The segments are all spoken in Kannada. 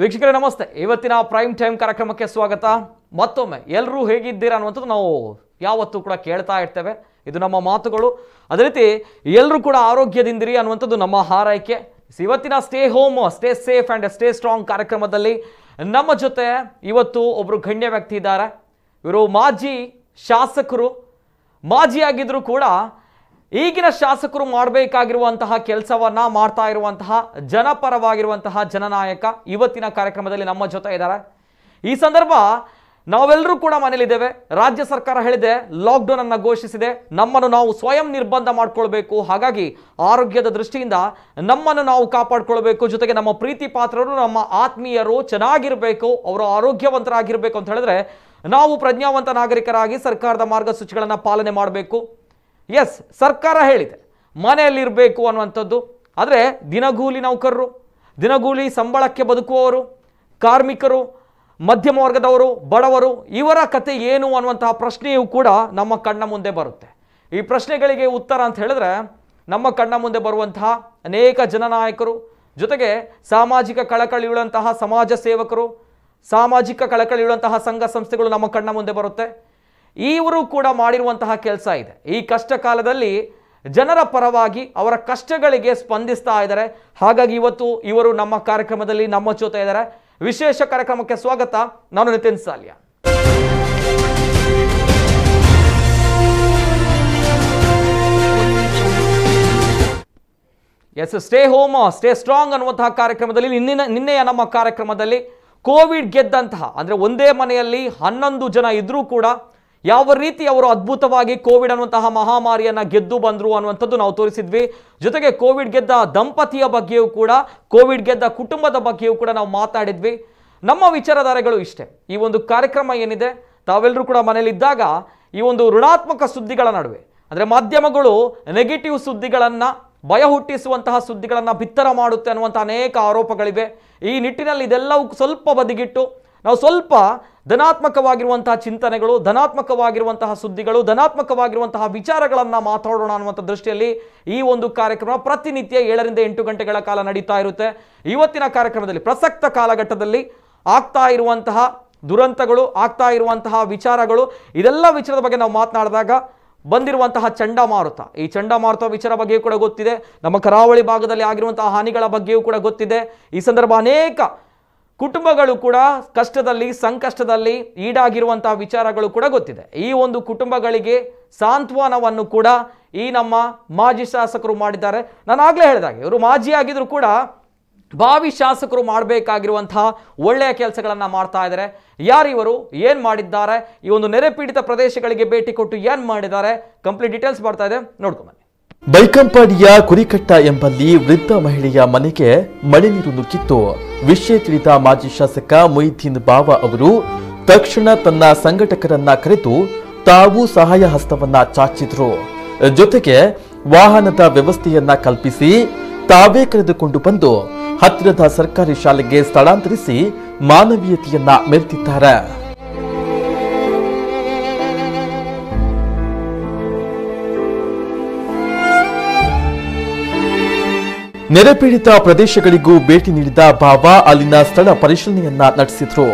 ವೀಕ್ಷಕರೇ ನಮಸ್ತೆ. ಇವತ್ತಿನ ಪ್ರೈಮ್ ಟೈಮ್ ಕಾರ್ಯಕ್ರಮಕ್ಕೆ ಸ್ವಾಗತ. ಮತ್ತೊಮ್ಮೆ ಎಲ್ಲರೂ ಹೇಗಿದ್ದೀರಾ ಅನ್ನುವಂಥದ್ದು ನಾವು ಯಾವತ್ತೂ ಕೂಡ ಕೇಳ್ತಾ ಇರ್ತೇವೆ. ಇದು ನಮ್ಮ ಮಾತುಗಳು. ಅದೇ ರೀತಿ ಎಲ್ಲರೂ ಕೂಡ ಆರೋಗ್ಯದಿಂದಿರಿ ಅನ್ನುವಂಥದ್ದು ನಮ್ಮ ಹಾರೈಕೆ. ಇವತ್ತಿನ stay home, stay safe and stay strong ಕಾರ್ಯಕ್ರಮದಲ್ಲಿ ನಮ್ಮ ಜೊತೆ ಇವತ್ತು ಒಬ್ಬರು ಗಣ್ಯ ವ್ಯಕ್ತಿ ಇದ್ದಾರೆ. ಇವರು ಮಾಜಿ ಶಾಸಕರು. ಮಾಜಿಯಾಗಿದ್ದರೂ ಕೂಡ ಈಗಿನ ಶಾಸಕರು ಮಾಡಬೇಕಾಗಿರುವಂತಹ ಕೆಲಸವನ್ನ ಮಾಡ್ತಾ ಇರುವಂತಹ ಜನಪರವಾಗಿರುವಂತಹ ಜನನಾಯಕ ಇವತ್ತಿನ ಕಾರ್ಯಕ್ರಮದಲ್ಲಿ ನಮ್ಮ ಜೊತೆ ಇದ್ದಾರೆ. ಈ ಸಂದರ್ಭ ನಾವೆಲ್ಲರೂ ಕೂಡ ಮನೇಲಿದ್ದೇವೆ. ರಾಜ್ಯ ಸರ್ಕಾರ ಹೇಳಿದೆ, ಲಾಕ್ಡೌನ್ ಅನ್ನು ಘೋಷಿಸಿದೆ. ನಮ್ಮನ್ನು ನಾವು ಸ್ವಯಂ ನಿರ್ಬಂಧ ಮಾಡ್ಕೊಳ್ಬೇಕು. ಹಾಗಾಗಿ ಆರೋಗ್ಯದ ದೃಷ್ಟಿಯಿಂದ ನಮ್ಮನ್ನು ನಾವು ಕಾಪಾಡ್ಕೊಳ್ಬೇಕು. ಜೊತೆಗೆ ನಮ್ಮ ಪ್ರೀತಿ ಪಾತ್ರರು, ನಮ್ಮ ಆತ್ಮೀಯರು ಚೆನ್ನಾಗಿರಬೇಕು, ಅವರು ಆರೋಗ್ಯವಂತರಾಗಿರ್ಬೇಕು ಅಂತ ಹೇಳಿದ್ರೆ ನಾವು ಪ್ರಜ್ಞಾವಂತ ನಾಗರಿಕರಾಗಿ ಸರ್ಕಾರದ ಮಾರ್ಗಸೂಚಿಗಳನ್ನು ಪಾಲನೆ ಮಾಡಬೇಕು. ಎಸ್, ಸರ್ಕಾರ ಹೇಳಿದೆ ಮನೆಯಲ್ಲಿರಬೇಕು ಅನ್ನುವಂಥದ್ದು. ಆದರೆ ದಿನಗೂಲಿ ನೌಕರರು, ದಿನಗೂಲಿ ಸಂಬಳಕ್ಕೆ ಬದುಕುವವರು, ಕಾರ್ಮಿಕರು, ಮಧ್ಯಮ ವರ್ಗದವರು, ಬಡವರು, ಇವರ ಕತೆ ಏನು ಅನ್ನುವಂತಹ ಪ್ರಶ್ನೆಯೂ ಕೂಡ ನಮ್ಮ ಕಣ್ಣ ಮುಂದೆ ಬರುತ್ತೆ. ಈ ಪ್ರಶ್ನೆಗಳಿಗೆ ಉತ್ತರ ಅಂತ ಹೇಳಿದ್ರೆ ನಮ್ಮ ಕಣ್ಣ ಮುಂದೆ ಬರುವಂತಹ ಅನೇಕ ಜನನಾಯಕರು, ಜೊತೆಗೆ ಸಾಮಾಜಿಕ ಕಳಕಳಿಯುಳ್ಳಂತಹ ಸಮಾಜ ಸೇವಕರು, ಸಾಮಾಜಿಕ ಕಳಕಳಿಯುಳ್ಳಂತಹ ಸಂಘ ಸಂಸ್ಥೆಗಳು ನಮ್ಮ ಕಣ್ಣ ಮುಂದೆ ಬರುತ್ತೆ. ಇವರು ಕೂಡ ಮಾಡಿರುವಂತಹ ಕೆಲಸ ಇದೆ. ಈ ಕಷ್ಟ ಕಾಲದಲ್ಲಿ ಜನರ ಪರವಾಗಿ ಅವರ ಕಷ್ಟಗಳಿಗೆ ಸ್ಪಂದಿಸ್ತಾ ಇದ್ದಾರೆ. ಹಾಗಾಗಿ ಇವತ್ತು ಇವರು ನಮ್ಮ ಕಾರ್ಯಕ್ರಮದಲ್ಲಿ ನಮ್ಮ ಜೊತೆ ಇದ್ದಾರೆ. ವಿಶೇಷ ಕಾರ್ಯಕ್ರಮಕ್ಕೆ ಸ್ವಾಗತ. ನಾನು Nitin Salya. Yes, stay home stay strong ಅನ್ನುವಂತಹ ಕಾರ್ಯಕ್ರಮದಲ್ಲಿ ನಿನ್ನೆಯ ನಮ್ಮ ಕಾರ್ಯಕ್ರಮದಲ್ಲಿ ಕೋವಿಡ್ ಗೆದ್ದಂತಹ, ಅಂದರೆ ಒಂದೇ ಮನೆಯಲ್ಲಿ 11 ಜನ ಇದ್ರೂ ಕೂಡ ಯಾವ ರೀತಿ ಅವರು ಅದ್ಭುತವಾಗಿ ಕೋವಿಡ್ ಅನ್ನುವಂತಹ ಮಹಾಮಾರಿಯನ್ನು ಗೆದ್ದು ಬಂದರು ಅನ್ನುವಂಥದ್ದು ನಾವು ತೋರಿಸಿದ್ವಿ. ಜೊತೆಗೆ ಕೋವಿಡ್ ಗೆದ್ದ ದಂಪತಿಯ ಬಗ್ಗೆಯೂ ಕೂಡ, ಕೋವಿಡ್ ಗೆದ್ದ ಕುಟುಂಬದ ಬಗ್ಗೆಯೂ ಕೂಡ ನಾವು ಮಾತಾಡಿದ್ವಿ. ನಮ್ಮ ವಿಚಾರಧಾರೆಗಳು ಇಷ್ಟೇ. ಈ ಒಂದು ಕಾರ್ಯಕ್ರಮ ಏನಿದೆ, ತಾವೆಲ್ಲರೂ ಕೂಡ ಮನೇಲಿದ್ದಾಗ ಈ ಒಂದು ಋಣಾತ್ಮಕ ಸುದ್ದಿಗಳ ನಡುವೆ, ಅಂದರೆ ಮಾಧ್ಯಮಗಳು ನೆಗೆಟಿವ್ ಸುದ್ದಿಗಳನ್ನು, ಭಯ ಹುಟ್ಟಿಸುವಂತಹ ಸುದ್ದಿಗಳನ್ನು ಬಿತ್ತರ ಮಾಡುತ್ತೆ ಅನ್ನುವಂಥ ಅನೇಕ ಆರೋಪಗಳಿವೆ. ಈ ನಿಟ್ಟಿನಲ್ಲಿ ಇದೆಲ್ಲವೂ ಸ್ವಲ್ಪ ಬದಿಗಿಟ್ಟು ನಾವು ಸ್ವಲ್ಪ ಧನಾತ್ಮಕವಾಗಿರುವಂತಹ ಚಿಂತನೆಗಳು, ಧನಾತ್ಮಕವಾಗಿರುವಂತಹ ಸುದ್ದಿಗಳು, ಧನಾತ್ಮಕವಾಗಿರುವಂತಹ ವಿಚಾರಗಳನ್ನು ಮಾತಾಡೋಣ ಅನ್ನುವಂಥ ದೃಷ್ಟಿಯಲ್ಲಿ ಈ ಒಂದು ಕಾರ್ಯಕ್ರಮ ಪ್ರತಿನಿತ್ಯ 7 ರಿಂದ 8 ಗಂಟೆಗಳ ಕಾಲ ನಡೀತಾ ಇರುತ್ತೆ. ಇವತ್ತಿನ ಕಾರ್ಯಕ್ರಮದಲ್ಲಿ ಪ್ರಸಕ್ತ ಕಾಲಘಟ್ಟದಲ್ಲಿ ಆಗ್ತಾ ಇರುವಂತಹ ದುರಂತಗಳು, ಆಗ್ತಾ ಇರುವಂತಹ ವಿಚಾರಗಳು, ಇದೆಲ್ಲ ವಿಚಾರದ ಬಗ್ಗೆ ನಾವು ಮಾತನಾಡಿದಾಗ ಬಂದಿರುವಂತಹ ಚಂಡಮಾರುತ, ಈ ಚಂಡಮಾರುತ ವಿಚಾರ ಬಗ್ಗೆಯೂ ಕೂಡ ಗೊತ್ತಿದೆ. ನಮ್ಮ ಕರಾವಳಿ ಭಾಗದಲ್ಲಿ ಆಗಿರುವಂತಹ ಹಾನಿಗಳ ಬಗ್ಗೆಯೂ ಕೂಡ ಗೊತ್ತಿದೆ. ಈ ಸಂದರ್ಭ ಅನೇಕ ಕುಟುಂಬಗಳು ಕೂಡ ಕಷ್ಟದಲ್ಲಿ, ಸಂಕಷ್ಟದಲ್ಲಿ ಈಡಾಗಿರುವಂತಹ ವಿಚಾರಗಳು ಕೂಡ ಗೊತ್ತಿದೆ. ಈ ಒಂದು ಕುಟುಂಬಗಳಿಗೆ ಸಾಂತ್ವನವನ್ನು ಕೂಡ ಈ ನಮ್ಮ ಮಾಜಿ ಶಾಸಕರು ಮಾಡಿದ್ದಾರೆ. ನಾನು ಆಗಲೇ ಹೇಳಿದಾಗೆ ಇವರು ಮಾಜಿಯಾಗಿದ್ರು ಕೂಡ ಭಾವಿ ಶಾಸಕರು ಮಾಡಬೇಕಾಗಿರುವಂತಹ ಒಳ್ಳೆಯ ಕೆಲಸಗಳನ್ನು ಮಾಡ್ತಾ ಇದ್ದಾರೆ. ಯಾರಿವರು, ಏನು ಮಾಡಿದ್ದಾರೆ, ಈ ಒಂದು ನೆರೆ ಪೀಡಿತ ಪ್ರದೇಶಗಳಿಗೆ ಭೇಟಿ ಕೊಟ್ಟು ಏನು ಮಾಡಿದ್ದಾರೆ, ಕಂಪ್ಲೀಟ್ ಡೀಟೇಲ್ಸ್ ಬರ್ತಾ ಇದೆ, ನೋಡ್ಕೊಂಬನ್ನಿ. ಬೈಕಂಪಾಡಿಯ ಕುರಿಕಟ್ಟ ಎಂಬಲ್ಲಿ ವೃದ್ಧ ಮಹಿಳೆಯ ಮನೆಗೆ ಮಳೆ ನೀರು ನುಗ್ಗಿತ್ತು. ವಿಷಯ ತಿಳಿದ ಮಾಜಿ ಶಾಸಕ ಮೊಯ್ದೀನ್ ಬಾವ ಅವರು ತಕ್ಷಣ ತನ್ನ ಸಂಘಟಕರನ್ನ ಕರೆದು ತಾವು ಸಹಾಯ ಹಸ್ತವನ್ನ ಚಾಚಿದ್ರು. ಜೊತೆಗೆ ವಾಹನದ ವ್ಯವಸ್ಥೆಯನ್ನ ಕಲ್ಪಿಸಿ ತಾವೇ ಕರೆದುಕೊಂಡು ಬಂದು ಹತ್ತಿರದ ಸರ್ಕಾರಿ ಶಾಲೆಗೆ ಸ್ಥಳಾಂತರಿಸಿ ಮಾನವೀಯತೆಯನ್ನ ಮೆರೆದಿದ್ದಾರೆ. ನೆರೆಪೀಡಿತ ಪ್ರದೇಶಗಳಿಗೂ ಭೇಟಿ ನೀಡಿದ ಬಾಬಾ ಅಲ್ಲಿನ ಸ್ಥಳ ಪರಿಶೀಲನೆಯನ್ನ ನಡೆಸಿದ್ರು.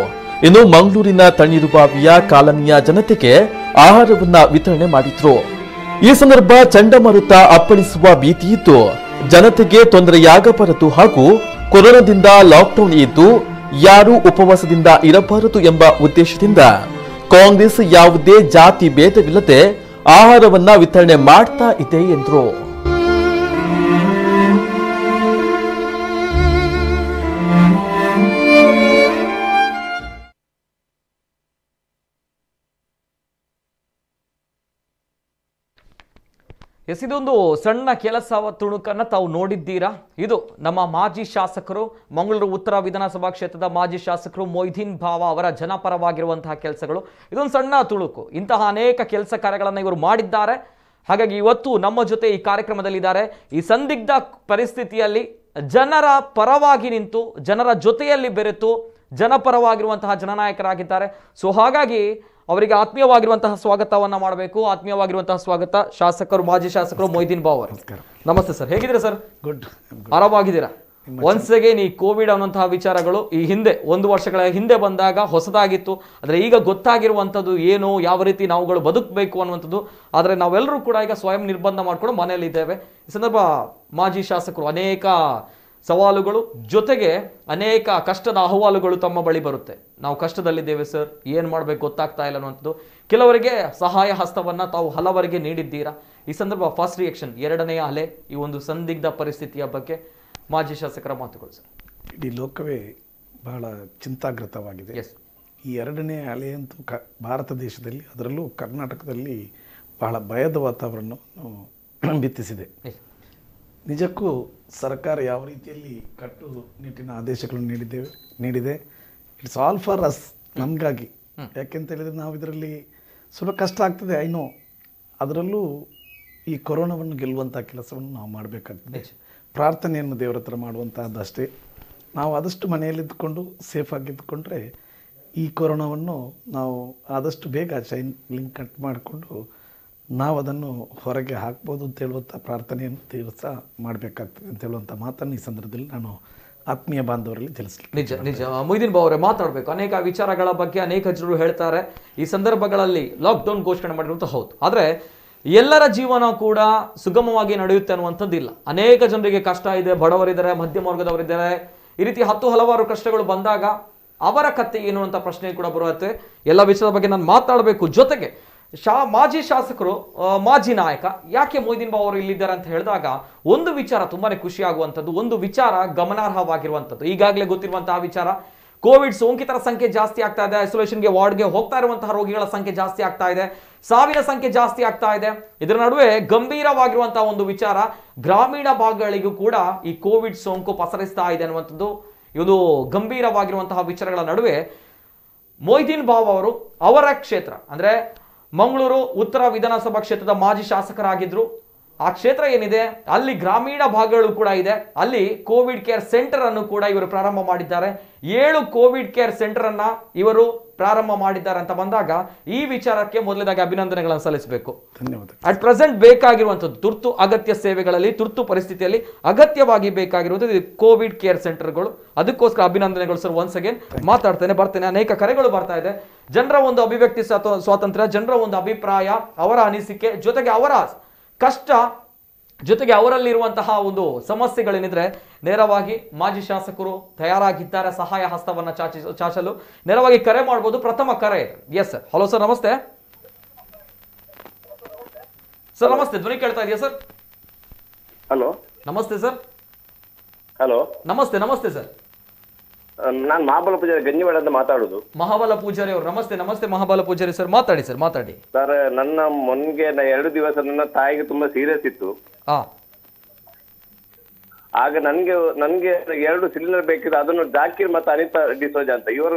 ಇನ್ನು ಮಂಗಳೂರಿನ ತಣ್ಣೀರುಬಾವಿಯ ಕಾಲನಿಯ ಜನತೆಗೆ ಆಹಾರವನ್ನ ವಿತರಣೆ ಮಾಡಿದ್ರು. ಈ ಸಂದರ್ಭ ಚಂಡಮಾರುತ ಅಪ್ಪಳಿಸುವ ಭೀತಿಯಿದ್ದು ಜನತೆಗೆ ತೊಂದರೆಯಾಗಬಾರದು ಹಾಗೂ ಕೊರೋನಾದಿಂದ ಲಾಕ್ಡೌನ್ ಇದ್ದು ಯಾರೂ ಉಪವಾಸದಿಂದ ಇರಬಾರದು ಎಂಬ ಉದ್ದೇಶದಿಂದ ಕಾಂಗ್ರೆಸ್ ಯಾವುದೇ ಜಾತಿ ಭೇದವಿಲ್ಲದೆ ಆಹಾರವನ್ನ ವಿತರಣೆ ಮಾಡ್ತಾ ಇದೆ ಎಂದರು. ಇದೊಂದು ಸಣ್ಣ ಕೆಲಸ ತುಣುಕನ್ನು ತಾವು ನೋಡಿದ್ದೀರಾ. ಇದು ನಮ್ಮ ಮಾಜಿ ಶಾಸಕರು, ಮಂಗಳೂರು ಉತ್ತರ ವಿಧಾನಸಭಾ ಕ್ಷೇತ್ರದ ಮಾಜಿ ಶಾಸಕರು ಮೊಯ್ದೀನ್ ಬಾವ ಅವರ ಜನಪರವಾಗಿರುವಂತಹ ಕೆಲಸಗಳು. ಇದೊಂದು ಸಣ್ಣ ತುಣುಕು. ಇಂತಹ ಅನೇಕ ಕೆಲಸ ಕಾರ್ಯಗಳನ್ನು ಇವರು ಮಾಡಿದ್ದಾರೆ. ಹಾಗಾಗಿ ಇವತ್ತು ನಮ್ಮ ಜೊತೆ ಈ ಕಾರ್ಯಕ್ರಮದಲ್ಲಿದ್ದಾರೆ. ಈ ಸಂದಿಗ್ಧ ಪರಿಸ್ಥಿತಿಯಲ್ಲಿ ಜನರ ಪರವಾಗಿ ನಿಂತು, ಜನರ ಜೊತೆಯಲ್ಲಿ ಬೆರೆತು, ಜನಪರವಾಗಿರುವಂತಹ ಜನನಾಯಕರಾಗಿದ್ದಾರೆ. ಸೊ ಹಾಗಾಗಿ ಅವರಿಗೆ ಆತ್ಮೀಯವಾಗಿರುವಂತಹ ಸ್ವಾಗತವನ್ನ ಮಾಡಬೇಕು. ಆತ್ಮೀಯವಾಗಿರುವಂತಹ ಸ್ವಾಗತ ಶಾಸಕರು, ಮಾಜಿ ಶಾಸಕರು ಮೊಯ್ದೀನ್ ಬಾವ ಅವರು. ನಮಸ್ತೆ ಸರ್, ಹೇಗಿದ್ದೀರಾ ಸರ್? ಗುಡ್. ಆರಾಮಾಗಿದ್ದೀರಾ? ಒನ್ಸ್ ಅಗೇನ್ ಈ ಕೋವಿಡ್ ಅನ್ನುವಂತಹ ವಿಚಾರಗಳು ಈ ಹಿಂದೆ 1 ವರ್ಷಗಳ ಹಿಂದೆ ಬಂದಾಗ ಹೊಸದಾಗಿತ್ತು. ಆದರೆ ಈಗ ಗೊತ್ತಾಗಿರುವಂಥದ್ದು ಏನು, ಯಾವ ರೀತಿ ನಾವುಗಳು ಬದುಕಬೇಕು ಅನ್ನುವಂಥದ್ದು. ಆದರೆ ನಾವೆಲ್ಲರೂ ಕೂಡ ಈಗ ಸ್ವಯಂ ನಿರ್ಬಂಧ ಮಾಡ್ಕೊಂಡು ಮನೆಯಲ್ಲಿ ಇದ್ದೇವೆ. ಈ ಸಂದರ್ಭ ಮಾಜಿ ಶಾಸಕರು ಅನೇಕ ಸವಾಲುಗಳು ಜೊತೆಗೆ ಅನೇಕ ಕಷ್ಟದ ಅಹವಾಲುಗಳು ತಮ್ಮ ಬಳಿ ಬರುತ್ತೆ. ನಾವು ಕಷ್ಟದಲ್ಲಿದ್ದೇವೆ ಸರ್, ಏನು ಮಾಡಬೇಕು ಗೊತ್ತಾಗ್ತಾ ಇಲ್ಲ ಅನ್ನುವಂಥದ್ದು. ಕೆಲವರಿಗೆ ಸಹಾಯ ಹಸ್ತವನ್ನು ತಾವು ಹಲವರಿಗೆ ನೀಡಿದ್ದೀರಾ. ಈ ಸಂದರ್ಭ ಫಸ್ಟ್ ರಿಯಾಕ್ಷನ್, 2ನೇ ಅಲೆ, ಈ ಒಂದು ಸಂದಿಗ್ಧ ಪರಿಸ್ಥಿತಿಯ ಬಗ್ಗೆ ಮಾಜಿ ಶಾಸಕರ ಮಾತುಗಳು ಸರ್. ಇಡೀ ಲೋಕವೇ ಬಹಳ ಚಿಂತಾಗ್ರತವಾಗಿದೆ. ಈ 2ನೇ ಅಲೆಯಂತೂ ಭಾರತ ದೇಶದಲ್ಲಿ, ಅದರಲ್ಲೂ ಕರ್ನಾಟಕದಲ್ಲಿ ಬಹಳ ಭಯದ ವಾತಾವರಣವನ್ನು ಬಿತ್ತಿಸಿದೆ. ನಿಜಕ್ಕೂ ಸರ್ಕಾರ ಯಾವ ರೀತಿಯಲ್ಲಿ ಕಟ್ಟುನಿಟ್ಟಿನ ಆದೇಶಗಳನ್ನು ನೀಡಿದೆ. ಇಟ್ಸ್ ಆಲ್ ಫಾರ್ ಅಸ್, ನಮಗಾಗಿ. ಯಾಕೆಂತ ಹೇಳಿದರೆ ನಾವು ಇದರಲ್ಲಿ ಸ್ವಲ್ಪ ಕಷ್ಟ ಆಗ್ತದೆ, ಐ ನೋ. ಅದರಲ್ಲೂ ಈ ಕೊರೋನಾವನ್ನು ಗೆಲ್ಲುವಂಥ ಕೆಲಸವನ್ನು ನಾವು ಮಾಡಬೇಕಾಗ್ತದೆ. ಪ್ರಾರ್ಥನೆಯನ್ನು ದೇವರ ಹತ್ರ ಮಾಡುವಂತಹದ್ದಷ್ಟೇ. ನಾವು ಆದಷ್ಟು ಮನೆಯಲ್ಲಿದ್ದುಕೊಂಡು ಸೇಫಾಗಿದ್ದುಕೊಂಡ್ರೆ ಈ ಕೊರೋನಾವನ್ನು ನಾವು ಆದಷ್ಟು ಬೇಗ ಚೈನ್ ಲಿಂಕ್ ಕಟ್ ಮಾಡಿಕೊಂಡು ನಾವು ಅದನ್ನು ಹೊರಗೆ ಹಾಕ್ಬೋದು ಅಂತ ಹೇಳುವಂಥ ಪ್ರಾರ್ಥನೆಯನ್ನು ದಿವಸ ಮಾಡಬೇಕಾಗ್ತದೆ ಅಂತ ಹೇಳುವಂಥ ಮಾತನ್ನು ಈ ಸಂದರ್ಭದಲ್ಲಿ ನಾನು ಆತ್ಮೀಯ ಬಾಂಧವರಲ್ಲಿ ತಿಳಿಸ್ಲಿಕ್ಕೆ. ನಿಜ ಮೊಯ್ದೀನ್ ಬಾಬು ಅವರೇ ಮಾತಾಡಬೇಕು. ಅನೇಕ ವಿಚಾರಗಳ ಬಗ್ಗೆ ಅನೇಕ ಜನರು ಹೇಳ್ತಾರೆ. ಈ ಸಂದರ್ಭಗಳಲ್ಲಿ ಲಾಕ್ಡೌನ್ ಘೋಷಣೆ ಮಾಡಿರುವಂಥ ಹೌದು, ಆದರೆ ಎಲ್ಲರ ಜೀವನ ಕೂಡ ಸುಗಮವಾಗಿ ನಡೆಯುತ್ತೆ ಅನ್ನುವಂಥದ್ದಿಲ್ಲ. ಅನೇಕ ಜನರಿಗೆ ಕಷ್ಟ ಇದೆ, ಬಡವರಿದ್ದಾರೆ, ಮಧ್ಯಮ ವರ್ಗದವರಿದ್ದಾರೆ. ಈ ರೀತಿ ಹಲವಾರು ಕಷ್ಟಗಳು ಬಂದಾಗ ಅವರ ಕತೆ ಏನು ಅಂತ ಪ್ರಶ್ನೆ ಕೂಡ ಬರುತ್ತೆ. ಎಲ್ಲ ವಿಷಯದ ಬಗ್ಗೆ ನಾನು ಮಾತಾಡಬೇಕು. ಜೊತೆಗೆ ಮಾಜಿ ಶಾಸಕರು, ಮಾಜಿ ನಾಯಕ ಯಾಕೆ ಮೊಯ್ದೀನ್ ಬಾಬು ಅವರು ಇಲ್ಲಿದ್ದಾರೆ ಅಂತ ಹೇಳಿದಾಗ ಒಂದು ವಿಚಾರ ತುಂಬಾನೇ ಖುಷಿ ಆಗುವಂಥದ್ದು, ಒಂದು ವಿಚಾರ ಗಮನಾರ್ಹವಾಗಿರುವಂಥದ್ದು. ಈಗಾಗಲೇ ಗೊತ್ತಿರುವಂತಹ ವಿಚಾರ, ಕೋವಿಡ್ ಸೋಂಕಿತರ ಸಂಖ್ಯೆ ಜಾಸ್ತಿ ಆಗ್ತಾ ಇದೆ. ಐಸೋಲೇಷನ್ಗೆ ವಾರ್ಡ್ಗೆ ಹೋಗ್ತಾ ಇರುವಂತಹ ರೋಗಿಗಳ ಸಂಖ್ಯೆ ಜಾಸ್ತಿ ಆಗ್ತಾ ಇದೆ, ಸಾವಿನ ಸಂಖ್ಯೆ ಜಾಸ್ತಿ ಆಗ್ತಾ ಇದೆ. ಇದರ ನಡುವೆ ಗಂಭೀರವಾಗಿರುವಂತಹ ಒಂದು ವಿಚಾರ, ಗ್ರಾಮೀಣ ಭಾಗಗಳಿಗೂ ಕೂಡ ಈ ಕೋವಿಡ್ ಸೋಂಕು ಪಸರಿಸ್ತಾ ಇದೆ ಅನ್ನುವಂಥದ್ದು. ಇದು ಗಂಭೀರವಾಗಿರುವಂತಹ ವಿಚಾರಗಳ ನಡುವೆ ಮೊಯ್ದೀನ್ ಬಾಬು ಅವರು ಅವರ ಕ್ಷೇತ್ರ ಅಂದ್ರೆ ಮಂಗಳೂರು ಉತ್ತರ ವಿಧಾನಸಭಾ ಕ್ಷೇತ್ರದ ಮಾಜಿ ಶಾಸಕರಾಗಿದ್ರು. ಆ ಕ್ಷೇತ್ರ ಏನಿದೆ ಅಲ್ಲಿ ಗ್ರಾಮೀಣ ಭಾಗಗಳು ಕೂಡ ಇದೆ. ಅಲ್ಲಿ ಕೋವಿಡ್ ಕೇರ್ ಸೆಂಟರ್ ಅನ್ನು ಕೂಡ ಇವರು ಪ್ರಾರಂಭ ಮಾಡಿದ್ದಾರೆ. 7 ಕೋವಿಡ್ ಕೇರ್ ಸೆಂಟರ್ ಅನ್ನ ಇವರು ಪ್ರಾರಂಭ ಮಾಡಿದ್ದಾರೆ ಅಂತ ಬಂದಾಗ ಈ ವಿಚಾರಕ್ಕೆ ಮೊದಲದಾಗಿ ಅಭಿನಂದನೆಗಳನ್ನು ಸಲ್ಲಿಸಬೇಕು. ಧನ್ಯವಾದ. ಅಟ್ ಪ್ರೆಸೆಂಟ್ ಬೇಕಾಗಿರುವಂಥದ್ದು ತುರ್ತು ಅಗತ್ಯ ಸೇವೆಗಳಲ್ಲಿ, ತುರ್ತು ಪರಿಸ್ಥಿತಿಯಲ್ಲಿ ಅಗತ್ಯವಾಗಿ ಬೇಕಾಗಿರುವಂಥದ್ದು ಕೋವಿಡ್ ಕೇರ್ ಸೆಂಟರ್ಗಳು. ಅದಕ್ಕೋಸ್ಕರ ಅಭಿನಂದನೆಗಳು ಸರ್. ಒನ್ಸ್ ಅಗೇನ್ ಬರ್ತೇನೆ. ಅನೇಕ ಕರೆಗಳು ಬರ್ತಾ ಇದೆ. ಜನರ ಒಂದು ಅಭಿವ್ಯಕ್ತಿ ಸ್ವಾತಂತ್ರ್ಯ, ಜನರ ಒಂದು ಅಭಿಪ್ರಾಯ, ಅವರ ಅನಿಸಿಕೆ, ಜೊತೆಗೆ ಅವರ ಕಷ್ಟ, ಜೊತೆಗೆ ಅವರಲ್ಲಿರುವಂತಹ ಒಂದು ಸಮಸ್ಯೆಗಳೇನಿದ್ರೆ ನೇರವಾಗಿ ಮಾಜಿ ಶಾಸಕರು ತಯಾರಾಗಿದ್ದಾರೆ ಸಹಾಯ ಹಸ್ತವನ್ನ ಚಾಚಲು. ನೇರವಾಗಿ ಕರೆ ಮಾಡಬಹುದು. ಪ್ರಥಮ ಕರೆ ಇದೆ. Yes sir. ಹಲೋ ಸರ್, ನಮಸ್ತೆ ಸರ್. ನಮಸ್ತೆ, ಧ್ವನಿ ಕೇಳ್ತಾ ಇದೆಯಾ ಸರ್? ಹಲೋ, ನಮಸ್ತೆ ಸರ್. ಹಲೋ, ನಮಸ್ತೆ ಸರ್. ನಾನು ಮಹಾಬಲ ಪೂಜಾರಿ ಗಂಜಿವಾಡ ಅಂತ ಮಾತಾಡುದು. ಮಹಾಬಲ ಪೂಜಾರಿ ಅವರು ನಮಸ್ತೆ ಮಹಾಬಲ ಪೂಜಾರಿ ಸರ್, ಮಾತಾಡಿ ಸರ್. ಮಾತಾಡಿ ಸರ್. ನನ್ನ ಮೊನ್ನೆ 2 ದಿವಸ ನನ್ನ ತಾಯಿಗೆ ತುಂಬಾ ಸೀರಿಯಸ್ ಇತ್ತು. ಆಗ ನನ್ಗೆ 2 ಸಿಲಿಂಡರ್ ಬೇಕಿತ್ತು. ಅದನ್ನು ಜಾಕೀರ್ ಮತ್ತು ಅನಿತಾ ಡಿಸೋಜ ಅಂತ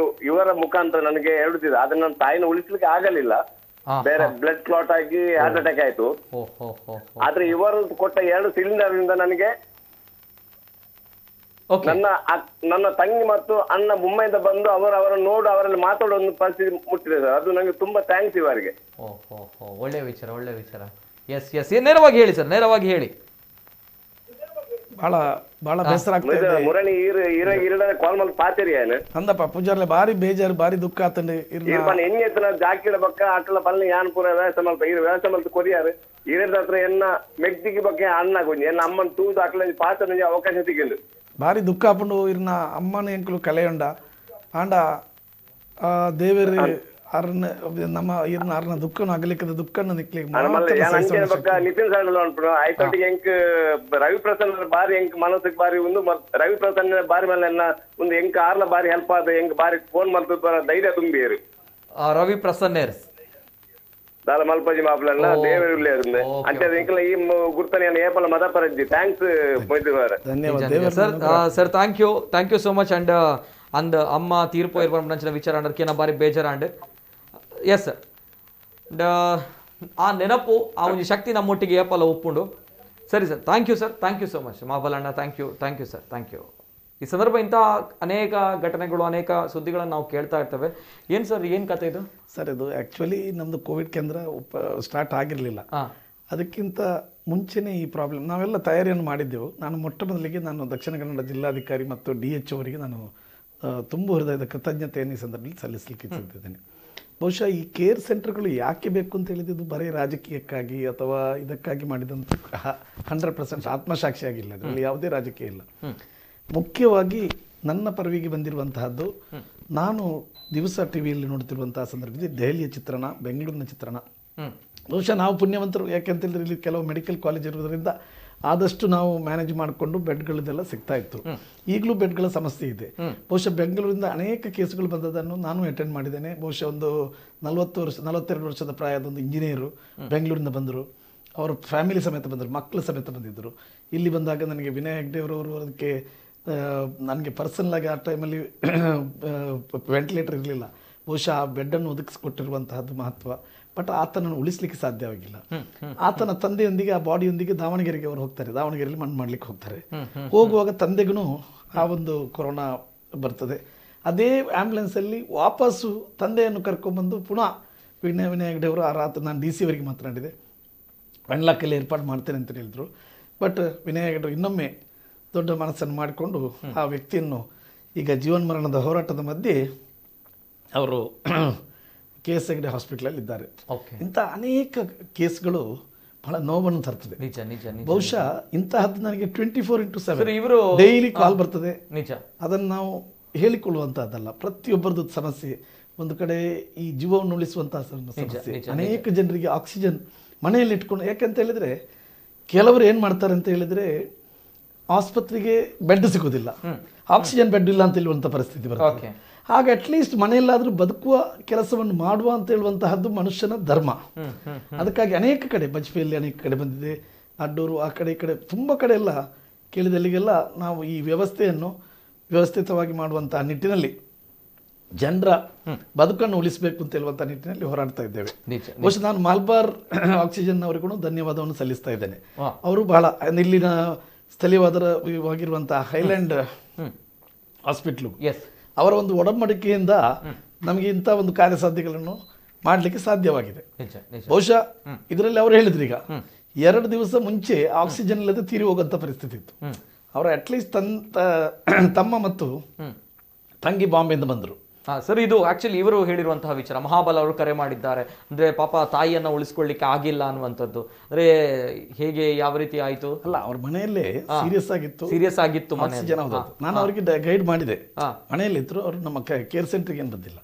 ಇವರ ಮುಖಾಂತರ ನನಗೆ 2 ದಿವಸ ಆದ್ರೆ ನನ್ನ ತಾಯಿನ ಉಳಿಸ್ಲಿಕ್ಕೆ ಆಗಲಿಲ್ಲ. ಬೇರೆ ಬ್ಲಡ್ ಕ್ಲಾಟ್ ಆಗಿ ಹಾರ್ಟ್ ಅಟ್ಯಾಕ್ ಆಯ್ತು. ಆದ್ರೆ ಇವರು ಕೊಟ್ಟ 2 ಸಿಲಿಂಡರ್ ಇಂದ ನನಗೆ ನನ್ನ ತಂಗಿ ಮತ್ತು ಅಣ್ಣ ಮುಂಬೈಯಿಂದ ಬಂದು ಅವರನ್ನು ಅವರಲ್ಲಿ ಮಾತಾಡೋ ಒಂದು ಪರಿಸ್ಥಿತಿ ಮುಟ್ಟಿದೆ ಸರ್. ಅದು ನನಗೆ ತುಂಬಾ ಥ್ಯಾಂಕ್ಸ್ ಇವರಿಗೆ. ಒಳ್ಳೆ ವಿಚಾರ. ಎಸ್ ನೇರವಾಗಿ ಹೇಳಿ ಸರ್, ನೇರವಾಗಿ ಹೇಳಿ. ಬಹಳ ಬೇಸರ ಆಗ್ತದೆ. ಮುರಣಿ ಕಾಲ್ ಮಾಡಿ ಪಾತಿರಿ ಅಂದಪ್ಪ ಪೂಜಾರ್ಲೆ ಬಾರಿ ಬೇಜಾರು, ಬಾರಿ ದುಃಖ ಆತಂಡೆ. ಎನ್ನ ಜಾಕಿಡ ಪಕ್ಕ ಅಟ್ಲ ಪಲ್ಲೆ ಯಾನ್ ಪೂರ ವ್ಯವಸ್ಥೆ ಮಲ್ಪ ವ್ಯವಸ್ಥೆ ಮಲ್ತು ಕೊರಿಯಾರು ಇರದ ಹತ್ರ ಎನ್ನ ಮೆಗ್ದಿಗೆ ಬಗ್ಗೆ ಅಣ್ಣ ಕೊಂಜಿ ಎನ್ನ ಅಮ್ಮನ್ ತೂದು ಅಟ್ಲ ಪಾತ್ರ ಅವಕಾಶ ಸಿಗಲು ಬಾರಿ ದುಃಖ ಆಪುಂಡು. ಇರ್ನ ಅಮ್ಮನ ಎಂಕುಲು ಕಲೆಯುಂಡ ಆಂಡ ದೇವೇರು ಅರ್ನ ನಮ್ಮ ಇರ್ನ ಅರ್ನ ದುಃಖನ ಅಗಲಿಕ್ಕದ ದುಃಖನ ನಿಕ್ಲಿಕ್ಕೆ ನಿತಿನ್ ಸರ್ ಆಯ್ತೊಟ್ಟಿಗೆ ಎಂಕ್ ರವಿ ಪ್ರಸನ್ನ ಬಾರಿ ಎಂಕ್ ಮನಸ್ಸಿಗೆ ಬಾರಿ ಒಂದು ರವಿ ಪ್ರಸನ್ನ ಬಾರಿ ಮೇಲೆ ಒಂದು ಎಂಕ್ ಆರ್ಲ ಬಾರಿ ಹೆಲ್ಪ್ ಆದ ಎಂಕ್ ಬಾರಿ ಫೋನ್ ಮಲ್ತು ಧೈರ್ಯ ತುಂಬಿಯರು ರವಿ ಪ್ರಸನ್ನೇರ್ ದಾಲ ಮಲ್ಪಜಿ ಮಾಪ್ಲನ್ನ ದೇವರುಳ್ಳೆ ಅಂತೆ ಎಂಕಲ ಈ ಗುರ್ತನೆ ಏಪಲ ಮದಪರಜ್ಜಿ ಥ್ಯಾಂಕ್ಸ್ ಧನ್ಯವಾದ sir. Thank you so much. And ಅಮ್ಮ ತೀರ್ಪು ಇರ್ಬಂಚಿನ ವಿಚಾರ ಅಂಡರ್ಕೇನ ಬಾರಿ ಬೇಜಾರಾಂಡ್. Yes sir. ಆ ನೆನಪು ಆ ಒಂದು ಶಕ್ತಿ ನಮ್ಮೊಟ್ಟಿಗೆ ಏಪಲ ಒಪ್ಪುಂಡು. ಸರಿ sir, thank you so much ಮಾಬಲಣ್ಣ. Thank you sir, thank you. ಈ ಸಂದರ್ಭ ಇಂಥ ಅನೇಕ ಘಟನೆಗಳು, ಅನೇಕ ಸುದ್ದಿಗಳನ್ನು ನಾವು ಕೇಳ್ತಾ ಇರ್ತೇವೆ. ಏನು ಸರ್, ಏನು ಕತೆ ಇದು? ಸರ್, ಇದು ಆ್ಯಕ್ಚುಲಿ ನಮ್ಮದು ಕೋವಿಡ್ ಕೇಂದ್ರ ಸ್ಟಾರ್ಟ್ ಆಗಿರಲಿಲ್ಲ. ಅದಕ್ಕಿಂತ ಮುಂಚೆನೇ ಈ ಪ್ರಾಬ್ಲಮ್ ನಾವೆಲ್ಲ ತಯಾರಿಯನ್ನು ಮಾಡಿದ್ದೆವು. ನಾನು ಮೊಟ್ಟ ಮೊದಲಿಗೆ ನಾನು ದಕ್ಷಿಣ ಕನ್ನಡ ಜಿಲ್ಲಾಧಿಕಾರಿ ಮತ್ತು DH ಅವರಿಗೆ ನಾನು ತುಂಬ ಹೃದಯದ ಕೃತಜ್ಞತೆಯನ್ನು ಈ ಸಂದರ್ಭದಲ್ಲಿ ಸಲ್ಲಿಸಲಿಕ್ಕೆ ಇಚ್ಛಿಸಿದ್ದೇನೆ. ಬಹುಶಃ ಈ ಕೇರ್ ಸೆಂಟರ್ಗಳು ಯಾಕೆ ಬೇಕು ಅಂತ ಹೇಳಿದ್ದು ಬರೀ ರಾಜಕೀಯಕ್ಕಾಗಿ ಅಥವಾ ಇದಕ್ಕಾಗಿ ಮಾಡಿದಂಥ 100% ಆತ್ಮಸಾಕ್ಷಿಯಾಗಿಲ್ಲ. ಅದರಲ್ಲಿ ಯಾವುದೇ ರಾಜಕೀಯ ಇಲ್ಲ. ಮುಖ್ಯವಾಗಿ ನನ್ನ ಪರವಿಗೆ ಬಂದಿರುವಂತಹದ್ದು, ನಾನು ದಿವಸ ಟಿವಿಯಲ್ಲಿ ನೋಡ್ತಿರುವಂತಹ ಸಂದರ್ಭದಲ್ಲಿ ದೆಹಲಿಯ ಚಿತ್ರಣ, ಬೆಂಗಳೂರಿನ ಚಿತ್ರಣ. ಬಹುಶಃ ನಾವು ಪುಣ್ಯವಂತರು, ಯಾಕೆಂತೇಳಿದ್ರೆ ಇಲ್ಲಿ ಕೆಲವು ಮೆಡಿಕಲ್ ಕಾಲೇಜ್ ಇರೋದ್ರಿಂದ ಆದಷ್ಟು ನಾವು ಮ್ಯಾನೇಜ್ ಮಾಡಿಕೊಂಡು ಬೆಡ್ಗಳದೆಲ್ಲ ಸಿಗ್ತಾ ಇತ್ತು. ಈಗಲೂ ಬೆಡ್ಗಳ ಸಮಸ್ಯೆ ಇದೆ. ಬಹುಶಃ ಬೆಂಗಳೂರಿಂದ ಅನೇಕ ಕೇಸುಗಳು ಬಂದದನ್ನು ನಾನು ಅಟೆಂಡ್ ಮಾಡಿದ್ದೇನೆ. ಬಹುಶಃ ಒಂದು 42 ವರ್ಷದ ಪ್ರಾಯದ ಒಂದು ಇಂಜಿನಿಯರು ಬೆಂಗಳೂರಿಂದ ಬಂದರು. ಅವರು ಫ್ಯಾಮಿಲಿ ಸಮೇತ ಬಂದರು, ಮಕ್ಕಳ ಸಮೇತ ಬಂದಿದ್ದರು. ಇಲ್ಲಿ ಬಂದಾಗ ನನಗೆ ವಿನಯ್ ಹೆಗ್ಡೆ ಅವರು ಅದಕ್ಕೆ ನನಗೆ ಪರ್ಸನಲ್ ಆಗಿ ಆ ಟೈಮಲ್ಲಿ ವೆಂಟಿಲೇಟರ್ ಇರಲಿಲ್ಲ. ಬಹುಶಃ ಆ ಬೆಡ್ಡನ್ನು ಒದಗಿಸ್ಕೊಟ್ಟಿರುವಂತಹದ್ದು ಮಹತ್ವ. ಬಟ್ ಆತನನ್ನು ಉಳಿಸ್ಲಿಕ್ಕೆ ಸಾಧ್ಯವಾಗಿಲ್ಲ. ಆತನ ತಂದೆಯೊಂದಿಗೆ ಆ ಬಾಡಿಯೊಂದಿಗೆ ದಾವಣಗೆರೆಗೆ ಅವರು ಹೋಗ್ತಾರೆ, ದಾವಣಗೆರೆಯಲ್ಲಿ ಮಣ್ಣು ಮಾಡ್ಲಿಕ್ಕೆ ಹೋಗ್ತಾರೆ. ಹೋಗುವಾಗ ತಂದೆಗೂ ಆ ಒಂದು ಕೊರೋನಾ ಬರ್ತದೆ. ಅದೇ ಆ್ಯಂಬುಲೆನ್ಸಲ್ಲಿ ವಾಪಸ್ಸು ತಂದೆಯನ್ನು ಕರ್ಕೊಂಡ್ಬಂದು ಪುನಃ ವಿನಯ್ ಹೆಗ್ಡೆ ಅವರು ಆ ರಾತ್ರಿ ನಾನು DC ಅವರಿಗೆ ಮಾತನಾಡಿದೆ, ವೆನ್ಲಾಕಲ್ಲಿ ಏರ್ಪಾಡು ಮಾಡ್ತೇನೆ ಅಂತ ಹೇಳಿದರು. ಬಟ್ ವಿನಯ್ ಹೆಗ್ಡೆ ಇನ್ನೊಮ್ಮೆ ದೊಡ್ಡ ಮನಸ್ಸನ್ನು ಮಾಡಿಕೊಂಡು ಆ ವ್ಯಕ್ತಿಯನ್ನು ಈಗ ಜೀವನ್ಮರಣದ ಹೋರಾಟದ ಮಧ್ಯೆ ಅವರು KS ಹೆಗ್ಡೆ ಹಾಸ್ಪಿಟಲಲ್ಲಿ ಇದ್ದಾರೆ. ಇಂಥ ಅನೇಕ ಕೇಸ್ಗಳು ಬಹಳ ನೋವನ್ನು ತರ್ತದೆ. ಬಹುಶಃ ಇಂತಹದ್ದು ನನಗೆ 24/7 ಡೈಲಿ ಕಾಲ್ ಬರ್ತದೆ. ಅದನ್ನು ನಾವು ಹೇಳಿಕೊಳ್ಳುವಂತಹದ್ದಲ್ಲ. ಪ್ರತಿಯೊಬ್ಬರದ್ದು ಸಮಸ್ಯೆ. ಒಂದು ಕಡೆ ಈ ಜೀವವನ್ನು ಉಳಿಸುವಂತಹ ಸಮಸ್ಯೆ, ಅನೇಕ ಜನರಿಗೆ ಆಕ್ಸಿಜನ್ ಮನೆಯಲ್ಲಿ ಇಟ್ಕೊಂಡು, ಯಾಕಂತ ಹೇಳಿದ್ರೆ ಕೆಲವರು ಏನು ಮಾಡ್ತಾರೆ ಅಂತ ಹೇಳಿದ್ರೆ ಆಸ್ಪತ್ರೆಗೆ ಬೆಡ್ ಸಿಗೋದಿಲ್ಲ, ಆಕ್ಸಿಜನ್ ಬೆಡ್ ಇಲ್ಲ ಅಂತ ಹೇಳುವಂಥ ಪರಿಸ್ಥಿತಿ ಬರುತ್ತೆ. ಹಾಗೆ ಅಟ್ಲೀಸ್ಟ್ ಮನೆಯಲ್ಲಾದರೂ ಬದುಕುವ ಕೆಲಸವನ್ನು ಮಾಡುವ ಅಂತ ಹೇಳುವಂತಹದ್ದು ಮನುಷ್ಯನ ಧರ್ಮ. ಅದಕ್ಕಾಗಿ ಅನೇಕ ಕಡೆ ಬಜ್ಪೆಯಲ್ಲಿ ಅನೇಕ ಕಡೆ ಬಂದಿದೆ, ಅಡ್ಡೂರು ಆ ಕಡೆ ಈ ಕಡೆ ತುಂಬ ಕಡೆ ಎಲ್ಲ ಕೇಳಿದಲ್ಲಿಗೆಲ್ಲ ನಾವು ಈ ವ್ಯವಸ್ಥೆಯನ್ನು ವ್ಯವಸ್ಥಿತವಾಗಿ ಮಾಡುವಂತಹ ನಿಟ್ಟಿನಲ್ಲಿ, ಜನರ ಬದುಕನ್ನು ಉಳಿಸಬೇಕು ಅಂತ ಹೇಳುವಂಥ ನಿಟ್ಟಿನಲ್ಲಿ ಹೋರಾಡ್ತಾ ಇದ್ದೇವೆ. ಬಹುಶಃ ನಾನು ಮಲ್ಬಾರ್ ಆಕ್ಸಿಜನ್ ಅವರಿಗೂ ಧನ್ಯವಾದವನ್ನು ಸಲ್ಲಿಸ್ತಾ ಇದ್ದೇನೆ. ಅವರು ಬಹಳ ಇಲ್ಲಿನ ಸ್ಥಳೀಯವಾಗಿರುವಂತಹ ಹೈಲ್ಯಾಂಡ್ ಹಾಸ್ಪಿಟ್ಲು ಅವರ ಒಂದು ಒಡಂಬಡಿಕೆಯಿಂದ ನಮಗೆ ಇಂಥ ಒಂದು ಕಾರ್ಯಸಾಧ್ಯಗಳನ್ನು ಮಾಡಲಿಕ್ಕೆ ಸಾಧ್ಯವಾಗಿದೆ. ಬಹುಶಃ ಇದರಲ್ಲಿ ಅವರು ಹೇಳಿದ್ರು, ಈಗ 2 ದಿವಸ ಮುಂಚೆ ಆಕ್ಸಿಜನ್ ಇಲ್ಲದೆ ತೀರಿ ಹೋಗುವಂಥ ಪರಿಸ್ಥಿತಿ ಇತ್ತು. ಅವರು ಅಟ್ಲೀಸ್ಟ್ ತಮ್ಮ ಮತ್ತು ತಂಗಿ ಬಾಂಬೆಯಿಂದ ಬಂದರು. ಸರ್, ಇದು ಆಕ್ಚುಲಿ ಇವರು ಹೇಳಿರುವಂತಹ ವಿಚಾರ. ಮಹಾಬಲ ಅವರು ಕರೆ ಮಾಡಿದ್ದಾರೆ. ಅಂದ್ರೆ ಪಾಪ ತಾಯಿಯನ್ನ ಉಳಿಸ್ಕೊಳ್ಳಿಕ್ಕೆ ಆಗಿಲ್ಲ ಅನ್ನುವಂಥದ್ದು. ಅಂದ್ರೆ ಹೇಗೆ, ಯಾವ ರೀತಿ ಆಯ್ತು? ಅಲ್ಲ, ಅವ್ರ ಮನೆಯಲ್ಲೇ ಸೀರಿಯಸ್ ಆಗಿತ್ತು ಆಕ್ಸಿಜನ್. ನಾನು ಅವರಿಗೆ ಗೈಡ್ ಮಾಡಿದೆ, ಮನೆಯಲ್ಲಿ ಇದ್ರು ಅವರು. ನಮ್ಮ ಕೇರ್ ಸೆಂಟರ್ಗೆ ಏನು ಬಂದಿಲ್ಲ.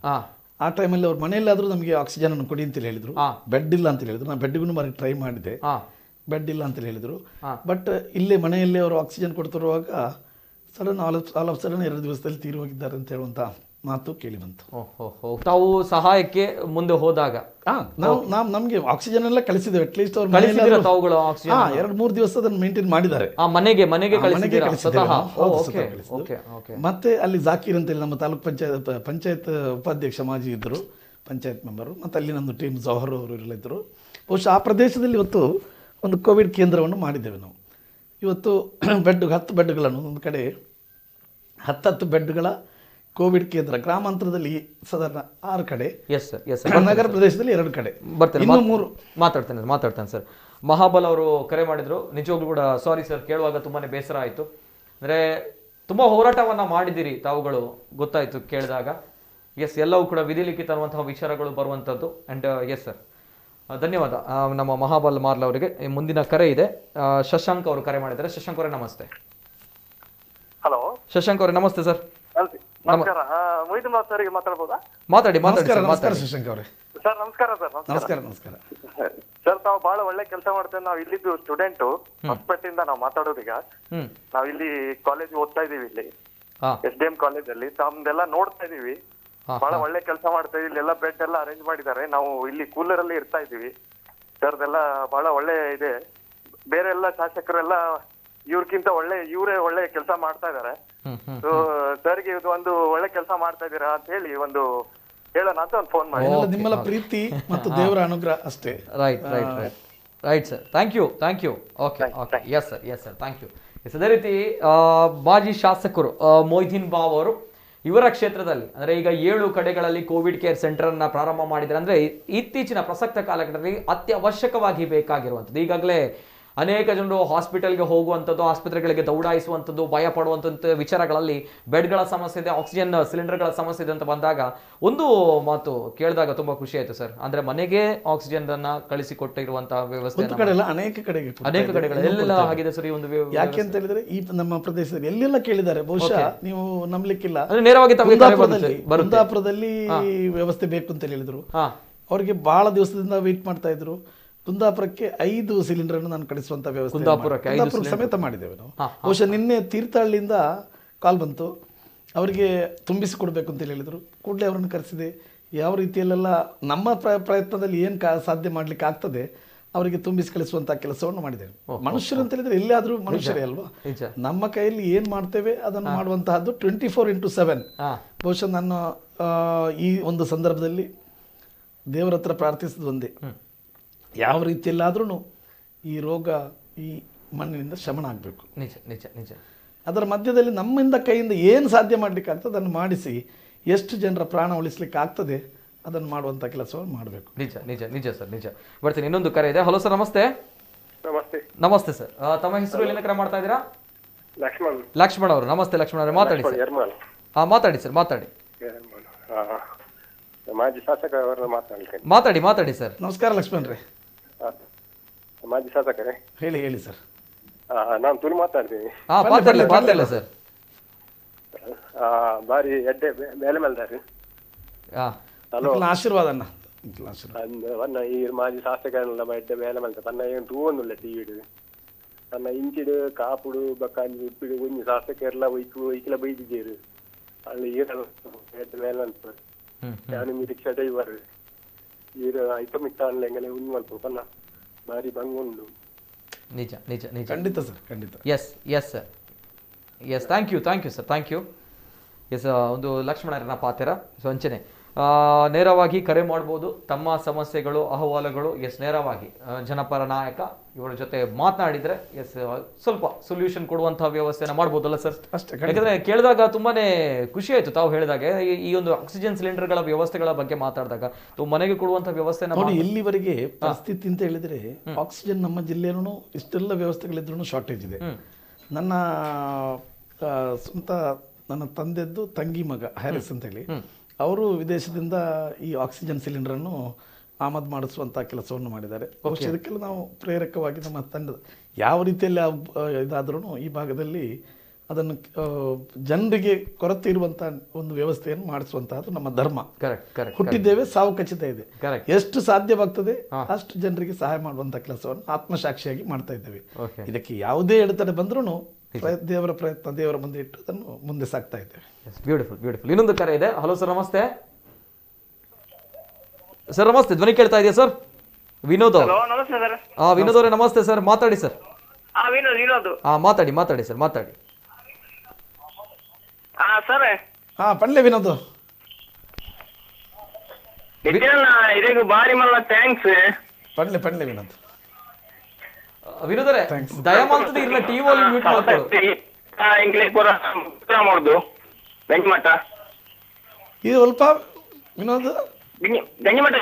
ಆ ಟೈಮಲ್ಲಿ ಅವ್ರ ಮನೆಯಲ್ಲಾದ್ರೂ ನಮಗೆ ಆಕ್ಸಿಜನ್ ಅನ್ನು ಕೊಡಿ ಅಂತ ಹೇಳಿದ್ರು. ಬೆಡ್ ಇಲ್ಲ ಅಂತ ಹೇಳಿದ್ರು. ನಾನು ಬೆಡ್ಗೂ ಮಾರಿ ಟ್ರೈ ಮಾಡಿದೆ, ಬೆಡ್ ಇಲ್ಲ ಅಂತ ಹೇಳಿದ್ರು. ಬಟ್ ಇಲ್ಲೇ ಮನೆಯಲ್ಲೇ ಅವರು ಆಕ್ಸಿಜನ್ ಕೊಡ್ತಿರುವಾಗ ಸಡನ್ ಆಲ್ ಆಫ್ ಸಡನ್ 2 ದಿವಸದಲ್ಲಿ ತೀರಿ ಹೋಗಿದ್ದಾರೆ ಅಂತ ಹೇಳುವಂತ ಮಾತು ಕೇಳಿ ಬಂತು. ತಾವು ಸಹಾಯಕ್ಕೆ ಮುಂದೆ ಹೋದಾಗ ನಮ್ಗೆ ಆಕ್ಸಿಜನ್ ಎಲ್ಲ ಕಳಿಸಿದ್ದೇವೆ. ಅಟ್ಲೀಸ್ಟ್ ಅವ್ರು 2-3 ದಿವಸ ಅದನ್ನು ಮೇಂಟೈನ್ ಮಾಡಿದ್ದಾರೆ. ಮನೆಗೆ ಮತ್ತೆ ಅಲ್ಲಿ ಜಾಕೀರ್ ಅಂತೇಳಿ ನಮ್ಮ ತಾಲೂಕ್ ಪಂಚಾಯತ್ ಉಪಾಧ್ಯಕ್ಷ ಮಾಜಿ ಇದ್ದರು, ಪಂಚಾಯತ್ ಮೆಂಬರು. ಮತ್ತು ಅಲ್ಲಿ ನಮ್ಮದು ಟೀಮ್ ಜವಹರ್ ಅವರು ಎಲ್ಲ ಇದ್ದರು. ಬಹುಶಃ ಆ ಪ್ರದೇಶದಲ್ಲಿ ಇವತ್ತು ಒಂದು ಕೋವಿಡ್ ಕೇಂದ್ರವನ್ನು ಮಾಡಿದ್ದೇವೆ ನಾವು. ಇವತ್ತು 10 ಬೆಡ್ಗಳನ್ನು, ಒಂದು ಕಡೆ 10 ಬೆಡ್ಗಳ ಕೋವಿಡ್ ಕೇಂದ್ರ, ಗ್ರಾಮಾಂತರದಲ್ಲಿ ಸಾಧಾರಣ 6 ಕಡೆ, ನಗರ ಪ್ರದೇಶದಲ್ಲಿ 2 ಕಡೆ ಬರ್ತೇನೆ. ಮಾತಾಡ್ತೇನೆ ಸರ್. ಮಹಾಬಲ್ ಅವರು ಕರೆ ಮಾಡಿದ್ರು. ನಿಜವಾಗ್ಲೂ ಕೂಡ ಸಾರಿ ಸರ್, ಕೇಳುವಾಗ ತುಂಬಾನೇ ಬೇಸರ ಆಯಿತು. ಅಂದರೆ ತುಂಬ ಹೋರಾಟವನ್ನು ಮಾಡಿದ್ದೀರಿ ತಾವುಗಳು, ಗೊತ್ತಾಯಿತು ಕೇಳಿದಾಗ. ಎಲ್ಲವೂ ಕೂಡ ವಿಧಿಲಿಖಿತ ಅನ್ನುವಂತಹ ವಿಚಾರಗಳು ಬರುವಂಥದ್ದು. ಆ್ಯಂಡ್ ಸರ್, ಧನ್ಯವಾದ ನಮ್ಮ ಮಹಾಬಲ್ ಮಾರ್ಲ್ ಅವರಿಗೆ. ಮುಂದಿನ ಕರೆ ಇದೆ, ಶಶಾಂಕ್ ಅವರು ಕರೆ ಮಾಡಿದ್ದಾರೆ. ಶಶಾಂಕ್ ಅವರೇ ನಮಸ್ತೆ. ಹಲೋ ಶಶಾಂಕ್ ಅವರೇ ನಮಸ್ತೆ ಸರ್. ನಮಸ್ಕಾರ. ಮೊಯ್ದೀನ್ ಸರ್ಗೆ ಮಾತಾಡ್ಬೋದಾ? ಮಾತಾಡಿ ಶಶಾಂಕ್ ಅವರೇ. ಸರ್ ನಮಸ್ಕಾರ. ನಮಸ್ಕಾರ ಸರ್, ತಾವು ಬಹಳ ಒಳ್ಳೆ ಕೆಲಸ ಮಾಡ್ತೇವೆ. ನಾವು ಇಲ್ಲಿದ್ದು ಸ್ಟೂಡೆಂಟ್, ಹೊಸಪೇಟೆಯಿಂದ ನಾವು ಮಾತಾಡೋದೀಗ. ನಾವು ಇಲ್ಲಿ ಕಾಲೇಜ್ ಓದ್ತಾ ಇದೀವಿ, ಇಲ್ಲಿ SDM ಕಾಲೇಜಲ್ಲಿ. ತಮ್ದೆಲ್ಲ ನೋಡ್ತಾ ಇದೀವಿ, ಬಹಳ ಒಳ್ಳೆ ಕೆಲಸ ಮಾಡ್ತಾ ಇದೀವಿ. ಇಲ್ಲೆಲ್ಲ ಬೆಡ್ ಎಲ್ಲ ಅರೇಂಜ್ ಮಾಡಿದ್ದಾರೆ. ನಾವು ಇಲ್ಲಿ ಕೂಲರ್ ಅಲ್ಲಿ ಇರ್ತಾ ಇದೀವಿ. ಸರ್ದೆಲ್ಲ ಬಹಳ ಒಳ್ಳೆ ಇದೆ. ಬೇರೆ ಎಲ್ಲ ಶಾಸಕರೆಲ್ಲ ಇವ್ರಕ್ಕಿಂತ ಇವರೇ ಒಳ್ಳೆ ಕೆಲಸ ಮಾಡ್ತಾ ಇದಾರೆ. ಸೊ ಸರ್ಗೆ ಇದು ಒಂದು ಒಳ್ಳೆ ಕೆಲಸ ಮಾಡ್ತಾ ಇದೀರಾ ಅಂತ ಹೇಳಿ ಒಂದು ಹೇಳೋಣ ಅಂತ ಒಂದು ಫೋನ್ ಮಾಡಿ. ನಿಮ್ಮಲ್ಲ ಪ್ರೀತಿ ಮತ್ತು ದೇವರ ಅನುಗ್ರಹ ಅಷ್ಟೇ. Right sir, thank you. Okay, yes sir, thank you. ಅದೇ ರೀತಿ ಮಾಜಿ ಶಾಸಕರು ಮೊಯ್ದೀನ್ ಬಾವ್ ಅವರು, ಇವರ ಕ್ಷೇತ್ರದಲ್ಲಿ ಅಂದರೆ ಈಗ 7 ಕಡೆಗಳಲ್ಲಿ ಕೋವಿಡ್ ಕೇರ್ ಸೆಂಟರನ್ನು ಪ್ರಾರಂಭ ಮಾಡಿದ್ದಾರೆ. ಅಂದರೆ ಇತ್ತೀಚಿನ ಪ್ರಸಕ್ತ ಕಾಲಘಟ್ಟದಲ್ಲಿ ಅತ್ಯವಶ್ಯಕವಾಗಿ ಬೇಕಾಗಿರುವಂಥದ್ದು. ಈಗಾಗಲೇ ಅನೇಕ ಜನರು ಹಾಸ್ಪಿಟಲ್ಗೆ ಹೋಗುವಂಥದ್ದು, ಆಸ್ಪತ್ರೆಗಳಿಗೆ ದೌಡಾಯಿಸುವಂಥದ್ದು, ಭಯ ಪಡುವಂಥ ವಿಚಾರಗಳಲ್ಲಿ ಬೆಡ್ಗಳ ಸಮಸ್ಯೆ ಇದೆ, ಆಕ್ಸಿಜನ್ ಸಿಲಿಂಡರ್ಗಳ ಸಮಸ್ಯೆ ಇದೆ ಅಂತ ಬಂದಾಗ ಒಂದು ಮಾತು ಕೇಳಿದಾಗ ತುಂಬಾ ಖುಷಿ ಆಯ್ತು ಸರ್. ಅಂದ್ರೆ ಮನೆಗೆ ಆಕ್ಸಿಜನ್ ಅನ್ನ ಕಳಿಸಿಕೊಟ್ಟಿರುವಂತಹ ವ್ಯವಸ್ಥೆ ಒಂದು ಕಡೆ ಅಲ್ಲ, ಅನೇಕ ಕಡೆಗೆ ಅನೇಕ ಕಡೆಗಳು ಎಲ್ಲೆಲ್ಲ ಆಗಿದೆ ಸರ್ ಈ ಒಂದು ಯಾಕೆ ಅಂತ ಹೇಳಿದ್ರೆ ಈ ನಮ್ಮ ಪ್ರದೇಶದಲ್ಲಿ ಎಲ್ಲೆಲ್ಲ ಕೇಳಿದ್ದಾರೆ. ಬಹುಶಃ ನೀವು ನಂಬಲಿಕ್ಕಿಲ್ಲ, ಅಂದ್ರೆ ನೇರವಾಗಿ ತಮಗೆ ಕರೆ ಬರುತ್ತೆ. ಕುಂದಾಪುರದಲ್ಲಿ ವ್ಯವಸ್ಥೆ ಬೇಕು ಅಂತ ಹೇಳಿದ್ರು. ಅವರಿಗೆ ಬಹಳ ದಿವಸದಿಂದ ವೇಟ್ ಮಾಡ್ತಾ ಇದ್ರು. ಕುಂದಾಪುರಕ್ಕೆ 5 ಸಿಲಿಂಡರ್ ಅನ್ನು ನಾನು ಕಳಿಸುವಂತ ವ್ಯವಸ್ಥೆ ಕುಂದಾಪುರ ಸಮೇತ ಮಾಡಿದ್ದೇವೆ ನಾವು. ಬಹುಶಃ ನಿನ್ನೆ ತೀರ್ಥಹಳ್ಳಿಯಿಂದ ಕಾಲ್ ಬಂತು, ಅವರಿಗೆ ತುಂಬಿಸಿ ಕೊಡಬೇಕು ಅಂತ ಹೇಳಿದ್ರು. ಕೂಡಲೇ ಅವರನ್ನು ಕರೆಸಿದೆ. ಯಾವ ರೀತಿಯಲ್ಲೆಲ್ಲ ನಮ್ಮ ಪ್ರಯತ್ನದಲ್ಲಿ ಏನು ಸಾಧ್ಯ ಮಾಡ್ಲಿಕ್ಕೆ ಆಗ್ತದೆ ಅವರಿಗೆ ತುಂಬಿಸಿ ಕಳಿಸುವಂತ ಕೆಲಸವನ್ನು ಮಾಡಿದ್ದೇವೆ. ಮನುಷ್ಯರು ಅಂತ ಹೇಳಿದ್ರೆ ಎಲ್ಲಿಯಾದ್ರೂ ಮನುಷ್ಯರೇ ಅಲ್ವಾ, ನಮ್ಮ ಕೈಯಲ್ಲಿ ಏನ್ ಮಾಡ್ತೇವೆ ಅದನ್ನು ಮಾಡುವಂತಹದ್ದು 24/7. ಬಹುಶಃ ನಾನು ಈ ಒಂದು ಸಂದರ್ಭದಲ್ಲಿ ದೇವರ ಹತ್ರ ಪ್ರಾರ್ಥಿಸಿದ ಒಂದೇ, ಯಾವ ರೀತಿಯಲ್ಲಾದ್ರೂ ಈ ರೋಗ ಈ ಮಣ್ಣಿನಿಂದ ಶಮನ ಆಗಬೇಕು. ನಿಜ ನಿಜ ನಿಜ. ಅದರ ಮಧ್ಯದಲ್ಲಿ ನಮ್ಮಿಂದ ಕೈಯಿಂದ ಏನು ಸಾಧ್ಯ ಮಾಡ್ಲಿಕ್ಕೆ ಆಗ್ತದೆ ಅದನ್ನು ಮಾಡಿಸಿ ಎಷ್ಟು ಜನರ ಪ್ರಾಣ ಉಳಿಸ್ಲಿಕ್ಕೆ ಆಗ್ತದೆ ಅದನ್ನು ಮಾಡುವಂತ ಕೆಲಸವನ್ನು ಮಾಡಬೇಕು. ನಿಜ ನಿಜ ನಿಜ ಸರ್, ನಿಜ. ಬರ್ತೀನಿ. ಇನ್ನೊಂದು ಕರೆ ಇದೆ. ಹಲೋ ಸರ್, ನಮಸ್ತೆ. ನಮಸ್ತೆ. ನಮಸ್ತೆ ಸರ್, ತಮ್ಮ ಹೆಸರು ಎಲ್ಲಿಂದ ಕರೆ ಮಾಡ್ತಾ ಇದ್ದೀರಾ? ಲಕ್ಷ್ಮಣ್ ಅವರು. ನಮಸ್ತೆ ಲಕ್ಷ್ಮಣ್ ಅವರೇ, ಮಾತಾಡಿ ಸರ್. ಮಾತಾಡಿ ಸರ್, ಮಾತಾಡಿ. ಮಾಜಿ ಶಾಸಕ ಅವರನ್ನ ಮಾತಾಡಿ ಸರ್. ನಮಸ್ಕಾರ ಲಕ್ಷ್ಮಣ್ ರೇ. ಮಾಜಿ ಶಾಸಕರೇ, ಹೇಳಿ ಸರ್. ನಾನು ತುಳು ಮಾತಾಡ್ತೀನಿ. ಮಾತಾಡಲ್ಲ ಸರ್. ಬಾರಿ ಎಡ್ಡೆ ಮೇಲೆ ಮೇಲ್ದಾರಿ ಆಶೀರ್ವಾದ ಈ ಮಾಜಿ ಶಾಸಕರನ್ನ ಎಡ್ಡೆ ಮೇಲೆ ಮೇಲ್ತ ತನ್ನ ಏನು ತೂವೊಂದುಲ್ಲ ಟಿವಿಡು ತನ್ನ ಇಂಚಿಡು ಕಾಪುಡು ಬಕ್ಕಾಂಜಿ ಉಪ್ಪಿಡು ಒಂಜಿ ಶಾಸಕರೆಲ್ಲ ಒಯ್ಕಿಲ ಬೈದಿದ್ದೀರು ಅಲ್ಲಿ ಎಡ್ಡೆ ಮೇಲೆ ಅಂತ ನಾನು ರಿಕ್ಷಾ ಡ್ರೈವರ್ ಈರು ಐಟಮಿಟ್ಟ ಅನ್ಲೆಂಗಲೆ ಉಂದು ಮಲ್ಪ ಪನ್ನ ಬಾರಿ ಬಂಗುಂಡು. ನಿಜ ನಿಜ ನಿಜ. ಖಂಡಿತ ಸರ್, ಖಂಡಿತ. Yes sir, yes. Thank you sir, thank you. Yes, ಒಂದು ಲಕ್ಷ್ಮಣರನ್ನ ಪಾತ್ರ ವಂಚನೆ ನೇರವಾಗಿ ಕರೆ ಮಾಡ್ಬೋದು. ತಮ್ಮ ಸಮಸ್ಯೆಗಳು, ಅಹವಾಲುಗಳು ಎಸ್ ನೇರವಾಗಿ ಜನಪರ ನಾಯಕ ಇವರ ಜೊತೆ ಮಾತನಾಡಿದ್ರೆ ಎಸ್ ಸ್ವಲ್ಪ ಸೊಲ್ಯೂಷನ್ ಕೊಡುವಂತಹ ವ್ಯವಸ್ಥೆನ ಮಾಡ್ಬೋದಲ್ಲ ಸರ್? ಅಷ್ಟೇ. ಯಾಕಂದ್ರೆ ಕೇಳಿದಾಗ ತುಂಬಾನೇ ಖುಷಿ ಆಯ್ತು ತಾವು ಹೇಳಿದಾಗ ಈ ಒಂದು ಆಕ್ಸಿಜನ್ ಸಿಲಿಂಡರ್ಗಳ ವ್ಯವಸ್ಥೆಗಳ ಬಗ್ಗೆ ಮಾತಾಡಿದಾಗ ಮನೆಗೆ ಕೊಡುವಂತಹ ವ್ಯವಸ್ಥೆನ ನೋಡಿ. ಇಲ್ಲಿವರೆಗೆ ಪರಿಸ್ಥಿತಿ ಅಂತ ಹೇಳಿದ್ರೆ ಆಕ್ಸಿಜನ್ ನಮ್ಮ ಜಿಲ್ಲೆಯಲ್ಲೂ ಇಷ್ಟೆಲ್ಲ ವ್ಯವಸ್ಥೆಗಳಿದ್ರು ಶಾರ್ಟೇಜ್ ಇದೆ. ನನ್ನ ಸ್ವಂತ ನನ್ನ ತಂದೆದ್ದು ತಂಗಿ ಮಗ ಹ್ಯಾರಿಸ್ ಅಂತೇಳಿ ಅವರು ವಿದೇಶದಿಂದ ಈ ಆಕ್ಸಿಜನ್ ಸಿಲಿಂಡರ್ ಅನ್ನು ಆಮದು ಮಾಡಿಸುವಂತ ಕೆಲಸವನ್ನು ಮಾಡಿದ್ದಾರೆ. ಇದಕ್ಕೆಲ್ಲ ನಾವು ಪ್ರೇರಕವಾಗಿ ನಮ್ಮ ತಂಡದ ಯಾವ ರೀತಿಯಲ್ಲಿ ಇದಾದ್ರೂ ಈ ಭಾಗದಲ್ಲಿ ಅದನ್ನು ಜನರಿಗೆ ಕೊರತೆ ಇರುವಂತ ಒಂದು ವ್ಯವಸ್ಥೆಯನ್ನು ಮಾಡಿಸುವಂತಹದ್ದು ನಮ್ಮ ಧರ್ಮ. ಹುಟ್ಟಿದ್ದೇವೆ, ಸಾವು ಖಚಿತ ಇದೆ. ಎಷ್ಟು ಸಾಧ್ಯವಾಗ್ತದೆ ಅಷ್ಟು ಜನರಿಗೆ ಸಹಾಯ ಮಾಡುವಂತ ಕೆಲಸವನ್ನು ಆತ್ಮಸಾಕ್ಷಿಯಾಗಿ ಮಾಡ್ತಾ ಇದ್ದೇವೆ. ಇದಕ್ಕೆ ಯಾವುದೇ ಅಡೆತಡೆ ಬಂದ್ರೂ ದೇವರ ಪ್ರಯತ್ನ ದೇವರ ಮುಂದೆ ಇಟ್ಟು ಅದನ್ನು ಮುಂದೆ ಸಾಕ್ತಾ ಇದ್ದೇವೆ. ಬ್ಯೂಟಿಫುಲ್. ಇನ್ನೊಂದು ಕರೆ ಇದೆ. ಹಲೋ ಸರ್, ನಮಸ್ತೆ. ಸರ್ ನಮಸ್ತೆ, ಧ್ವನಿ ಕೇಳ್ತಾ ಇದೆಯಾ ಸರ್? ವಿನೋದ್ ಅವರು. ವಿನೋದ್ ಅವರೇ ನಮಸ್ತೆ ಸರ್, ಮಾತಾಡಿ ಸರ್. ಮಾತಾಡಿ ಸರ್, ಮಾತಾಡಿ. ಪಂಡ್ಲೆ ವಿನೋದ್ ಬಾರಿ ಮಲ್ಲ ಥ್ಯಾಂಕ್ಸ್. ಪಂಡ್ಲೆ ವಿನೋದ್ ವಿನೋದರೇ ದಯಮಾಡ್ತದೆ ಇರಲ್ಲ ಟಿವಿ ವಾಲ್ಯೂಮ್ ಮ್ಯೂಟ್ ಮಾಡ್ಕೊಳ್ಳಿ. ಗಂಜಿಮಠ ಇದು ಸ್ವಲ್ಪ ವಿನೋದ್ ಗಂಜಿಮಠ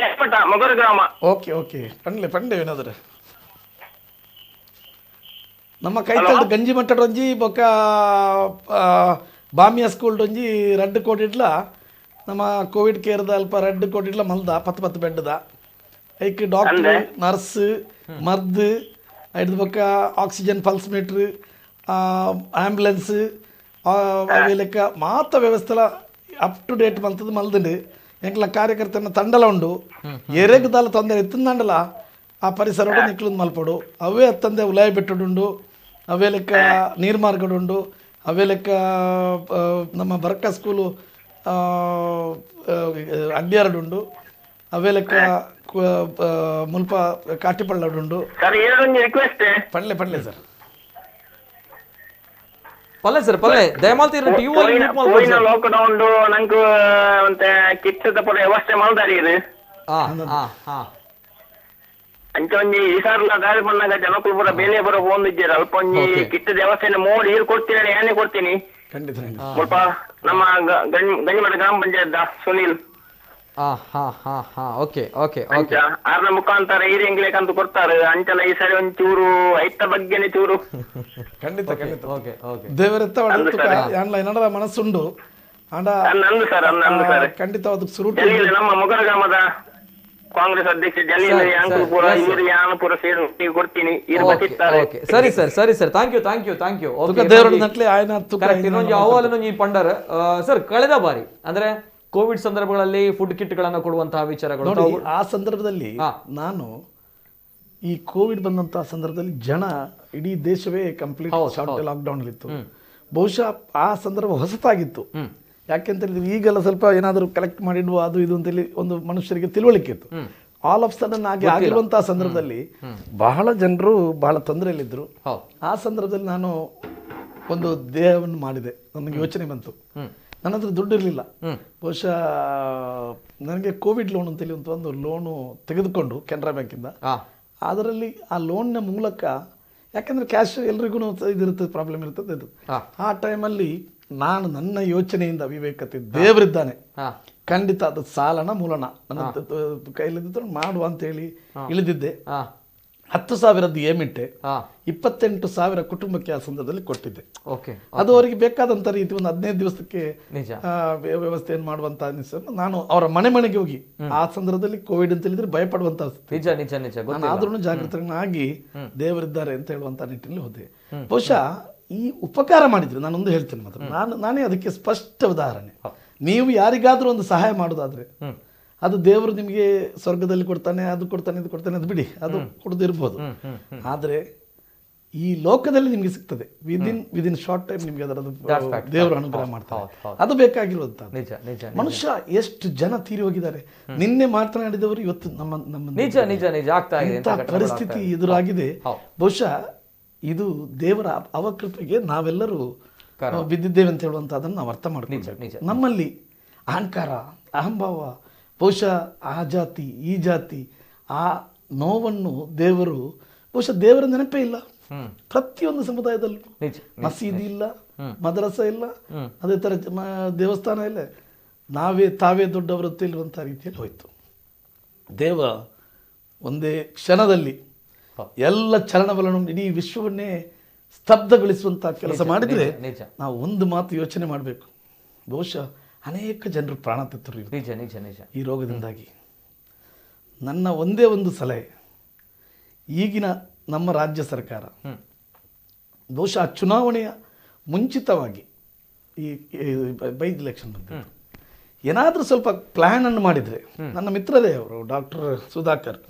ಮಗರ ಗ್ರಾಮ. ಓಕೆ ಪಂಡ್ಲೆ ವಿನೋದರೇ ನಮ್ಮ ಕೈತಲ್ದ ಗಂಜಿ ಮಟ್ಟಡೊಂಜಿ ಬೊಕ್ಕ ಬಾಮಿಯಾ ಸ್ಕೂಲ್ಡೊಂಜಿ ರಡ್ಡ್ ಕೋಟಿಡ್ಲ ನಮ್ಮ ಕೋವಿಡ್ ಕೇರ್ದ ಅಲ್ಪ ರಡ್ಡ್ ಕೋಟಿಡ್ಲ ಮಲ್ದ 10 ಬೆಡ್ದ ಐಕ್ ಡಾಕ್ಟರ್ ನರ್ಸ್ ಮರ್ದ್ ಐದು ಬೊಕ್ಕ ಆಕ್ಸಿಜನ್ ಪಲ್ಸ್ ಮೀಟ್ರ್ ಆಂಬುಲೆನ್ಸ್ ಅವೆಲೆಕ್ಕ ಮಾತ ವ್ಯವಸ್ಥೆಲ ಅಪ್ ಟು ಡೇಟ್ ಮಲ್ತದ ಮಲ್ದುಂಡು ಎಂಕ್ಲ ಕಾರ್ಯಕರ್ತನ ತಂಡಲ ಉಂಡು ಎರೆಗ್ದಾಲ ತೊಂದರೆ ಎತ್ತಂದಂಡಲ ಆ ಪರಿಸರ ನಿಕ್ಲುಂದು ಮಲ್ಪಡು ಅವೇ ಅತ್ತಂದೆ ಉಲಾಯಿ ಬೆಟ್ಟುಂಡು ಅವೇ ಲೆಕ್ಕ ನೀರ್ಮಾರ್ಗಡುಂಡು ಅವೇ ಲೆಕ್ಕ ನಮ್ಮ ಬರ್ಕ ಸ್ಕೂಲು ಅಡ್ಯಾರಡುಂಡು ಅವೇ ಲೆಕ್ಕ ಮುಲ್ಪ ಕಾಟಿಪಳ್ಳಡುಂಡು ಪಳ್ಳೆ ಸರ್ ಪಲ್ಲೆ ದಯಮಾಲ್ತಿ ಟಿವಿ ವಾಲ್ಯೂಮ್ ಮ್ಯೂಟ್ ಮಾಡ್ಕೊಳ್ಳಿ ಸರ್. ಲಾಕ್ಡೌನ್ ನಂಗೆ ಮತ್ತೆ ಕಿಚ್ಚದ ಪಡ ವ್ಯವಸ್ಥೆ ಮಾಡ್ದಾರಿ ಇದು ಅಂಚ ಒಂಜಿ ಈ ಸಾರ್ಲ ದಾರಿ ಬಂದಾಗ ಜನಕ್ಕೂ ಪೂರ ಬೇಲೆ ಬರೋ ಬಂದಿದ್ದೀರ ಅಲ್ಪ ಒಂಜಿ ಕಿಟ್ಟದ ವ್ಯವಸ್ಥೆನ ಮೋಡಿ ನೀರು ಕೊಡ್ತೀನಿ ಏನೇ ಕೊಡ್ತೀನಿ ಸ್ವಲ್ಪ ನಮ್ಮ ಗಂಜಿಮಠ ಗ್ರಾಮ panchayat Sunil okay okay okay ಅರ್ನ ಮುಖಾಂತರ ಹಿರಿಯಂಗ್ಲೇಕ್ ಅಂತ ಕೊಡ್ತಾರೆ ಅಂಚಲ ಈ ಸರಿ ಒಂಚೂರು ಐತ ಬಗ್ಗೆನೆ ಚೂರು ಖಂಡಿತ ಖಂಡಿತ ಓಕೆ ಓಕೆ ದೇವರೆತ್ತ ಏನಡ ಮನಸ್ಸುಂಡು ಆಂಡ ನಂದು ಸರ್ ಖಂಡಿತ ಅದಕ್ಕೆ ಸುರುಟು ಜಲೀಲ್ ನಮ್ಮ ಮೊಗರ ಗ್ರಾಮದ ಕಾಂಗ್ರೆಸ್ ಅಧ್ಯಕ್ಷ ಜಲೀಲ್ ಅಂಕಲ್ ಪೂರ ಇವರು ಯಾನು ಪೂರ ಸೇರು ನೀವು ಕೊಡ್ತೀನಿ ಇದು ಬತ್ತಿತ್ತಾರೆ ಓಕೆ ಸರಿ ಸರ್ ಥ್ಯಾಂಕ್ ಯು ತುಕ ದೇವರ ನಟ್ಲೆ ಆಯ್ನ ತುಕ ಕರೆಕ್ಟ್ ಇನ್ನೊಂದು ಯಾವಾಗಲೂ ಈ ಪಂಡರ್ ಸರ್ ಕಳೆದ ಬಾರಿ ಅಂದ್ರೆ ಕೋವಿಡ್ ಸಂದರ್ಭಗಳಲ್ಲಿ ಫುಡ್ ಕಿಟ್ ಗಳನ್ನ ಕೊಡುವಂತಹ ವಿಚಾರಗಳು ನೋಡಿ ಆ ಸಂದರ್ಭದಲ್ಲಿ ನಾನು ಈ ಕೋವಿಡ್ ಬಂದಂತಹ ಸಂದರ್ಭದಲ್ಲಿ ಜನ ಇಡೀ ದೇಶವೇ ಕಂಪ್ಲೀಟ್ ಲಾಕ್ಡೌನ್ ಅಲ್ಲಿ ಇತ್ತು. ಬಹುಶಃ ಆ ಸಂದರ್ಭ ಹೊಸತಾಗಿತ್ತು. ಯಾಕೆಂತ ಹೇಳಿದ್ರೆ ಈಗೆಲ್ಲ ಸ್ವಲ್ಪ ಏನಾದರೂ ಕಲೆಕ್ಟ್ ಮಾಡಿಡುವ ಅದು ಇದು ಅಂತೇಳಿ ಒಂದು ಮನುಷ್ಯರಿಗೆ ತಿಳುವಳಿಕೆ ಇತ್ತು. ಆಲ್ ಆಫ್ ಸಡನ್ ಆಗಿ ಆಗಿರುವಂತಹ ಸಂದರ್ಭದಲ್ಲಿ ಬಹಳ ಜನರು ಬಹಳ ತೊಂದರೆಯಲ್ಲಿದ್ದರು. ಆ ಸಂದರ್ಭದಲ್ಲಿ ನಾನು ಒಂದು ದೇಹವನ್ನು ಮಾಡಿದೆ. ನನಗೆ ಯೋಚನೆ ಬಂತು, ನನ್ನ ಹತ್ರ ದುಡ್ಡು ಇರಲಿಲ್ಲ. ಬಹುಶಃ ನನಗೆ ಕೋವಿಡ್ ಲೋನ್ ಅಂತೇಳಿ ಒಂದು ಲೋನು ತೆಗೆದುಕೊಂಡು ಕೆನರಾ ಬ್ಯಾಂಕಿಂದ, ಅದರಲ್ಲಿ ಆ ಲೋನ್ನ ಮೂಲಕ, ಯಾಕಂದ್ರೆ ಕ್ಯಾಶ್ ಎಲ್ರಿಗೂ ಇದಿರುತ್ತೆ, ಪ್ರಾಬ್ಲಮ್ ಇರ್ತದೆ. ಆ ಟೈಮಲ್ಲಿ ನಾನು ನನ್ನ ಯೋಚನೆಯಿಂದ ವಿವೇಕತೆ ದೇವರಿದ್ದಾನೆ, ಖಂಡಿತ ಅದು ಸಾಲನ ಮೂಲನ ನನ್ನ ಕೈಲಿದ್ದು ಮಾಡುವ ಅಂತ ಹೇಳಿ ಇಳಿದಿದ್ದೆ. 10,000 ಏಮಿಟ್ಟೆ 28,000 ಕುಟುಂಬಕ್ಕೆ ಆ ಸಂದರ್ಭದಲ್ಲಿ ಕೊಟ್ಟಿದ್ದೆ. ಅದು ಅವರಿಗೆ ಬೇಕಾದಂತ ರೀತಿ ಒಂದು 15 ದಿವಸಕ್ಕೆ ವ್ಯವಸ್ಥೆಯನ್ನು ಮಾಡುವಂತ ನಾನು ಅವರ ಮನೆಗೆ ಹೋಗಿ, ಆ ಸಂದರ್ಭದಲ್ಲಿ ಕೋವಿಡ್ ಅಂತ ಹೇಳಿದ್ರೆ ಭಯಪಡುವಂತ ಆದ್ರೂ ಜಾಗೃತನಾಗಿ ದೇವರಿದ್ದಾರೆ ಅಂತ ಹೇಳುವಂತ ನಿಟ್ಟಿನಲ್ಲಿ ಹೋದೆ. ಬಹುಶಃ ಈ ಉಪಕಾರ ಮಾಡಿದ್ರು, ನಾನೊಂದು ಹೇಳ್ತೇನೆ ಮಾತ್ರ, ನಾನೇ ಅದಕ್ಕೆ ಸ್ಪಷ್ಟ ಉದಾಹರಣೆ. ನೀವು ಯಾರಿಗಾದ್ರೂ ಒಂದು ಸಹಾಯ ಮಾಡೋದಾದ್ರೆ ಅದು ದೇವರು ನಿಮಗೆ ಸ್ವರ್ಗದಲ್ಲಿ ಕೊಡ್ತಾನೆ, ಅದು ಕೊಡ್ತಾನೆ, ಇದು ಕೊಡ್ತಾನೆ, ಅದು ಬಿಡಿ, ಅದು ಕೊಡದಿರ್ಬೋದು. ಆದ್ರೆ ಈ ಲೋಕದಲ್ಲಿ ನಿಮ್ಗೆ ಸಿಗ್ತದೆ ವಿದಿನ್ ಶಾರ್ಟ್ ಟೈಮ್ ನಿಮ್ಗೆ ಅದರದ್ದು ದೇವರು ಅನುಗ್ರಹ ಮಾಡ್ತಾರೆ. ಅದು ಬೇಕಾಗಿರುವಂತ ಮನುಷ್ಯ. ಎಷ್ಟು ಜನ ತೀರಿ ಹೋಗಿದ್ದಾರೆ. ನಿನ್ನೆ ಮಾತನಾಡಿದವರು ಇವತ್ತು ನಮ್ಮ ಪರಿಸ್ಥಿತಿ ಎದುರಾಗಿದೆ. ಬಹುಶಃ ಇದು ದೇವರ ಅವಕೃಪೆಗೆ ನಾವೆಲ್ಲರೂ ಬಿದ್ದಿದ್ದೇವೆ ಅಂತ ಹೇಳುವಂತದನ್ನು ನಾವು ಅರ್ಥ ಮಾಡ್ಕೊಳ್ಬೇಕು. ನಮ್ಮಲ್ಲಿ ಅಹಂಕಾರ, ಅಹಂಭಾವ, ಬಹುಶಃ ಆ ಜಾತಿ ಈ ಜಾತಿ, ಆ ನೋವನ್ನು ದೇವರು ಬಹುಶಃ ದೇವರ ನೆನಪೇ ಇಲ್ಲ. ಪ್ರತಿಯೊಂದು ಸಮುದಾಯದಲ್ಲೂ ಮಸೀದಿ ಇಲ್ಲ, ಮದ್ರಸ ಇಲ್ಲ, ಅದೇ ತರ ದೇವಸ್ಥಾನ ಇಲ್ಲ. ತಾವೇ ದೊಡ್ಡವರು ತಿಳಿರುವಂತಹ ರೀತಿಯಲ್ಲಿ ಹೋಯ್ತು. ದೇವ ಒಂದೇ ಕ್ಷಣದಲ್ಲಿ ಎಲ್ಲ ಚಲನವಲನ ಇಡೀ ವಿಶ್ವವನ್ನೇ ಸ್ತಬ್ಧಗೊಳಿಸುವಂತಹ ಕೆಲಸ ಮಾಡಿದ್ರೆ ನಾವು ಒಂದು ಮಾತು ಯೋಚನೆ ಮಾಡಬೇಕು. ಬಹುಶಃ ಅನೇಕ ಜನರು ಪ್ರಾಣ ತೆತ್ತರು ಈ ರೋಗದಿಂದಾಗಿ. ನನ್ನ ಒಂದೇ ಒಂದು ಸಲಹೆ, ಈಗಿನ ನಮ್ಮ ರಾಜ್ಯ ಸರ್ಕಾರ ಬಹುಶಃ ಚುನಾವಣೆಯ ಮುಂಚಿತವಾಗಿ ಈ ಬೈ ಎಲೆಕ್ಷನ್ ಬಂದಿತ್ತು, ಏನಾದರೂ ಸ್ವಲ್ಪ ಪ್ಲಾನ್ ಅನ್ನು ಮಾಡಿದ್ರೆ, ನನ್ನ ಮಿತ್ರರೇ ಅವರು ಡಾಕ್ಟರ್ ಸುಧಾಕರ್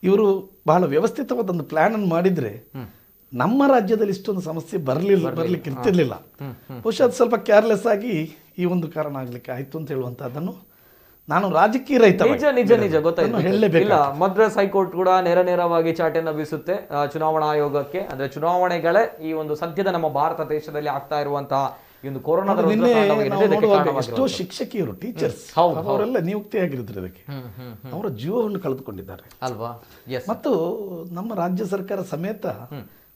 ಇವರು ಬಹಳ ವ್ಯವಸ್ಥಿತವಾದ ಒಂದು ಪ್ಲಾನ್ ಅನ್ನು ಮಾಡಿದ್ರೆ ನಮ್ಮ ರಾಜ್ಯದಲ್ಲಿ ಇಷ್ಟೊಂದು ಸಮಸ್ಯೆ ಬರ್ಲಿಕ್ಕೆ ಇರ್ತಿರ್ಲಿಲ್ಲ. ಬಹುಶಃ ಅದು ಸ್ವಲ್ಪ ಕೇರ್ಲೆಸ್ ಆಗಿ ಈ ಒಂದು ಕಾರಣ ಆಗ್ಲಿಕ್ಕೆ ಆಯ್ತು ಅಂತ ಹೇಳುವಂತಹದ್ದನ್ನು ನಾನು ರಾಜಕೀಯ ರೈತ ನಿಜ ಗೊತ್ತಾಯ್ತು. ಮದ್ರಾಸ್ ಹೈಕೋರ್ಟ್ ಕೂಡ ನೇರವಾಗಿ ಚಾಟೆಯನ್ನು ಬೀಸುತ್ತೆ ಚುನಾವಣಾ ಆಯೋಗಕ್ಕೆ. ಅಂದ್ರೆ ಚುನಾವಣೆಗಳೇ ಈ ಒಂದು ಸದ್ಯದ ನಮ್ಮ ಭಾರತ ದೇಶದಲ್ಲಿ ಆಗ್ತಾ ಇರುವಂತಹ ಒಂದು ಕೊರೋನಾದ ಎಷ್ಟೋ ಶಿಕ್ಷಕಿಯರು, ಟೀಚರ್ಸ್ ಅವರೆಲ್ಲ ನಿಯುಕ್ತಿಯಾಗಿರುತ್ತಾರೆ. ಅದಕ್ಕೆ ಅವರ ಜೀವವನ್ನು ಕಳೆದುಕೊಂಡಿದ್ದಾರೆ ಅಲ್ವಾ. ಮತ್ತು ನಮ್ಮ ರಾಜ್ಯ ಸರ್ಕಾರ ಸಮೇತ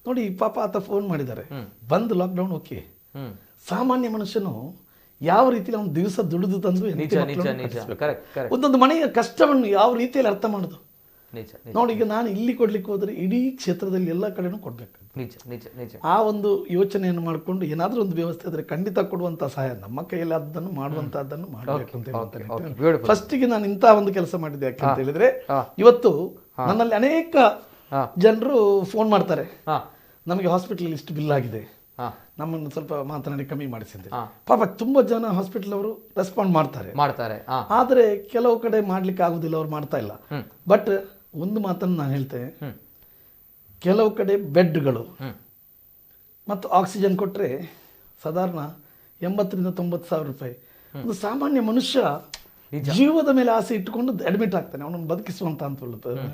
ನೋಡಿ, ಪಾಪ ಆತ ಫೋನ್ ಮಾಡಿದ್ದಾರೆ, ಬಂದು ಲಾಕ್ಡೌನ್ ಓಕೆ. ಸಾಮಾನ್ಯ ಮನುಷ್ಯನು ಯಾವ ರೀತಿಯಲ್ಲಿ ಒಂದು ದಿವಸ ದುಡಿದು ತಂದು ಒಂದೊಂದು ಮನೆಯ ಕಷ್ಟವನ್ನು ಯಾವ ರೀತಿಯಲ್ಲಿ ಅರ್ಥ ಮಾಡುದು ನೋಡಿ. ಈಗ ನಾನು ಇಲ್ಲಿ ಕೊಡ್ಲಿಕ್ಕೆ ಹೋದ್ರೆ ಇಡೀ ಕ್ಷೇತ್ರದಲ್ಲಿ ಎಲ್ಲ ಕಡೆನೂ ಕೊಡ್ಬೇಕು. ಆ ಒಂದು ಯೋಚನೆಯನ್ನು ಮಾಡಿಕೊಂಡು ಏನಾದ್ರೂ ಒಂದು ವ್ಯವಸ್ಥೆ ಆದ್ರೆ ಖಂಡಿತ ಕೊಡುವಂತ ಸಹಾಯ ನಮ್ಮ ಕೈಯಲ್ಲಿ ಅದನ್ನು ಮಾಡುವಂತಹದ್ದನ್ನು ಮಾಡಬೇಕು ಅಂತ ಹೇಳ್ತಾರೆ. ಫಸ್ಟಿಗೆ ನಾನು ಇಂತಹ ಒಂದು ಕೆಲಸ ಮಾಡಿದ್ದೆ. ಯಾಕೆ ಅಂತ ಹೇಳಿದ್ರೆ ಇವತ್ತು ನನ್ನಲ್ಲಿ ಅನೇಕ ಜನರು ಫೋನ್ ಮಾಡ್ತಾರೆ, ನಮಗೆ ಹಾಸ್ಪಿಟಲ್ ಇಷ್ಟು ಬಿಲ್ ಆಗಿದೆ, ನಮ್ಮನ್ನು ಸ್ವಲ್ಪ ಮಾತನಾಡಿ ಕಮ್ಮಿ ಮಾಡಿಸಿದ್ದೆ. ಪಾಪ ತುಂಬಾ ಜನ ಹಾಸ್ಪಿಟಲ್ ಅವರು ರೆಸ್ಪಾಂಡ್ ಮಾಡ್ತಾರೆ. ಆದ್ರೆ ಕೆಲವು ಕಡೆ ಮಾಡ್ಲಿಕ್ಕೆ ಆಗುದಿಲ್ಲ, ಅವ್ರು ಮಾಡ್ತಾ ಇಲ್ಲ. ಬಟ್ ಒಂದು ಮಾತನ್ನು ನಾನು ಹೇಳ್ತೇನೆ, ಕೆಲವು ಕಡೆ ಬೆಡ್ಗಳು ಮತ್ತು ಆಕ್ಸಿಜನ್ ಕೊಟ್ಟರೆ ಸಾಧಾರಣ 80,000 to 90,000 ರೂಪಾಯಿ. ಒಂದು ಸಾಮಾನ್ಯ ಮನುಷ್ಯ ಜೀವದ ಮೇಲೆ ಆಸೆ ಇಟ್ಟುಕೊಂಡು ಅಡ್ಮಿಟ್ ಆಗ್ತಾನೆ, ಅವನನ್ನು ಬದುಕಿಸುವಂತ ಅಂತ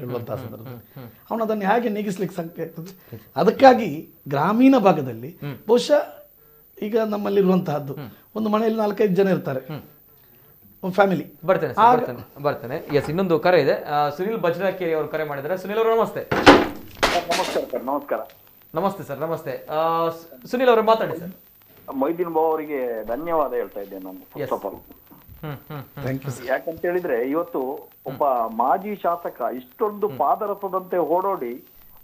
ಹೇಳುವಂತಹ ಸಂದರ್ಭದಲ್ಲಿ ಅವನು ಅದನ್ನು ಹೇಗೆ ನೀಗಿಸ್ಲಿಕ್ಕೆ ಸಾಧ್ಯ ಆಗ್ತದೆ. ಅದಕ್ಕಾಗಿ ಗ್ರಾಮೀಣ ಭಾಗದಲ್ಲಿ ಬಹುಶಃ ಈಗ ನಮ್ಮಲ್ಲಿರುವಂತಹದ್ದು, ಒಂದು ಮನೆಯಲ್ಲಿ 4-5 ಜನ ಇರ್ತಾರೆ, ಫ್ಯಾಮಿಲಿ. ಬರ್ತೇನೆ. ಎಸ್, ಇನ್ನೊಂದು ಕರೆ ಇದೆ. ಸುನಿಲ್ ಬಜ್ರಾಕೇರಿ ಅವರು ಕರೆ ಮಾಡಿದ್ದಾರೆ. ಸುನಿಲ್ ಅವರು ನಮಸ್ತೆ. ನಮಸ್ತೆ ಸರ್. ನಮಸ್ತೆ ಸುನಿಲ್ ಅವರು, ಮಾತಾಡಿ ಸರ್. ಮೊಯ್ದೀನ್ ಬಾಬು ಅವರಿಗೆ ಧನ್ಯವಾದ ಹೇಳ್ತಾ ಇದ್ದೇನೆ ನಾನು. Thank you. ಯಾಕಂತ ಹೇಳಿದ್ರೆ ಇವತ್ತು ಒಬ್ಬ ಮಾಜಿ ಶಾಸಕ ಇಷ್ಟೊಂದು ಪಾದರಸದಂತೆ ಓಡೋಡಿ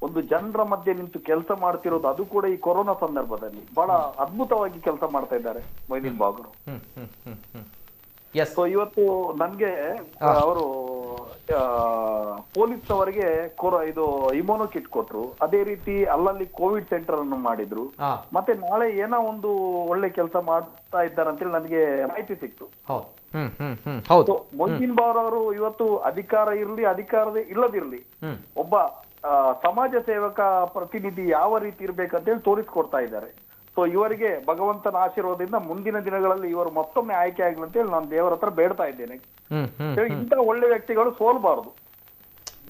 ಒಂದು ಜನರ ಮಧ್ಯೆ ನಿಂತು ಕೆಲಸ ಮಾಡ್ತಿರೋದು, ಅದು ಕೂಡ ಈ ಕೊರೋನಾ ಸಂದರ್ಭದಲ್ಲಿ ಬಹಳ ಅದ್ಭುತವಾಗಿ ಕೆಲಸ ಮಾಡ್ತಾ ಇದ್ದಾರೆ ಮೊಯ್ದೀನ್ ಬಾಗರು. ಸೊ ಇವತ್ತು ನನ್ಗೆ ಅವರು ಪೊಲೀಸ್ ಅವರಿಗೆ ಇದು ಇಮೋನೋ ಕಿಟ್ ಕೊಟ್ರು, ಅದೇ ರೀತಿ ಅಲ್ಲಲ್ಲಿ ಕೋವಿಡ್ ಸೆಂಟರ್ ಅನ್ನು ಮಾಡಿದ್ರು. ಮತ್ತೆ ನಾಳೆ ಏನೋ ಒಂದು ಒಳ್ಳೆ ಕೆಲಸ ಮಾಡ್ತಾ ಇದ್ದಾರೆ ಅಂತೇಳಿ ನನಗೆ ಮಾಹಿತಿ ಸಿಕ್ತು. ಮೊಯ್ದೀನ್ ಬಾವರ್ ಅವರು ಇವತ್ತು ಅಧಿಕಾರ ಇರ್ಲಿ ಅಧಿಕಾರದ ಇಲ್ಲದಿರ್ಲಿ ಒಬ್ಬ ಸಮಾಜ ಸೇವಕ ಪ್ರತಿನಿಧಿ ಯಾವ ರೀತಿ ಇರ್ಬೇಕಂತೇಳಿ ತೋರಿಸ್ಕೊಡ್ತಾ ಇದ್ದಾರೆ. ಸೊ ಇವರಿಗೆ ಭಗವಂತನ ಆಶೀರ್ವಾದದಿಂದ ಮುಂದಿನ ದಿನಗಳಲ್ಲಿ ಇವರು ಮತ್ತೊಮ್ಮೆ ಆಯ್ಕೆ ಆಗ್ಲಿ ಅಂತೇಳಿ ನಾನು ದೇವರ ಹತ್ರ ಬೇಡ್ತಾ ಇದ್ದೇನೆ. ಇಂಥ ಒಳ್ಳೆ ವ್ಯಕ್ತಿಗಳು ಸೋಲ್ಬಾರದು.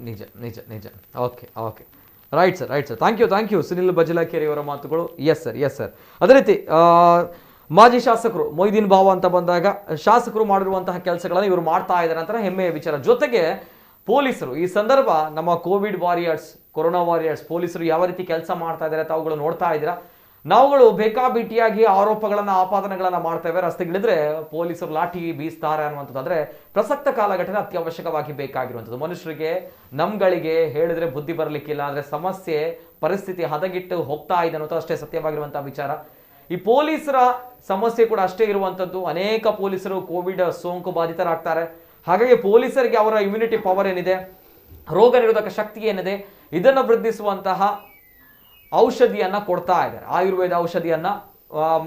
ನಿಜ ನಿಜ ನಿಜ. Okay okay, right sir, right sir. Thank you Sunil Bajalakeri ಅವರ ಮಾತುಗಳು. Yes sir. ಅದೇ ರೀತಿ ಮಾಜಿ ಶಾಸಕರು ಮೊಯ್ದೀನ್ ಬಾವ ಅಂತ ಬಂದಾಗ ಶಾಸಕರು ಮಾಡಿರುವಂತಹ ಕೆಲಸಗಳನ್ನು ಇವರು ಮಾಡ್ತಾ ಇದ್ದಾರೆ ಅಂತ ಹೆಮ್ಮೆಯ ವಿಚಾರ. ಜೊತೆಗೆ ಪೊಲೀಸರು ಈ ಸಂದರ್ಭ ನಮ್ಮ ಕೋವಿಡ್ ವಾರಿಯರ್ಸ್, ಕೊರೋನಾ ವಾರಿಯರ್ಸ್ ಪೊಲೀಸರು ಯಾವ ರೀತಿ ಕೆಲಸ ಮಾಡ್ತಾ ಇದ್ದಾರೆ ತಾವುಗಳು ನೋಡ್ತಾ ಇದ್ದೀರಾ. ನಾವುಗಳು ಬೇಕಾಬಿಟ್ಟಿಯಾಗಿ ಆರೋಪಗಳನ್ನ ಆಪಾದನೆಗಳನ್ನ ಮಾಡ್ತೇವೆ, ರಸ್ತೆಗಳಿದ್ರೆ ಪೊಲೀಸರು ಲಾಠಿ ಬೀಸ್ತಾರೆ ಅನ್ನುವಂಥದ್ದು. ಅಂದ್ರೆ ಪ್ರಸಕ್ತ ಕಾಲಘಟ್ಟದಲ್ಲಿ ಅತ್ಯವಶ್ಯಕವಾಗಿ ಬೇಕಾಗಿರುವಂಥದ್ದು. ಮನುಷ್ಯರಿಗೆ ನಮ್ಗಳಿಗೆ ಹೇಳಿದ್ರೆ ಬುದ್ಧಿ ಬರಲಿಕ್ಕಿಲ್ಲ, ಅಂದ್ರೆ ಸಮಸ್ಯೆ ಪರಿಸ್ಥಿತಿ ಹದಗಿಟ್ಟು ಹೋಗ್ತಾ ಇದೆ ಅನ್ನೋದು ಅಷ್ಟೇ ಸತ್ಯವಾಗಿರುವಂತಹ ವಿಚಾರ. ಈ ಪೊಲೀಸರ ಸಮಸ್ಯೆ ಕೂಡ ಅಷ್ಟೇ ಇರುವಂಥದ್ದು. ಅನೇಕ ಪೊಲೀಸರು ಕೋವಿಡ್ ಸೋಂಕು ಬಾಧಿತರಾಗ್ತಾರೆ. ಹಾಗಾಗಿ ಪೊಲೀಸರಿಗೆ ಅವರ ಇಮ್ಯುನಿಟಿ ಪವರ್ ಏನಿದೆ, ರೋಗ ನಿರೋಧಕ ಶಕ್ತಿ ಏನಿದೆ, ಇದನ್ನು ವೃದ್ಧಿಸುವಂತಹ ಔಷಧಿಯನ್ನ ಕೊಡ್ತಾ ಇದ್ದಾರೆ. ಆಯುರ್ವೇದ ಔಷಧಿಯನ್ನ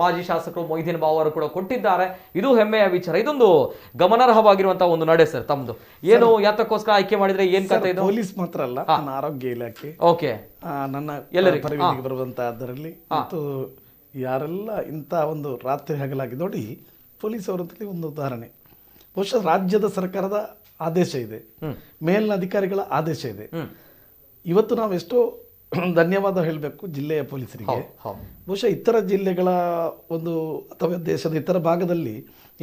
ಮಾಜಿ ಶಾಸಕರು ಮೊಯ್ದೀನ್ ಬಾವ ಅವರು ಕೂಡ ಕೊಟ್ಟಿದ್ದಾರೆ. ಇದು ಹೆಮ್ಮೆಯ ವಿಚಾರ. ಇದೊಂದು ಗಮನಾರ್ಹವಾಗಿರುವಂತಹ ಒಂದು ನಡೆ ಸರ್ ತಮ್ದು. ಏನು ಯಾತಕ್ಕೋಸ್ಕರ ಆಯ್ಕೆ ಮಾಡಿದ್ರೆ ಏನ್ ಕಥೆ ಇದು? ಪೊಲೀಸ್ ಮಾತ್ರ ಅಲ್ಲ, ನನ್ನ ಆರೋಗ್ಯ ಇಲಾಖೆ, ಓಕೆ, ನನ್ನ ಎಲ್ಲರಿಗೂ ಪರಿವಿಗೆ ಬರುವಂತಹ ಅದರಲ್ಲಿ ಮತ್ತು ಯಾರೆಲ್ಲ ಇಂಥ ಒಂದು ರಾತ್ರಿ ಹಗಲಾಗಿ ನೋಡಿ ಪೊಲೀಸ್ ಅವರಲ್ಲಿ ಒಂದು ಉದಾಹರಣೆ. ಬಹುಶಃ ರಾಜ್ಯದ ಸರ್ಕಾರದ ಆದೇಶ ಇದೆ, ಮೇಲಿನ ಅಧಿಕಾರಿಗಳ ಆದೇಶ ಇದೆ. ಇವತ್ತು ನಾವು ಎಷ್ಟೋ ಧನ್ಯವಾದ ಹೇಳಬೇಕು ಜಿಲ್ಲೆಯ ಪೊಲೀಸರಿಗೆ. ಬಹುಶಃ ಇತರ ಜಿಲ್ಲೆಗಳ ಒಂದು ಅಥವಾ ದೇಶದ ಇತರ ಭಾಗದಲ್ಲಿ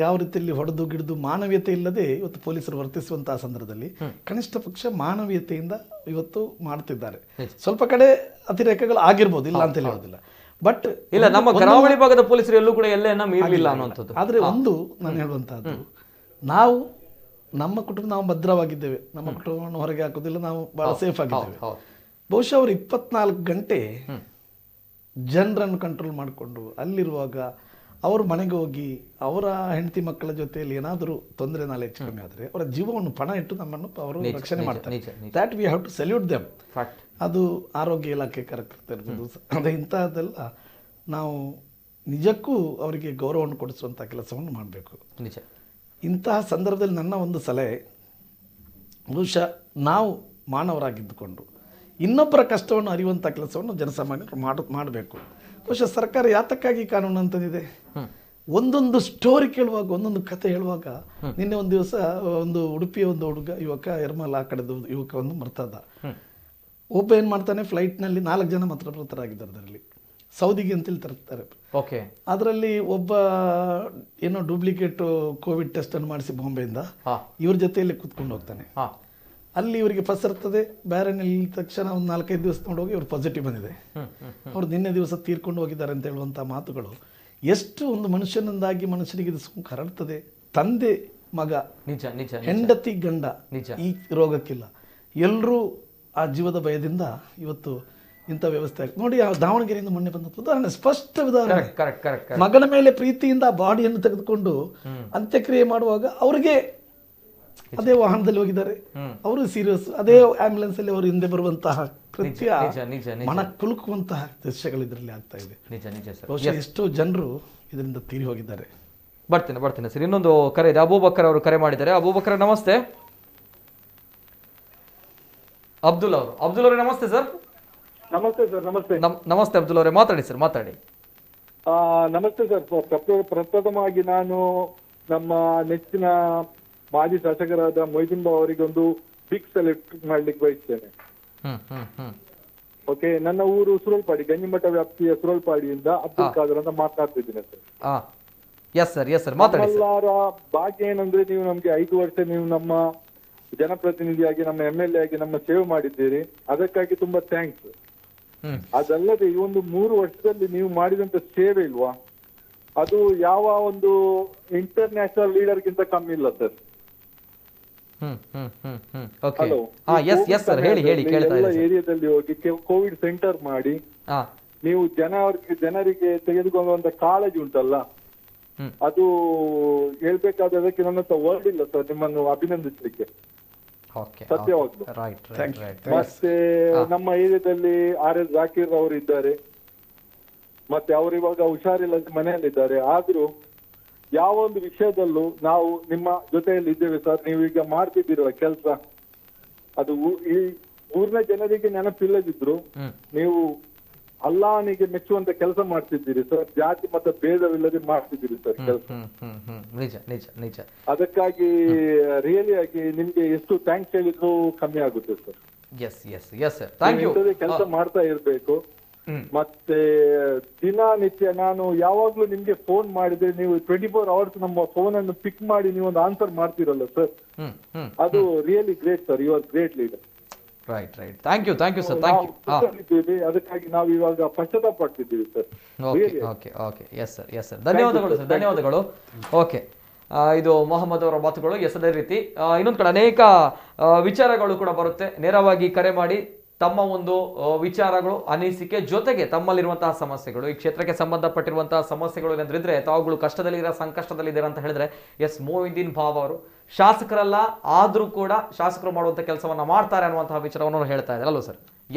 ಯಾವ ರೀತಿಯಲ್ಲಿ ಹೊಡೆದು ಗಿಡಿದು ಮಾನವೀಯತೆ ಇಲ್ಲದೆ ಇವತ್ತು ಪೊಲೀಸರು ವರ್ತಿಸುವಂತಹ ಸಂದರ್ಭದಲ್ಲಿ ಕನಿಷ್ಠ ಪಕ್ಷ ಮಾನವೀಯತೆಯಿಂದ ಇವತ್ತು ಮಾಡ್ತಿದ್ದಾರೆ. ಸ್ವಲ್ಪ ಕಡೆ ಅತಿರೇಕಗಳು ಆಗಿರ್ಬೋದು, ಇಲ್ಲ ಅಂತ ಹೇಳೋದಿಲ್ಲ. ಬಟ್ ಇಲ್ಲ, ನಮ್ಮ ಕರಾವಳಿ ಭಾಗದ ಪೊಲೀಸರು ಎಲ್ಲೂ ಕೂಡ ಎಲ್ಲೆನ್ನ ಮೀರಲಿಲ್ಲ ಅನ್ನುವಂಥದ್ದು. ಆದ್ರೆ ಒಂದು ನಾನು ಹೇಳುವಂತಹದ್ದು, ನಾವು ನಮ್ಮ ಕುಟುಂಬ ನಾವು ಭದ್ರವಾಗಿದ್ದೇವೆ, ನಮ್ಮ ಕುಟುಂಬವನ್ನು ಹೊರಗೆ ಹಾಕೋದಿಲ್ಲ, ನಾವು ಬಹಳ ಸೇಫ್ ಆಗಿದ್ದೇವೆ. ಬಹುಶಃ ಅವರು 24 ಗಂಟೆ ಜನರನ್ನು ಕಂಟ್ರೋಲ್ ಮಾಡಿಕೊಂಡು ಅಲ್ಲಿರುವಾಗ ಅವರು ಮನೆಗೆ ಹೋಗಿ ಅವರ ಹೆಂಡತಿ ಮಕ್ಕಳ ಜೊತೆಯಲ್ಲಿ ಏನಾದರೂ ತೊಂದರೆ ನಾಳೆ ಹೆಚ್ಚು ಕಮ್ಮಿ ಆದರೆ ಅವರ ಜೀವವನ್ನು ಪಣ ಇಟ್ಟು ನಮ್ಮನ್ನು ಅವರು ರಕ್ಷಣೆ ಮಾಡ್ತಾರೆ. That we have to salute them. ಅದು ಆರೋಗ್ಯ ಇಲಾಖೆ ಕಾರ್ಯಕರ್ತ ಇರ್ಬೋದು, ಅದೇ ಇಂತಹದ್ದೆಲ್ಲ ನಾವು ನಿಜಕ್ಕೂ ಅವರಿಗೆ ಗೌರವವನ್ನು ಕೊಡಿಸುವಂಥ ಕೆಲಸವನ್ನು ಮಾಡಬೇಕು. ಇಂತಹ ಸಂದರ್ಭದಲ್ಲಿ ನನ್ನ ಒಂದು ಸಲಹೆ, ಬಹುಶಃ ನಾವು ಮಾನವರಾಗಿದ್ದುಕೊಂಡು ಇನ್ನೊಬ್ಬರ ಕಷ್ಟವನ್ನು ಅರಿಯುವಂಥ ಕೆಲಸವನ್ನು ಜನಸಾಮಾನ್ಯರು ಮಾಡಬೇಕು. ಬಹುಶಃ ಸರ್ಕಾರ ಯಾತಕ್ಕಾಗಿ ಕಾನೂನು ಅಂತಂದಿದೆ. ಒಂದೊಂದು ಸ್ಟೋರಿ ಕೇಳುವಾಗ, ಒಂದೊಂದು ಕತೆ ಹೇಳುವಾಗ, ನಿನ್ನೆ ಒಂದು ದಿವಸ ಒಂದು ಉಡುಪಿಯ ಒಂದು ಯುವಕ ಎರ್ಮಲ್ ಆ ಕಡೆದು ಯುವಕ ಒಂದು ಮರ್ತದ. ಒಬ್ಬ ಏನು ಮಾಡ್ತಾನೆ, ಫ್ಲೈಟ್ನಲ್ಲಿ 4 ಜನ ಮಾತ್ರ ಮೃತರಾಗಿದ್ದಾರೆ. ಅದರಲ್ಲಿ ಸೌದಿಗೆ ಅಂತೇಳಿ ತರ್ತಾರೆ. ಅದರಲ್ಲಿ ಒಬ್ಬ ಏನೋ ಡೂಪ್ಲಿಕೇಟ್ ಕೋವಿಡ್ ಟೆಸ್ಟ್ ಅನ್ನು ಮಾಡಿಸಿ ಬಾಂಬೆಯಿಂದ ಇವ್ರ ಜೊತೆಯಲ್ಲಿ ಕೂತ್ಕೊಂಡು ಹೋಗ್ತಾನೆ. ಅಲ್ಲಿ ಇವರಿಗೆ ಪಸರ್ತದೆ. ಬೇರೆ ನಿಲ್ಲಿದ ತಕ್ಷಣ ಒಂದು 4-5 ದಿವಸ ನೋಡೋಗಿ ಇವ್ರು ಪಾಸಿಟಿವ್ ಬಂದಿದೆ. ಅವ್ರು ನಿನ್ನೆ ದಿವಸ ತೀರ್ಕೊಂಡು ಹೋಗಿದ್ದಾರೆ ಅಂತ ಹೇಳುವಂಥ ಮಾತುಗಳು ಎಷ್ಟು ಒಂದು ಮನುಷ್ಯನಿಂದಾಗಿ ಮನುಷ್ಯನಿಗೆ ಇದು ಸೋಂಕು ಹರಡ್ತದೆ. ತಂದೆ ಮಗ, ಹೆಂಡತಿ ಗಂಡ ಈ ರೋಗಕ್ಕಿಲ್ಲ, ಎಲ್ಲರೂ ಆ ಜೀವದ ಭಯದಿಂದ ಇವತ್ತು ಇಂಥ ವ್ಯವಸ್ಥೆ ಆಗಿದೆ ನೋಡಿ. ಆ ದಾವಣಗೆರೆಯಿಂದ ಮೊನ್ನೆ ಬಂದ ಉದಾಹರಣೆ, ಸ್ಪಷ್ಟ ಉದಾಹರಣೆ. ಮಗನ ಮೇಲೆ ಪ್ರೀತಿಯಿಂದ ಬಾಡಿಯನ್ನು ತೆಗೆದುಕೊಂಡು ಅಂತ್ಯಕ್ರಿಯೆ ಮಾಡುವಾಗ ಅವ್ರಿಗೆ ಅದೇ ವಾಹನದಲ್ಲಿ ಹೋಗಿದ್ದಾರೆ, ಅವರು ಸೀರಿಯಸ್, ಅದೇ ಆಂಬ್ಯುಲೆನ್ಸ್ ಅಲ್ಲಿ ಅವರು ಹಿಂದೆ ಬರುವಂತಹ ಕೃತ್ಯ ಮನ ಕುಲುಕುವಂತಹ ದೃಶ್ಯಗಳು ಇದರಲ್ಲಿ ಆಗ್ತಾ ಇದೆ. ಬಹುಶಃ ಎಷ್ಟೋ ಜನರು ಇದರಿಂದ ತೀರಿ ಹೋಗಿದ್ದಾರೆ. ಬರ್ತೀನಿ ಸರ್. ಇನ್ನೊಂದು ಕರೆ ಇದೆ, ಅಬೂಬಕರ್ ಅವರು ಕರೆ ಮಾಡಿದ್ದಾರೆ. ಅಬೂಬಕರ್ ನಮಸ್ತೆ. ಅಬ್ದುಲ್ ಅವರೇ ನಮಸ್ತೆ ಸರ್. ನಮಸ್ತೆ ಸರ್. ನಮಸ್ತೆ ಅಬ್ದುಲ್ ಅವರೇ, ಮಾತಾಡಿ ಸರ್, ಮಾತಾಡಿ. ನಮಸ್ತೆ ಸರ್. ಪ್ರಪ್ರಥಮವಾಗಿ ನಾನು ನಮ್ಮ ನೆಚ್ಚಿನ ಮಾಜಿ ಶಾಸಕರಾದ ಮೊಯ್ದೀನ್ ಬಾವ ಅವರಿಗೆ ಒಂದು ಬಿಗ್ ಸೆಲೆಕ್ಟ್ ಮಾಡ್ಲಿಕ್ಕೆ ಬಯಸ್ತೇನೆ. ಓಕೆ, ನನ್ನ ಊರು ಸುರಳ್ಪಾಡಿ, ಗಂಜಿಮಠ ವ್ಯಾಪ್ತಿಯ ಸುರಳ್ಪಾಡಿಯಿಂದ ಅಬ್ದುಲ್ ಖಾದರ್ ಅಂತ ಮಾತನಾಡ್ತಿದ್ದೀನಿ ಸರ್. ನಮ್ಮೆಲ್ಲರ ಭಾಗ್ಯ ಏನಂದ್ರೆ, ನೀವು ನಮ್ಗೆ 5 ವರ್ಷ ನೀವು ನಮ್ಮ ಜನಪ್ರತಿನಿಧಿಯಾಗಿ, ನಮ್ಮ MLA ಆಗಿ ನಮ್ಮ ಸೇವೆ ಮಾಡಿದ್ದೀರಿ. ಅದಕ್ಕಾಗಿ ತುಂಬಾ ಥ್ಯಾಂಕ್ಸ್. ಅದಲ್ಲದೆ ಈ ಒಂದು 3 ವರ್ಷದಲ್ಲಿ ನೀವು ಮಾಡಿದಂತ ಸೇವೆ ಇಲ್ವಾ, ಅದು ಯಾವ ಒಂದು ಇಂಟರ್ನ್ಯಾಷನಲ್ ಲೀಡರ್ಗಿಂತ ಕಮ್ಮಿ ಇಲ್ಲ ಸರ್. ಹಲೋ, ಎಲ್ಲ ಏರಿಯಾದಲ್ಲಿ ಹೋಗಿ ಕೋವಿಡ್ ಸೆಂಟರ್ ಮಾಡಿ ನೀವು ಜನರಿಗೆ ತೆಗೆದುಕೊಳ್ಳುವಂತ ಕಾಳಜಿ ಉಂಟಲ್ಲ, ಅದು ಹೇಳ್ಬೇಕಾದಕ್ಕೆ ನನ್ನ ಹತ್ರ ವರ್ಡ್ ಇಲ್ಲ ಸರ್ ನಿಮ್ಮನ್ನು ಅಭಿನಂದಿಸಲಿಕ್ಕೆ ಸತ್ಯವಾಗ್ಲು. ಮತ್ತೆ ನಮ್ಮ ಏರಿಯಾದಲ್ಲಿ RS ಜಾಕೀರ್ ಅವರು ಇದ್ದಾರೆ, ಮತ್ತೆ ಅವರು ಇವಾಗ ಹುಷಾರಿಲ್ಲ ಮನೆಯಲ್ಲಿದ್ದಾರೆ. ಆದ್ರೂ ಯಾವ ಒಂದು ವಿಷಯದಲ್ಲೂ ನಾವು ನಿಮ್ಮ ಜೊತೆಯಲ್ಲಿ ಇದ್ದೇವೆ ಸರ್. ನೀವು ಈಗ ಮಾಡ್ತಿದ್ದೀರಲ್ಲ ಕೆಲಸ, ಅದು ಈ ಊರಿನ ಜನರಿಗೆ ನೆನಪಿಲ್ಲದಿದ್ರು ನೀವು ಅಲ್ಲಾಹನಿಗೆ ಮೆಚ್ಚುವಂತ ಕೆಲಸ ಮಾಡ್ತಿದ್ದೀರಿ ಸರ್. ಜಾತಿ ಮತ್ತೆ ಭೇದವಿಲ್ಲದೆ ಮಾಡ್ತಿದ್ದೀರಿ ಸರ್ ಕೆಲಸ. ಅದಕ್ಕಾಗಿ ರಿಯಲಿ ಆಗಿ ನಿಮ್ಗೆ ಎಷ್ಟು ಥ್ಯಾಂಕ್ಸ್ ಹೇಳಿದ್ರು ಕಮ್ಮಿ ಆಗುತ್ತೆ ಸರ್. ಕೆಲಸ ಮಾಡ್ತಾ ಇರ್ಬೇಕು. ಮತ್ತೆ ದಿನನಿತ್ಯ ನಾನು ಯಾವಾಗ್ಲೂ ನಿಮ್ಗೆ ಫೋನ್ ಮಾಡಿದ್ರೆ ನೀವು 24 hours ನಮ್ಮ ಫೋನ್ ಅನ್ನು ಪಿಕ್ ಮಾಡಿ ನೀವು ಒಂದು ಆನ್ಸರ್ ಮಾಡ್ತಿರಲ್ಲ ಸರ್, ಅದು really great sir. You are great leader. Thank you sir. ಅದಕ್ಕಾಗಿ ನಾವು ಇವಾಗ ಪಶ್ಚಾತ್ತಾಪ ಪಡ್ತಿದ್ದೀವಿ ಸರ್. ಎಸ್ ಸರ್, ಧನ್ಯವಾದಗಳು. ಓಕೆ, ಇದು ಮೊಹಮ್ಮದ್ ಅವರ ಮಾತುಗಳು. ಅದೇ ರೀತಿ ಇನ್ನೊಂದು ಕಡೆ ಅನೇಕ ವಿಚಾರಗಳು ಕೂಡ ಬರುತ್ತೆ. ನೇರವಾಗಿ ಕರೆ ಮಾಡಿ ತಮ್ಮ ಒಂದು ವಿಚಾರಗಳು, ಅನಿಸಿಕೆ, ಜೊತೆಗೆ ತಮ್ಮಲ್ಲಿರುವಂತಹ ಸಮಸ್ಯೆಗಳು, ಈ ಕ್ಷೇತ್ರಕ್ಕೆ ಸಂಬಂಧಪಟ್ಟಿರುವಂತಹ ಸಮಸ್ಯೆಗಳು ಏನಾದ್ರಿದ್ರೆ ತಾವುಗಳು ಕಷ್ಟದಲ್ಲಿದ್ದೀರಾ, ಸಂಕಷ್ಟದಲ್ಲಿದ್ದೀರಾ ಅಂತ ಹೇಳಿದ್ರೆ ಎಸ್ ಮೊಹಿದ್ದೀನ್ ಬಾವ ಅವರು ಶಾಸಕರಲ್ಲ, ಆದ್ರೂ ಕೂಡ ಶಾಸಕರು ಮಾಡುವಂಥ ಕೆಲಸವನ್ನ ಮಾಡ್ತಾರೆ ಅನ್ನುವಂತಹ ವಿಚಾರವನ್ನು ಹೇಳ್ತಾ ಇದ್ದಾರೆ ಅಲ್ವ ಸರ್?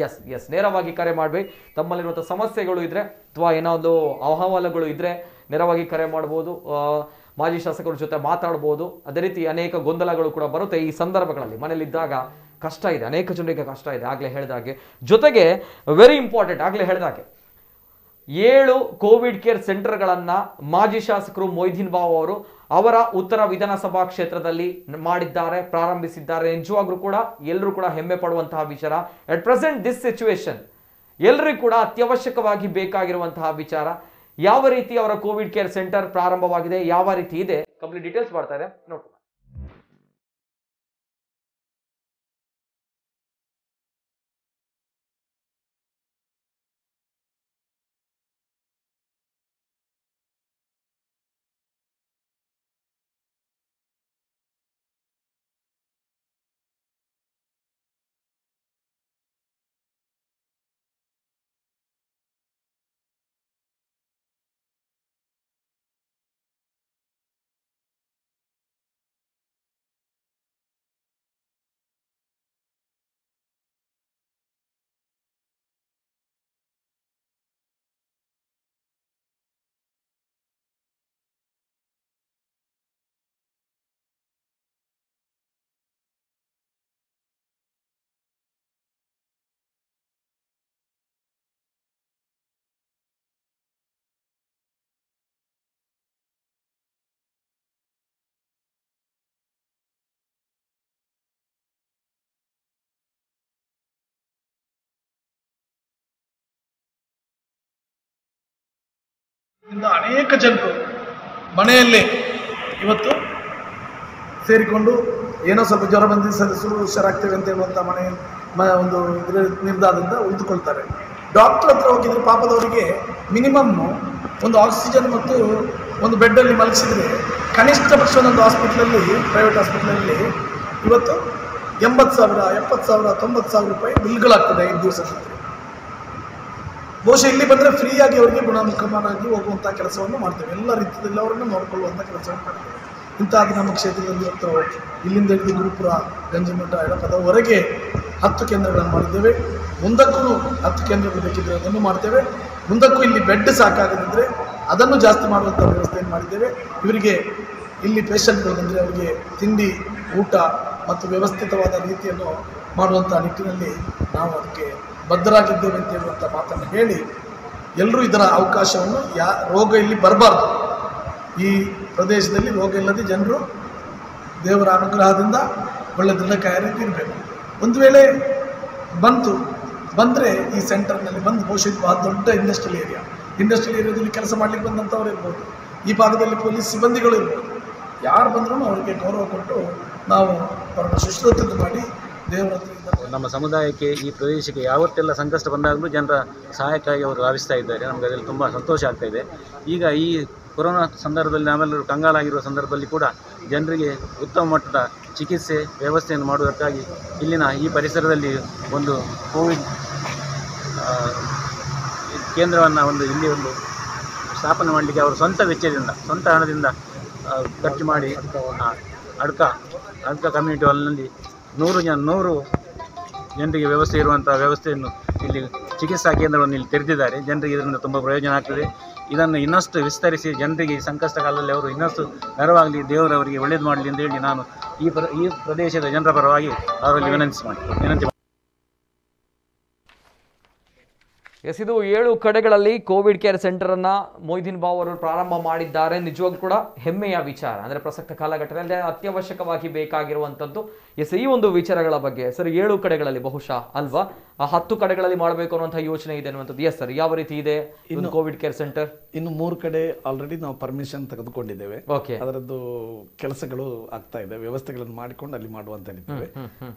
ಎಸ್ ನೇರವಾಗಿ ಕರೆ ಮಾಡಿ. ತಮ್ಮಲ್ಲಿರುವಂಥ ಸಮಸ್ಯೆಗಳು ಇದ್ರೆ ಅಥವಾ ಏನೋ ಒಂದು ಅಹವಾಲುಗಳು ಇದ್ರೆ ನೇರವಾಗಿ ಕರೆ ಮಾಡ್ಬೋದು. ಮಾಜಿ ಶಾಸಕರ ಜೊತೆ ಮಾತಾಡ್ಬೋದು. ಅದೇ ರೀತಿ ಅನೇಕ ಗೊಂದಲಗಳು ಕೂಡ ಬರುತ್ತೆ ಈ ಸಂದರ್ಭಗಳಲ್ಲಿ. ಮನೇಲಿದ್ದಾಗ ಕಷ್ಟ ಇದೆ, ಅನೇಕ ಜನರಿಗೆ ಕಷ್ಟ ಇದೆ ಆಗಲೇ ಹೇಳಿದಾಗೆ. ಜೊತೆಗೆ ವೆರಿ ಇಂಪಾರ್ಟೆಂಟ್, ಆಗಲೇ ಹೇಳಿದಾಗೆ 7 ಕೋವಿಡ್ ಕೇರ್ ಸೆಂಟರ್ಗಳನ್ನು ಮಾಜಿ ಶಾಸಕರು ಮೊಹಿದ್ದೀನ್ ಬಾವ ಅವರು ಅವರ ಉತ್ತರ ವಿಧಾನಸಭಾ ಕ್ಷೇತ್ರದಲ್ಲಿ ಮಾಡಿದ್ದಾರೆ, ಪ್ರಾರಂಭಿಸಿದ್ದಾರೆ. ನಿಜವಾಗ್ಲೂ ಕೂಡ ಎಲ್ಲರೂ ಕೂಡ ಹೆಮ್ಮೆ ಪಡುವಂತಹ ವಿಚಾರ. ಅಟ್ ಪ್ರೆಸೆಂಟ್ ದಿಸ್ ಸಿಚುವೇಶನ್ ಎಲ್ಲರಿಗೂ ಕೂಡ ಅತ್ಯವಶ್ಯಕವಾಗಿ ಬೇಕಾಗಿರುವಂತಹ ವಿಚಾರ. ಯಾವ ರೀತಿ ಅವರ ಕೋವಿಡ್ ಕೇರ್ ಸೆಂಟರ್ ಪ್ರಾರಂಭವಾಗಿದೆ, ಯಾವ ರೀತಿ ಇದೆ, ಕಂಪ್ಲೀಟ್ ಡೀಟೇಲ್ಸ್ ಬರ್ತಾ ಇದೆ ನೋಡೋಣ. ಅನೇಕ ಜನರು ಮನೆಯಲ್ಲೇ ಇವತ್ತು ಸೇರಿಕೊಂಡು ಏನೋ ಸ್ವಲ್ಪ ಜ್ವರ ಬಂದಿದ್ದು ಹುಷಾರಾಗ್ತೇವೆ ಅಂತ ಹೇಳುವಂಥ ಒಂದು ಇದರ ನಿರ್ಧಾರದಿಂದ ಉಳಿದುಕೊಳ್ತಾರೆ. ಡಾಕ್ಟರ್ ಹತ್ರ ಹೋಗಿದ್ರೆ ಪಾಪದವರಿಗೆ ಮಿನಿಮಮ್ ಒಂದು ಆಕ್ಸಿಜನ್ ಮತ್ತು ಒಂದು ಬೆಡ್ಡಲ್ಲಿ ಮಲಗಿಸಿದರೆ ಕನಿಷ್ಠ ಪಕ್ಷ ಒಂದೊಂದು ಹಾಸ್ಪಿಟ್ಲಲ್ಲಿ, ಪ್ರೈವೇಟ್ ಹಾಸ್ಪಿಟ್ಲಲ್ಲಿ ಇವತ್ತು 80,000, 70,000, 90,000 ರೂಪಾಯಿ ಬಿಲ್ಗಳಾಗ್ತದೆ 5 ದಿವಸದಲ್ಲಿ. ಬಹುಶಃ ಇಲ್ಲಿ ಬಂದರೆ ಫ್ರೀಯಾಗಿ ಅವರಿಗೆ ಗುಣಮುಖಮಾನಾಗಿ ಹೋಗುವಂಥ ಕೆಲಸವನ್ನು ಮಾಡ್ತೇವೆ. ಎಲ್ಲ ರೀತಿಯಲ್ಲಿ ಅವರನ್ನು ನೋಡಿಕೊಳ್ಳುವಂಥ ಕೆಲಸವನ್ನು ಮಾಡ್ತೇವೆ. ಇಂಥದ್ದು ನಮ್ಮ ಕ್ಷೇತ್ರದಲ್ಲಿ ಇವತ್ತು ಇಲ್ಲಿಂದ ಹಿಡಿದು ಗುರುಪುರ, ಗಂಜಿಮಠ, ಎಡಪದವರೆಗೆ 10 ಕೇಂದ್ರಗಳನ್ನು ಮಾಡಿದ್ದೇವೆ. ಮುಂದಕ್ಕೂ 10 ಕೇಂದ್ರಗಳು ಬೇಕಿದ್ದರೆ ಅದನ್ನು ಮಾಡ್ತೇವೆ. ಮುಂದಕ್ಕೂ ಇಲ್ಲಿ ಬೆಡ್ ಸಾಕಾಗದಿದ್ದರೆ ಅದನ್ನು ಜಾಸ್ತಿ ಮಾಡುವಂಥ ವ್ಯವಸ್ಥೆಯನ್ನು ಮಾಡಿದ್ದೇವೆ. ಇವರಿಗೆ ಇಲ್ಲಿ ಪೇಷಂಟ್ಗಳು ಬಂದರೆ ಅವರಿಗೆ ತಿಂಡಿ, ಊಟ ಮತ್ತು ವ್ಯವಸ್ಥಿತವಾದ ರೀತಿಯನ್ನು ಮಾಡುವಂಥ ನಿಟ್ಟಿನಲ್ಲಿ ನಾವು ಅದಕ್ಕೆ ಬದ್ಧರಾಗಿದ್ದೇವೆ ಅಂತ ಹೇಳುವಂಥ ಮಾತನ್ನು ಹೇಳಿ, ಎಲ್ಲರೂ ಇದರ ಅವಕಾಶವನ್ನು ರೋಗ ಇಲ್ಲಿ ಬರಬಾರ್ದು. ಈ ಪ್ರದೇಶದಲ್ಲಿ ರೋಗ ಇಲ್ಲದೆ ಜನರು ದೇವರ ಅನುಗ್ರಹದಿಂದ ಒಳ್ಳೆ ದೃಢಕಾಯ ರೀತಿ ಇರಬೇಕು. ಒಂದು ವೇಳೆ ಬಂದರೆ ಈ ಸೆಂಟರ್ನಲ್ಲಿ ಬಂದು ಬಹುಶಃ ಬಹಳ ದೊಡ್ಡ ಇಂಡಸ್ಟ್ರಿಯಲ್ ಏರಿಯಾದಲ್ಲಿ ಕೆಲಸ ಮಾಡಲಿಕ್ಕೆ ಬಂದಂಥವ್ರು ಇರ್ಬೋದು. ಈ ಭಾಗದಲ್ಲಿ ಪೊಲೀಸ್ ಸಿಬ್ಬಂದಿಗಳು ಇರ್ಬೋದು. ಯಾರು ಬಂದರೂ ಅವರಿಗೆ ಗೌರವ ಕೊಟ್ಟು ನಾವು ಅವರನ್ನು ಶುಶ್ರೂಷೆ ಮಾಡಿ ದೇವರ ನಮ್ಮ ಸಮುದಾಯಕ್ಕೆ, ಈ ಪ್ರದೇಶಕ್ಕೆ ಯಾವತ್ತೆಲ್ಲ ಸಂಕಷ್ಟ ಬಂದಾಗಲೂ ಜನರ ಸಹಾಯಕ್ಕಾಗಿ ಅವರು ಧಾವಿಸ್ತಾ ಇದ್ದಾರೆ. ನಮಗೆ ಅದರಲ್ಲಿ ತುಂಬ ಸಂತೋಷ ಆಗ್ತಾ ಇದೆ. ಈಗ ಈ ಕೊರೋನಾ ಸಂದರ್ಭದಲ್ಲಿ ನಾವೆಲ್ಲರೂ ಕಂಗಾಲಾಗಿರುವ ಸಂದರ್ಭದಲ್ಲಿ ಕೂಡ ಜನರಿಗೆ ಉತ್ತಮ ಮಟ್ಟದ ಚಿಕಿತ್ಸೆ ವ್ಯವಸ್ಥೆಯನ್ನು ಮಾಡುವುದಕ್ಕಾಗಿ ಇಲ್ಲಿನ ಈ ಪರಿಸರದಲ್ಲಿ ಒಂದು ಕೋವಿಡ್ ಕೇಂದ್ರವನ್ನು ಇಲ್ಲಿ ಒಂದು ಸ್ಥಾಪನೆ ಮಾಡಲಿಕ್ಕೆ ಅವರು ಸ್ವಂತ ವೆಚ್ಚದಿಂದ ಸ್ವಂತ ಹಣದಿಂದ ಖರ್ಚು ಮಾಡಿ ಅಡ್ಕ ಕಮ್ಯುನಿಟಿ ಹಾಲ್ನಲ್ಲಿ 100 ಜನರಿಗೆ ವ್ಯವಸ್ಥೆ ಇರುವಂಥ ವ್ಯವಸ್ಥೆಯನ್ನು ಇಲ್ಲಿ ಚಿಕಿತ್ಸಾ ಕೇಂದ್ರವನ್ನು ಇಲ್ಲಿ ತೆರೆದಿದ್ದಾರೆ. ಜನರಿಗೆ ಇದರಿಂದ ತುಂಬ ಪ್ರಯೋಜನ ಆಗ್ತದೆ. ಇದನ್ನು ಇನ್ನಷ್ಟು ವಿಸ್ತರಿಸಿ ಜನರಿಗೆ ಈ ಸಂಕಷ್ಟ ಕಾಲದಲ್ಲಿ ಅವರು ಇನ್ನಷ್ಟು ನೆರವಾಗಲಿ, ದೇವರವರಿಗೆ ಒಳ್ಳೇದು ಮಾಡಲಿ ಅಂತ ಹೇಳಿ ನಾನು ಈ ಪ್ರದೇಶದ ಜನರ ಪರವಾಗಿ ಅವರಲ್ಲಿ ವಿನಂತಿ ಎಸ್, ಇದು 7 ಕಡೆಗಳಲ್ಲಿ ಕೋವಿಡ್ ಕೇರ್ ಸೆಂಟರ್ ಅನ್ನ ಮೊಯ್ದೀನ್ ಬಾವ್ ಅವರು ಪ್ರಾರಂಭ ಮಾಡಿದ್ದಾರೆ. ನಿಜವಾಗ್ಲೂ ಕೂಡ ಹೆಮ್ಮೆಯ ವಿಚಾರ. ಅಂದ್ರೆ ಪ್ರಸಕ್ತ ಕಾಲಘಟ್ಟದಲ್ಲಿ ಅತ್ಯವಶ್ಯಕವಾಗಿ ಬೇಕಾಗಿರುವಂತದ್ದು ಎಸ್ ಈ ಒಂದು ವಿಚಾರಗಳ ಬಗ್ಗೆ. ಸರ್, 7 ಕಡೆಗಳಲ್ಲಿ ಬಹುಶಃ ಅಲ್ವಾ 10 ಕಡೆಗಳಲ್ಲಿ ಮಾಡಬೇಕು ಅನ್ನುವಂಥ ಯೋಚನೆ ಇದೆ ಅನ್ನುವಂಥದ್ದು. ಎಸ್ ಸರ್, ಯಾವ ರೀತಿ ಇದೆ ಇನ್ನು ಕೋವಿಡ್ ಕೇರ್ ಸೆಂಟರ್? ಇನ್ನು 3 ಕಡೆ ಆಲ್ರೆಡಿ ನಾವು ಪರ್ಮಿಷನ್ ತೆಗೆದುಕೊಂಡಿದ್ದೇವೆ. ಅದರದ್ದು ಕೆಲಸಗಳು ಆಗ್ತಾ ಇದೆ. ವ್ಯವಸ್ಥೆಗಳನ್ನು ಮಾಡಿಕೊಂಡು ಅಲ್ಲಿ ಮಾಡುವಂತ ಇದ್ದೇವೆ.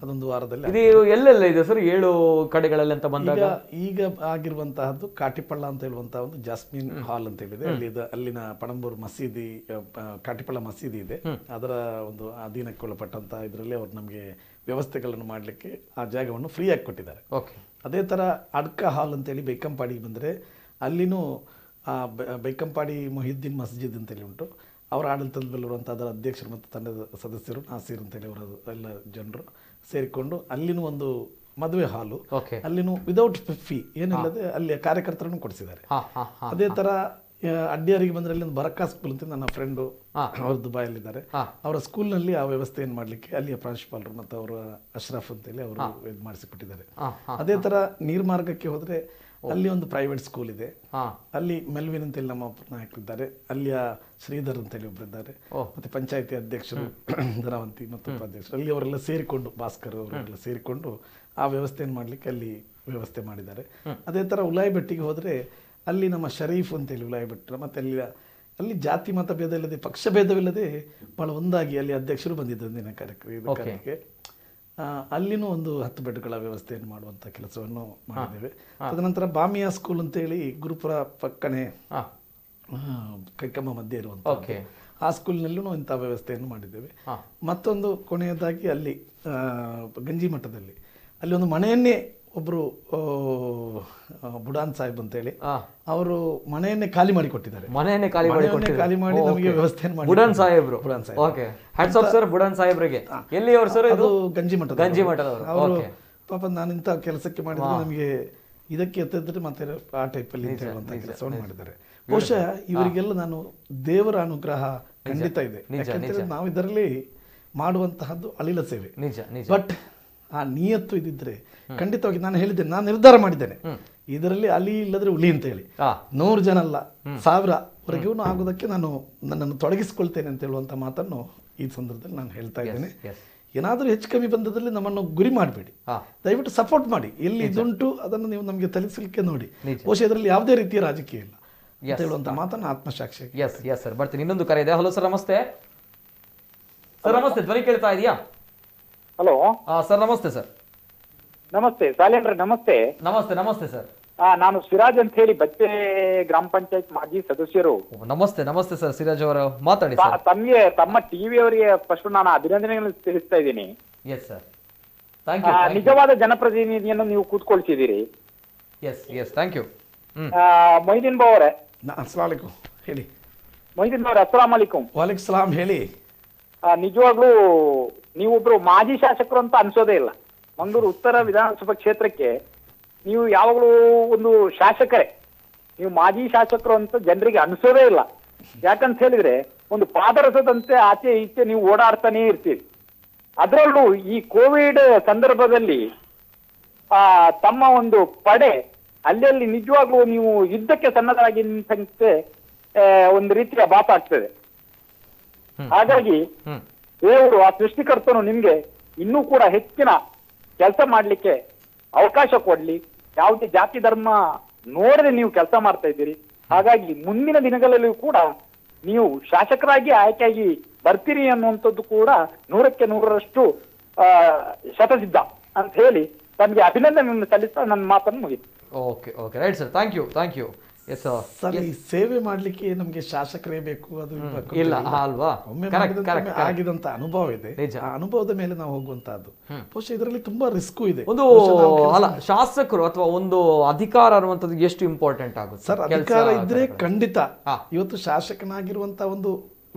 ಅದೊಂದು ವಾರದಲ್ಲಿ. ಇದು ಎಲ್ಲೆಲ್ಲ ಇದೆ ಸರ್ 7 ಕಡೆಗಳಲ್ಲಿ ಅಂತ ಬಂದಾಗ? ಈಗ ಆಗಿರುವಂತಹದ್ದು ಕಾಟಿಪಳ್ಳ ಅಂತ ಹೇಳುವಂತಹ ಒಂದು ಜಾಸ್ಮಿನ್ ಹಾಲ್ ಅಂತ ಹೇಳಿದೆ. ಅಲ್ಲಿನ ಪಣಂಬೂರು ಮಸೀದಿ, ಕಾಟಿಪಳ್ಳ ಮಸೀದಿ ಇದೆ. ಅದರ ಒಂದು ಅಧೀನಕ್ಕೊಳಪಟ್ಟಂತಹ ಇದರಲ್ಲಿ ಅವರು ನಮಗೆ ವ್ಯವಸ್ಥೆಗಳನ್ನು ಮಾಡಲಿಕ್ಕೆ ಆ ಜಾಗವನ್ನು ಫ್ರೀ ಆಗಿ ಕೊಟ್ಟಿದ್ದಾರೆ. ಅದೇ ತರ ಅಡ್ಕ ಹಾಲ್ ಅಂತೇಳಿ ಬೈಕಂಪಾಡಿಗೆ ಬಂದರೆ ಅಲ್ಲಿನೂ ಬೈಕಂಪಾಡಿ ಮೊಹಿದ್ದೀನ್ ಮಸ್ಜಿದ್ ಅಂತೇಳಿ ಉಂಟು. ಅವರ ಆಡಳಿತದಲ್ಲಿರುವಂಥ ಅದರ ಅಧ್ಯಕ್ಷರು ಮತ್ತು ತಂಡದ ಸದಸ್ಯರು ನಾಸೀರ್ ಅಂತೇಳಿ ಅವರ ಎಲ್ಲ ಜನರು ಸೇರಿಕೊಂಡು ಅಲ್ಲಿನೂ ಒಂದು ಮದುವೆ ಹಾಲು, ಅಲ್ಲಿನೂ ವಿದೌಟ್ ಫೀ ಏನಿಲ್ಲದೆ ಅಲ್ಲಿ ಕಾರ್ಯಕರ್ತರನ್ನು ಕೊಡಿಸಿದ್ದಾರೆ. ಅದೇ ತರ ಅಡ್ಡಿಯಾರಿಗೆ ಬಂದ್ರೆ ಅಲ್ಲಿ ಒಂದು ಬರಕ್ಕಾ ಸ್ಕೂಲ್ ಅಂತ ನನ್ನ ಫ್ರೆಂಡು ಅವರು ದುಬೈಯಲ್ಲಿದ್ದಾರೆ. ಅವರ ಸ್ಕೂಲ್ನಲ್ಲಿ ಆ ವ್ಯವಸ್ಥೆಯನ್ನು ಮಾಡಲಿಕ್ಕೆ ಅಲ್ಲಿಯ ಪ್ರಾಂಶುಪಾಲರು ಮತ್ತು ಅವರ ಅಶ್ರಫ್ ಅಂತೇಳಿ ಅವರು ಇದು ಮಾಡಿಸಿಕೊಟ್ಟಿದ್ದಾರೆ. ಅದೇ ತರ ನೀರ್ಮಾರ್ಗಕ್ಕೆ ಹೋದ್ರೆ ಅಲ್ಲಿ ಒಂದು ಪ್ರೈವೇಟ್ ಸ್ಕೂಲ್ ಇದೆ. ಅಲ್ಲಿ ಮೆಲ್ವಿನ್ ಅಂತೇಳಿ ನಮ್ಮ ನಾಯಕರಿದ್ದಾರೆ. ಅಲ್ಲಿಯ ಶ್ರೀಧರ್ ಅಂತೇಳಿ ಒಬ್ಬರಿದ್ದಾರೆ. ಮತ್ತೆ ಪಂಚಾಯತಿ ಅಧ್ಯಕ್ಷರು ಧನವಂತಿ ಮತ್ತು ಉಪಾಧ್ಯಕ್ಷರು ಅಲ್ಲಿ ಅವರೆಲ್ಲ ಸೇರಿಕೊಂಡು, ಭಾಸ್ಕರ್ ಅವರೆಲ್ಲ ಸೇರಿಕೊಂಡು ಆ ವ್ಯವಸ್ಥೆಯನ್ನು ಮಾಡಲಿಕ್ಕೆ ಅಲ್ಲಿ ವ್ಯವಸ್ಥೆ ಮಾಡಿದ್ದಾರೆ. ಅದೇ ತರ ಉಲಾಯಿಬೆಟ್ಟಿಗೆ ಹೋದ್ರೆ ಅಲ್ಲಿ ನಮ್ಮ ಶರೀಫ್ ಅಂತೇಳಿ ಉಲಾಯಿಬೆಟ್ಟ, ಮತ್ತೆ ಅಲ್ಲಿ ಜಾತಿ ಮತ ಭೇದ ಇಲ್ಲದೆ, ಪಕ್ಷ ಭೇದವಿಲ್ಲದೆ ಬಹಳ ಒಂದಾಗಿ ಅಲ್ಲಿ ಅಧ್ಯಕ್ಷರು ಬಂದಿದ್ದರು ದಿನ ಕಾರ್ಯಕ್ಕೆ. ಅಲ್ಲಿನೂ ಒಂದು 10 ಬೆಡ್ಗಳ ವ್ಯವಸ್ಥೆಯನ್ನು ಮಾಡುವಂಥ ಕೆಲಸವನ್ನು ಮಾಡಿದ್ದೇವೆ. ತದನಂತರ ಬಾಮಿಯಾ ಸ್ಕೂಲ್ ಅಂತೇಳಿ ಗುರುಪುರ ಪಕ್ಕನೆ ಕೈಕಮ್ಮ ಮಧ್ಯೆ ಇರುವಂಥ ಆ ಸ್ಕೂಲ್ನಲ್ಲೂ ಇಂಥ ವ್ಯವಸ್ಥೆಯನ್ನು ಮಾಡಿದ್ದೇವೆ. ಮತ್ತೊಂದು ಕೊನೆಯದಾಗಿ ಅಲ್ಲಿ ಗಂಜಿ ಮಠದಲ್ಲಿ ಅಲ್ಲಿ ಒಂದು ಮನೆಯನ್ನೇ ಒಬ್ಬರು ಬುಡಾನ್ ಸಾಹೇಬ್ ಅಂತೇಳಿ ಅವರು ಮನೆಯನ್ನೇ ಖಾಲಿ ಮಾಡಿ ಕೊಟ್ಟಿದ್ದಾರೆ. ಮನೆಯನ್ನೇ ಖಾಲಿ ಮಾಡಿ ನಮಗೆ ವ್ಯವಸ್ಥೆಯನ್ನು ಮಾಡಿ ಬುಡಾನ್ ಸಾಹೇಬ್ರು. Okay, hats off sir Budan ಸಾಹೇಬ್ರಿಗೆ. ಎಲ್ಲಿ ಅವರು ಸರ್? ಇದು ಗಂಜಿ ಮಠದವರು. ಅವರು ಪಾಪ ನಾನು ಇಂಥ ಕೆಲಸಕ್ಕೆ ಮಾಡಿದ್ರೆ ನಮಗೆ ಇದಕ್ಕೆ ಎತ್ತಿದ್ರೆ ಮತ್ತೆ ಆ ಟೈಪಲ್ಲಿ ಹೇಳುವಂಥ ಕೆಲಸವನ್ನು ಮಾಡಿದ್ದಾರೆ. ಬಹುಶಃ ಇವರಿಗೆಲ್ಲ ನಾನು ದೇವರ ಅನುಗ್ರಹ ಖಂಡಿತ ಇದೆ. ಯಾಕಂದ್ರೆ ನಾವು ಇದರಲ್ಲಿ ಮಾಡುವಂತಹದ್ದು ಅಳಿಲ ಸೇವೆ. ಬಟ್ ಆ ನಿಯತ್ತು ಇದಿದ್ರೆ ಖಂಡಿತವಾಗಿ ನಾನು ಹೇಳಿದ್ದೇನೆ, ನಾನು ನಿರ್ಧಾರ ಮಾಡಿದ್ದೇನೆ ಇದರಲ್ಲಿ ಅಲಿ ಇಲ್ಲದ್ರೆ ಉಳಿ ಅಂತ ಹೇಳಿ 100 ಜನ ಅಲ್ಲ 1000ವರೆಗೂ ಆಗೋದಕ್ಕೆ ನಾನು ನನ್ನನ್ನು ತೊಡಗಿಸಿಕೊಳ್ತೇನೆ ಅಂತ ಹೇಳುವಂತ ಮಾತನ್ನು ಈ ಸಂದರ್ಭದಲ್ಲಿ ನಾನು ಹೇಳ್ತಾ ಇದ್ದೇನೆ. ಏನಾದರೂ ಹೆಚ್ಚು ಕಮ್ಮಿ ಬಂದದಲ್ಲಿ ನಮ್ಮನ್ನು ಗುರಿ ಮಾಡಬೇಡಿ, ದಯವಿಟ್ಟು ಸಪೋರ್ಟ್ ಮಾಡಿ. ಎಲ್ಲಿ ಇದುಂಟು ಅದನ್ನು ನೀವು ನಮಗೆ ತಲುಪಿಸಲಿಕ್ಕೆ ನೋಡಿ. ಬಹುಶಃ ಇದರಲ್ಲಿ ಯಾವುದೇ ರೀತಿಯ ರಾಜಕೀಯ ಇಲ್ಲ ಅಂತ ಹೇಳುವಂತ ಮಾತನ್ನು ಆತ್ಮಸಾಕ್ಷಿ. ಎಸ್ ಸರ್, ಬರ್ತೀನಿ. ಇನ್ನೊಂದು ಕರೆ ಇದೆ. ಹಲೋ ಸರ್, ನಮಸ್ತೆ. ಸರ್ ನಮಸ್ತೆ, ಧ್ವನಿ ಕೇಳ್ತಾ ಇದೆಯಾ? ಹಲೋ ಸರ್ ನಮಸ್ತೆ. ಸರ್ ನಮಸ್ತೆ. ಸಾಲೇಂದ್ರ ನಮಸ್ತೆ. ನಮಸ್ತೆ ಸರ್. ನಾನು ಸಿರಾಜ್ ಅಂತ ಹೇಳಿ ಬಚ್ಚೆ ಗ್ರಾಮ ಪಂಚಾಯತ್ ಮಾಜಿ ಸದಸ್ಯರು. ನಮಸ್ತೆ ಸರ್ ಸಿರಾಜ್ ಅವರು, ಮಾತಾಡಿ. ತಮ್ಮ ಟಿವಿ ಅವರಿಗೆ ಫಸ್ಟ್ ನಾನು ಅಭಿನಂದನೆಗಳನ್ನು ತಿಳಿಸ್ತಾ ಇದ್ದೀನಿ. ಎಸ್ ಸರ್, ನಿಜವಾದ ಜನಪ್ರತಿನಿಧಿಯನ್ನು ನೀವು ಕೂತ್ಕೊಳ್ತಿದ್ದೀರಿ. Thank you. ಮೊಯ್ದೀನ್ ಬಾವ್ ಅವರೇ, ಹೇಳಿ. ಮೊಯ್ದೀನ್ ಬಾವ್ ಅವರೇ, ಅಸ್ಸಲಾಂ ಅಲೈಕುಂ. ವಾಲೇಕುಂ ಸಲಾಂ. ಹೇಳಿ. ನಿಜವಾಗ್ಲೂ ನೀವೊಬ್ರು ಮಾಜಿ ಶಾಸಕರು ಅಂತ ಅನ್ಸೋದೇ ಇಲ್ಲ. ಮಂಗಳೂರು ಉತ್ತರ ವಿಧಾನಸಭಾ ಕ್ಷೇತ್ರಕ್ಕೆ ನೀವು ಯಾವಾಗಲೂ ಒಂದು ಶಾಸಕರೇ, ನೀವು ಮಾಜಿ ಶಾಸಕರು ಅಂತ ಜನರಿಗೆ ಅನ್ಸೋದೇ ಇಲ್ಲ. ಯಾಕಂತ ಹೇಳಿದ್ರೆ ಒಂದು ಪಾದರಸದಂತೆ ಆಚೆ ಈಚೆ ನೀವು ಓಡಾಡ್ತಾನೆ ಇರ್ತೀರಿ. ಅದರಲ್ಲೂ ಈ ಕೋವಿಡ್ ಸಂದರ್ಭದಲ್ಲಿ ತಮ್ಮ ಒಂದು ಪಡೆ ಅಲ್ಲಿ ನಿಜವಾಗ್ಲೂ ನೀವು ಯುದ್ಧಕ್ಕೆ ಸನ್ನದ್ಧರಾಗಿದ್ದಂತೆ ಒಂದು ರೀತಿಯ ಭಾಸ ಆಗ್ತದೆ. ಹಾಗಾಗಿ ದೇವರು, ಆ ಸೃಷ್ಟಿಕರ್ತನು ನಿಮ್ಗೆ ಇನ್ನೂ ಕೂಡ ಹೆಚ್ಚಿನ ಕೆಲಸ ಮಾಡ್ಲಿಕ್ಕೆ ಅವಕಾಶ ಕೊಡ್ಲಿ. ಯಾವುದೇ ಜಾತಿ ಧರ್ಮ ನೋಡದೆ ನೀವು ಕೆಲಸ ಮಾಡ್ತಾ ಇದ್ದೀರಿ. ಹಾಗಾಗಿ ಮುಂದಿನ ದಿನಗಳಲ್ಲೂ ಕೂಡ ನೀವು ಶಾಸಕರಾಗಿ ಆಯ್ಕೆಯಾಗಿ ಬರ್ತೀರಿ ಅನ್ನುವಂಥದ್ದು ಕೂಡ 100ಕ್ಕೆ 100ರಷ್ಟು ಶತಸಿದ್ಧ ಅಂತ ಹೇಳಿ ತಮಗೆ ಅಭಿನಂದನೆಯನ್ನು ಸಲ್ಲಿಸ್ತಾ ನನ್ನ ಮಾತನ್ನು ಮುಗಿತು. Okay right sir, thank you. Sir ಈ ಸೇವೆ ಮಾಡ್ಲಿಕ್ಕೆ ನಮ್ಗೆ ಶಾಸಕರೇ ಬೇಕು ಅದು ಇಲ್ಲ ಅಲ್ವಾ? ಒಮ್ಮೆ ಆಗಿದಂತ ಅನುಭವ ಇದೆ, ಆ ಅನುಭವದ ಮೇಲೆ ನಾವು ಹೋಗುವಂತಹದ್ದು. ಬಹುಶಃ ಇದರಲ್ಲಿ ತುಂಬಾ ರಿಸ್ಕು ಇದೆ. ಒಂದು ಅಲ್ಲ, ಶಾಸಕರು ಅಥವಾ ಒಂದು ಅಧಿಕಾರ ಅನ್ನುವಂಥದ್ದು ಎಷ್ಟು ಇಂಪಾರ್ಟೆಂಟ್ ಆಗುತ್ತೆ ಸರ್? ಅಧಿಕಾರ ಇದ್ರೆ ಖಂಡಿತ. ಇವತ್ತು ಶಾಸಕನಾಗಿರುವಂತ ಒಂದು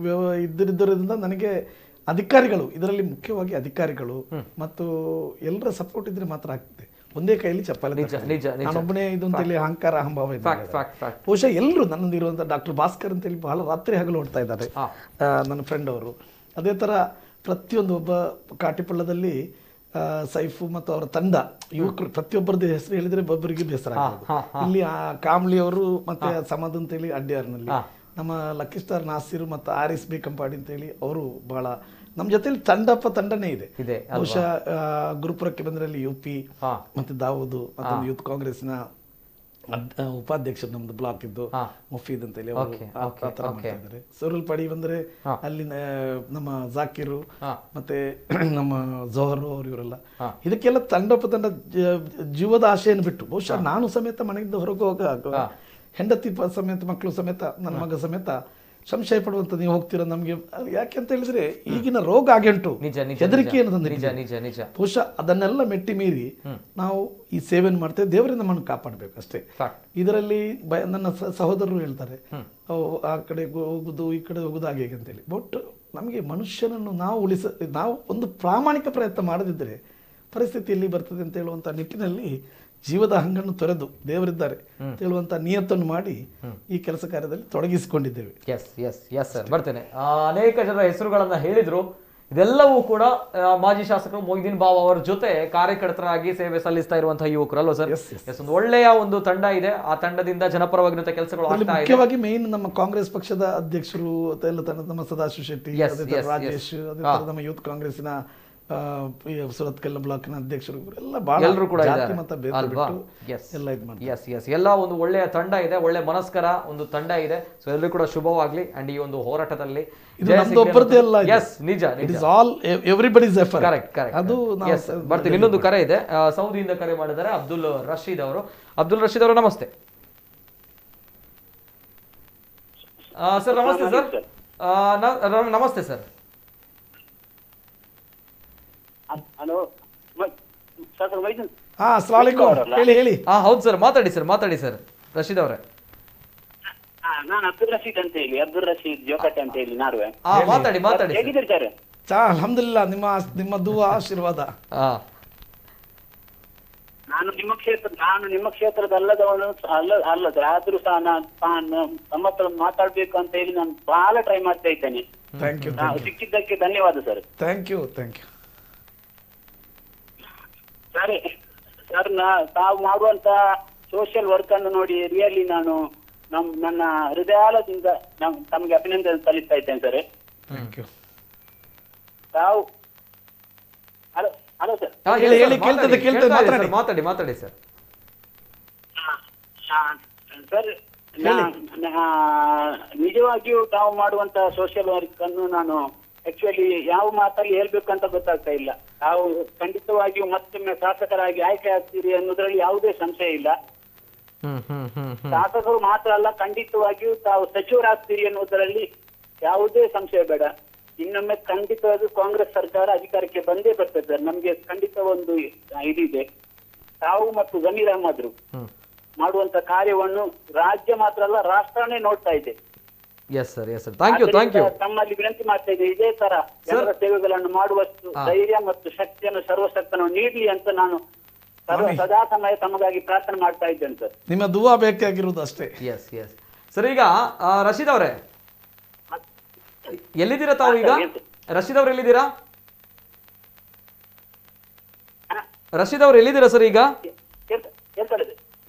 ಇದ್ದರಿಂದ ನನಗೆ ಅಧಿಕಾರಿಗಳು, ಇದರಲ್ಲಿ ಮುಖ್ಯವಾಗಿ ಅಧಿಕಾರಿಗಳು ಮತ್ತು ಎಲ್ಲರ ಸಪೋರ್ಟ್ ಇದ್ರೆ ಮಾತ್ರ ಆಗ್ತದೆ. ಒಂದೇ ಕೈಯಲ್ಲಿ ಚಪ್ಪಾಳೆ, ನಾನೊಬ್ಬನೇ ಇದು ಅಂತ ಹೇಳಿ ಅಹಂಕಾರ ಅಹಂಭಾವ ಇದೆ. ಬಹುಶಃ ಎಲ್ಲರೂ ನನ್ನದಿರುವಂತ ಡಾಕ್ಟರ್ ಭಾಸ್ಕರ್ ಅಂತ ಹೇಳಿ ಬಹಳ ರಾತ್ರಿ ಹಗಲು ಓಡ್ತಾ ಇದ್ದಾರೆ, ನನ್ನ ಫ್ರೆಂಡ್ ಅವರು. ಅದೇ ತರ ಪ್ರತಿಯೊಂದು ಒಬ್ಬ ಕಾಟಿಪಳ್ಳದಲ್ಲಿ ಸೈಫು ಮತ್ತು ಅವರ ತಂಡ ಯುವಕರು ಪ್ರತಿಯೊಬ್ಬರದ್ದು ಹೆಸರು ಹೇಳಿದ್ರೆ ಒಬ್ಬರಿಗೆ ಬೇಸರ ಆಗ್ತದೆ. ಇಲ್ಲಿ ಕಾಮ್ಲಿ ಅವರು ಮತ್ತೆ ಸಮದ್ ಅಂತ ಹೇಳಿ ಅಡ್ಯಾರ್ನಲ್ಲಿ, ನಮ್ಮ ಲಕ್ಕಿ ಸ್ಟಾರ್ ನಾಸಿರು ಮತ್ತು ಆರಿಸ್ ಬಿ ಕಂಪಾಡಿ ಅಂತ ಹೇಳಿ ಅವರು ಬಹಳ ನಮ್ಮ ಜೊತೆಲಿ ತಂಡನೇ ಇದೆ. ಬಹುಶಃ ಗುರುಪುರಕ್ಕೆ ಬಂದ್ರಲ್ಲಿ UP ಮತ್ತೆ ದಾವೂದು ಮತ್ತೊಂದು ಯೂತ್ ಕಾಂಗ್ರೆಸ್ನ ಉಪಾಧ್ಯಕ್ಷರು ನಮ್ದು ಬ್ಲಾಕ್ ಇದ್ದು ಮುಫೀದ್ ಅಂತ ಹೇಳಿ ಮಾಡ್ತಾ ಇದ್ದಾರೆ. ಸುರುಲ್ಪಾಡಿ ಬಂದ್ರೆ ಅಲ್ಲಿ ನಮ್ಮ ಜಾಕಿರು ಮತ್ತೆ ನಮ್ಮ ಜೋಹರು ಅವರು ಇವರೆಲ್ಲ, ಇದಕ್ಕೆಲ್ಲ ತಂಡ ಜೀವದ ಆಶೆಯನ್ನು ಬಿಟ್ಟು ಬಹುಶಃ ನಾನು ಸಮೇತ ಮನೆಯಿಂದ ಹೊರಗೆ ಹೋಗ ಹೆಂಡತಿ ಸಮೇತ ಮಕ್ಕಳು ಸಮೇತ ನನ್ನ ಮಗ ಸಮೇತ ಸಂಶಯ ಪಡುವಂತ ನೀವು ಹೋಗ್ತೀರ ನಮ್ಗೆ. ಯಾಕೆ ಅಂತ ಹೇಳಿದ್ರೆ ಈಗಿನ ರೋಗ ಆಗಂಟು ಹೆದರಿಕೆಯನ್ನು ತಂದಿದೆ. ಬಹುಶಃ ಅದನ್ನೆಲ್ಲ ಮೆಟ್ಟಿ ಮೀರಿ ನಾವು ಈ ಸೇವೆಯನ್ನು ಮಾಡ್ತೇವೆ. ದೇವರಿಂದ ನಮ್ಮನ್ನು ಕಾಪಾಡಬೇಕು ಅಷ್ಟೇ. ಇದರಲ್ಲಿ ನನ್ನ ಸಹೋದರರು ಹೇಳ್ತಾರೆ ಆ ಕಡೆ ಹೋಗುದು ಈ ಕಡೆ ಹೋಗುದು ಹಾಗೆ ಅಂತೇಳಿ. ಬಟ್ ನಮಗೆ ಮನುಷ್ಯನನ್ನು ನಾವು ಒಂದು ಪ್ರಾಮಾಣಿಕ ಪ್ರಯತ್ನ ಮಾಡದಿದ್ದರೆ ಪರಿಸ್ಥಿತಿ ಎಲ್ಲಿ ಬರ್ತದೆ ಅಂತ ಹೇಳುವಂತ ನಿಟ್ಟಿನಲ್ಲಿ ಜೀವದ ಹಂಗನ್ನು ತೊರೆದು ದೇವರಿದ್ದಾರೆ ಹೇಳುವಂತ ನಿಯತ್ತನ್ನು ಮಾಡಿ ಈ ಕೆಲಸ ಕಾರ್ಯದಲ್ಲಿ ತೊಡಗಿಸಿಕೊಂಡಿದ್ದೇವೆ. ಬರ್ತೇನೆ. ಅನೇಕ ಜನರ ಹೆಸರುಗಳನ್ನ ಹೇಳಿದ್ರು. ಇದೆಲ್ಲವೂ ಕೂಡ ಮಾಜಿ ಶಾಸಕರು ಮೊಯ್ದೀನ್ ಬಾವ ಅವರ ಜೊತೆ ಕಾರ್ಯಕರ್ತರಾಗಿ ಸೇವೆ ಸಲ್ಲಿಸ್ತಾ ಇರುವಂತಹ ಯುವಕರು ಅಲ್ವಾ ಸರ್? ಒಂದು ಒಳ್ಳೆಯ ಒಂದು ತಂಡ ಇದೆ. ಆ ತಂಡದಿಂದ ಜನಪರವಾಗಿರುವಂತಹ ಕೆಲಸಗಳು ಆಗ್ತಾ ಇದೆ. ಮುಖ್ಯವಾಗಿ ಮೇನ್ ನಮ್ಮ ಕಾಂಗ್ರೆಸ್ ಪಕ್ಷದ ಅಧ್ಯಕ್ಷರು ನಮ್ಮ ಸದಾಶಿವ ಶೆಟ್ಟಿ, ರಾಜೇಶ್, ನಮ್ಮ ಯೂತ್ ಕಾಂಗ್ರೆಸ್ನ ಸುರತ್ಕಲ್ ಬ್ಲಾಕ್ನ ಅಧ್ಯಕ್ಷರು ಎಲ್ಲರೂ ಕೂಡ ಎಲ್ಲ ಒಂದು ಒಳ್ಳೆಯ ತಂಡ ಇದೆ, ಒಳ್ಳೆ ಮನಸ್ಕರ ಒಂದು ತಂಡ ಇದೆ. ಸೊ ಎಲ್ಲರೂ ಕೂಡ ಶುಭವಾಗ್ಲಿ. ಅಂಡ್ ಈ ಒಂದು ಹೋರಾಟದಲ್ಲಿ ಬರ್ತೀನಿ. ಇನ್ನೊಂದು ಕರೆ ಇದೆ, ಸೌದಿಯಿಂದ ಕರೆ ಮಾಡಿದ್ದಾರೆ ಅಬ್ದುಲ್ ರಶೀದ್ ಅವರು. ಅಬ್ದುಲ್ ರಶೀದ್ ಅವರು ನಮಸ್ತೆ ಸರ್. ನಮಸ್ತೆ ಸರ್. ನಮಸ್ತೆ ಸರ್. ಹೌದು ಸರ್, ಮಾತಾಡಿ ಸರ್ ರಶೀದ್ ಅವರೇ. ನಾನು ಅಬ್ದುಲ್ ರಶೀದ್ ಅಂತ ಹೇಳಿ, ಅಬ್ದುಲ್ ರಶೀದ್ ಜೋಕಟ್ಟೆ ಅಂತ ಹೇಳಿ ನಾರ್ವೆ. ಮಾತಾಡಿ ಹೇಗಿದ್ದೀರಿ ಸರ್? ಅಲ್ಹಮ್ದುಲಿಲ್ಲಾ, ನಿಮ್ಮ ದುವಾ ಆಶೀರ್ವಾದ. ನಾನು ನಿಮ್ಮ ಕ್ಷೇತ್ರದಲ್ಲದವನು ಅಲ್ಲ ಸರ್. ಆದ್ರೂ ಸಹ ನಾನು ತಮ್ಮ ಹತ್ರ ಮಾತಾಡ್ಬೇಕು ಅಂತ ಹೇಳಿ ನಾನು ಬಹಳ ಟ್ರೈ ಮಾಡ್ತಾ ಇದ್ದೇನೆ. ಸಿಕ್ಕಿದ್ದಕ್ಕೆ ಧನ್ಯವಾದ ಸರ್. Thank you. ಸರಿ ಸರ್, ತಾವು ಮಾಡುವಂತ ಸೋಷಿಯಲ್ ವರ್ಕ್ ಅನ್ನು ನೋಡಿ ರಿಯಲಿ ನಾನು ನನ್ನ ಹೃದಯದಿಂದ ತಮಗೆ ಅಭಿನಂದನೆ ಸಲ್ಲಿಸ್ತಾ ಇದ್ದೇನೆ ಸರ್. ತಾವು ಹಲೋ ಸರ್. ಮಾತಾಡಿ ಸರ್. ಸರ್, ನಿಜವಾಗಿಯೂ ತಾವು ಮಾಡುವಂತ ಸೋಷಿಯಲ್ ವರ್ಕ್ ಅನ್ನು ನಾನು ಆಕ್ಚುಲಿ ಯಾವ ಮಾತಲ್ಲಿ ಹೇಳ್ಬೇಕು ಅಂತ ಗೊತ್ತಾಗ್ತಾ ಇಲ್ಲ. ತಾವು ಖಂಡಿತವಾಗಿಯೂ ಮತ್ತೊಮ್ಮೆ ಶಾಸಕರಾಗಿ ಆಯ್ಕೆ ಆಗ್ತೀರಿ ಅನ್ನೋದ್ರಲ್ಲಿ ಯಾವುದೇ ಸಂಶಯ ಇಲ್ಲ. ಶಾಸಕರು ಮಾತ್ರ ಅಲ್ಲ, ಖಂಡಿತವಾಗಿಯೂ ತಾವು ಸಚಿವರಾಗ್ತೀರಿ ಅನ್ನೋದರಲ್ಲಿ ಯಾವುದೇ ಸಂಶಯ ಬೇಡ. ಇನ್ನೊಮ್ಮೆ ಖಂಡಿತವಾಗಿ ಕಾಂಗ್ರೆಸ್ ಸರ್ಕಾರ ಅಧಿಕಾರಕ್ಕೆ ಬಂದೇ ಬರ್ತದೆ ಸರ್. ನಮ್ಗೆ ಖಂಡಿತ ಒಂದು ಇದಿದೆ. ತಾವು ಮತ್ತು ಜಮೀರ್ ಅಹಮದ್ರು ಮಾಡುವಂತ ಕಾರ್ಯವನ್ನು ರಾಜ್ಯ ಮಾತ್ರ ಅಲ್ಲ, ರಾಷ್ಟ್ರನೇ ನೋಡ್ತಾ ಇದೆ. ತಮ್ಮಲ್ಲಿ ವಿನಂತಿ ಮಾಡ್ತಾ ಇದ್ದೆ, ಇದೇ ತರ ಜನರ ಸೇವೆಗಳನ್ನು ಮಾಡುವಷ್ಟು ಧೈರ್ಯ ಮತ್ತು ಶಕ್ತಿಯನ್ನು ಸರ್ವಶಕ್ತನು ನೀಡಲಿ ಅಂತ ನಾನು ಸದಾ ಸಮಯ ತಮಗಾಗಿ ಪ್ರಾರ್ಥನೆ ಮಾಡ್ತಾ ಇದ್ದೇನೆ ಸರ್. ನಿಮ್ಮ ದುವಾ ಬೇಕಾಗಿರುವುದು ಅಷ್ಟೇ. ಸರ್, ಈಗ ರಶೀದ್ ಅವರೇ ಎಲ್ಲಿದ್ದೀರಾ ತಾವು ಈಗ? ರಶೀದ್ ಅವ್ರು ಎಲ್ಲಿದ್ದೀರಾ? ರಶೀದ್ ಅವ್ರು ಎಲ್ಲಿದ್ದೀರಾ ಸರ್ ಈಗ?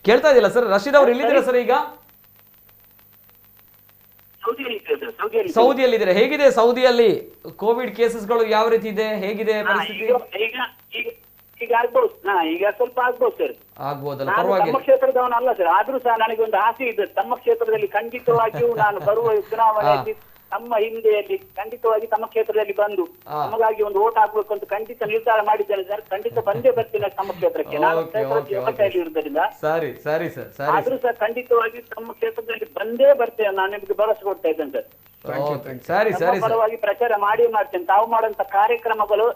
ಕೇಳ್ತಾ ಇದೆಯಲ್ಲ ಸರ್. ರಶೀದ್ ಅವ್ರು ಎಲ್ಲಿದ್ದೀರಾ ಸರ್ ಈಗ? ಸೌದಿಯಲ್ಲಿದ್ದೀರಾ. ಹೇಗಿದೆ ಸೌದಿಯಲ್ಲಿ ಕೋವಿಡ್ ಕೇಸಸ್ಗಳು ಯಾವ ರೀತಿ ಇದೆ? ಹೇಗಿದೆ ಪರಿಸ್ಥಿತಿ? ಈಗ ಸ್ವಲ್ಪ ಆಗ್ಬೋದು ಸರ್. ಆಗ್ಬೋದಲ್ಲ, ಪರವಾಗಿಲ್ಲ. ತಮ್ಮ ಕ್ಷೇತ್ರದವನಲ್ಲ ಸರ್, ಆದ್ರೂ ಸಹ ನನಗೆ ಒಂದು ಆಸೆ ಇದೆ. ತಮ್ಮ ಕ್ಷೇತ್ರದಲ್ಲಿ ಖಂಡಿತವಾಗಿಯೂ ನಾನು ಬರುವ ಚುನಾವಣೆಯಲ್ಲಿ ತಮ್ಮ ಹಿಂದೆಯಲ್ಲಿ ಖಂಡಿತವಾಗಿ ತಮ್ಮ ಕ್ಷೇತ್ರದಲ್ಲಿ ಬಂದು ನಮಗಾಗಿ ಒಂದು ಓಟ್ ಹಾಕ್ಬೇಕು ಅಂತ ಖಂಡಿತ ನಿರ್ಧಾರ ಮಾಡಿದ್ದೇನೆ ಸರ್. ಖಂಡಿತ ಬಂದೇ ಬರ್ತೀನಿ ತಮ್ಮ ಕ್ಷೇತ್ರಕ್ಕೆ. ನಾನು ಕ್ಷೇತ್ರದಲ್ಲಿ ಇರುವುದರಿಂದ ಸರಿ ಸರಿ ಸರ್, ಸರಿ ಆದ್ರೂ ಸರ್ ಖಂಡಿತವಾಗಿ ತಮ್ಮ ಕ್ಷೇತ್ರದಲ್ಲಿ ಬಂದೇ ಬರ್ತೇನೆ. ನಾನು ನಿಮ್ಗೆ ಭರವಸೆ ಕೊಡ್ತಾ ಇದ್ದೇನೆ ಸರ್. ಸರಿ ಸರಿ ಪರವಾಗಿ ಪ್ರಚಾರ ಮಾಡಿ ಮಾಡ್ತೇನೆ. ತಾವು ಮಾಡುವಂತ ಕಾರ್ಯಕ್ರಮಗಳು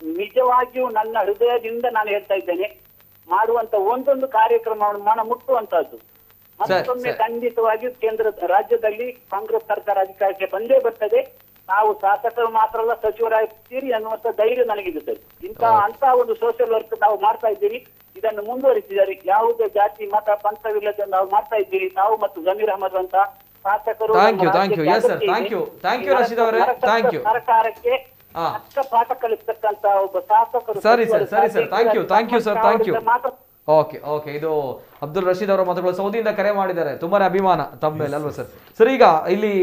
ನಿಜವಾಗಿಯೂ ನನ್ನ ಹೃದಯದಿಂದ ನಾನು ಹೇಳ್ತಾ ಇದ್ದೇನೆ. ಮಾಡುವಂತ ಒಂದೊಂದು ಕಾರ್ಯಕ್ರಮವನ್ನು ಮನ ಮುಟ್ಟುವಂತಹದ್ದು. ಮತ್ತೊಮ್ಮೆ ಖಂಡಿತವಾಗಿಯೂ ಕೇಂದ್ರ ರಾಜ್ಯದಲ್ಲಿ ಕಾಂಗ್ರೆಸ್ ಸರ್ಕಾರ ಅಧಿಕಾರಕ್ಕೆ ಬಂದೇ ಬರ್ತದೆ. ನಾವು ಶಾಸಕರು ಮಾತ್ರ ಅಲ್ಲ, ಸಚಿವರಾಗ್ತೀರಿ ಅನ್ನುವಂತ ಧೈರ್ಯ ನನಗಿದೆ ಸರ್. ಅಂತ ಒಂದು ಸೋಷಿಯಲ್ ವರ್ಕ್ ನಾವು ಮಾಡ್ತಾ ಇದ್ದೀರಿ. ಇದನ್ನು ಮುಂದುವರಿಸಿದ್ದಾರೆ. ಯಾವುದೇ ಜಾತಿ ಮತ ಪಂಥವಿಲ್ಲದೆ ನಾವು ಮಾಡ್ತಾ ಇದ್ದೀರಿ. ನಾವು ಮತ್ತು ಜಮೀರ್ ಅಹಮದ್ ಅಂತ ಶಾಸಕರು ಸರ್ಕಾರಕ್ಕೆ ಅಕ್ಕ ಪಾಠ ಕಲಿಸ್ತಕ್ಕಂತ ಒಬ್ಬ ಶಾಸಕರು. ಸರಿ ಸರ್, ಸರಿ sir, thank you sir, thank you. Okay okay, ಇದು ಅಬ್ದುಲ್ ರಶೀದ್ ಅವರ ಮಾತುಗಳು. ಸೌದಿಯಿಂದ ಕರೆ ಮಾಡಿದ್ದಾರೆ. ತುಂಬಾನೇ ಅಭಿಮಾನ ತಮ್ಮ ಮೇಲೆ ಅಲ್ವಾ ಸರ್? ಸರ್, ಈಗ ಇಲ್ಲಿ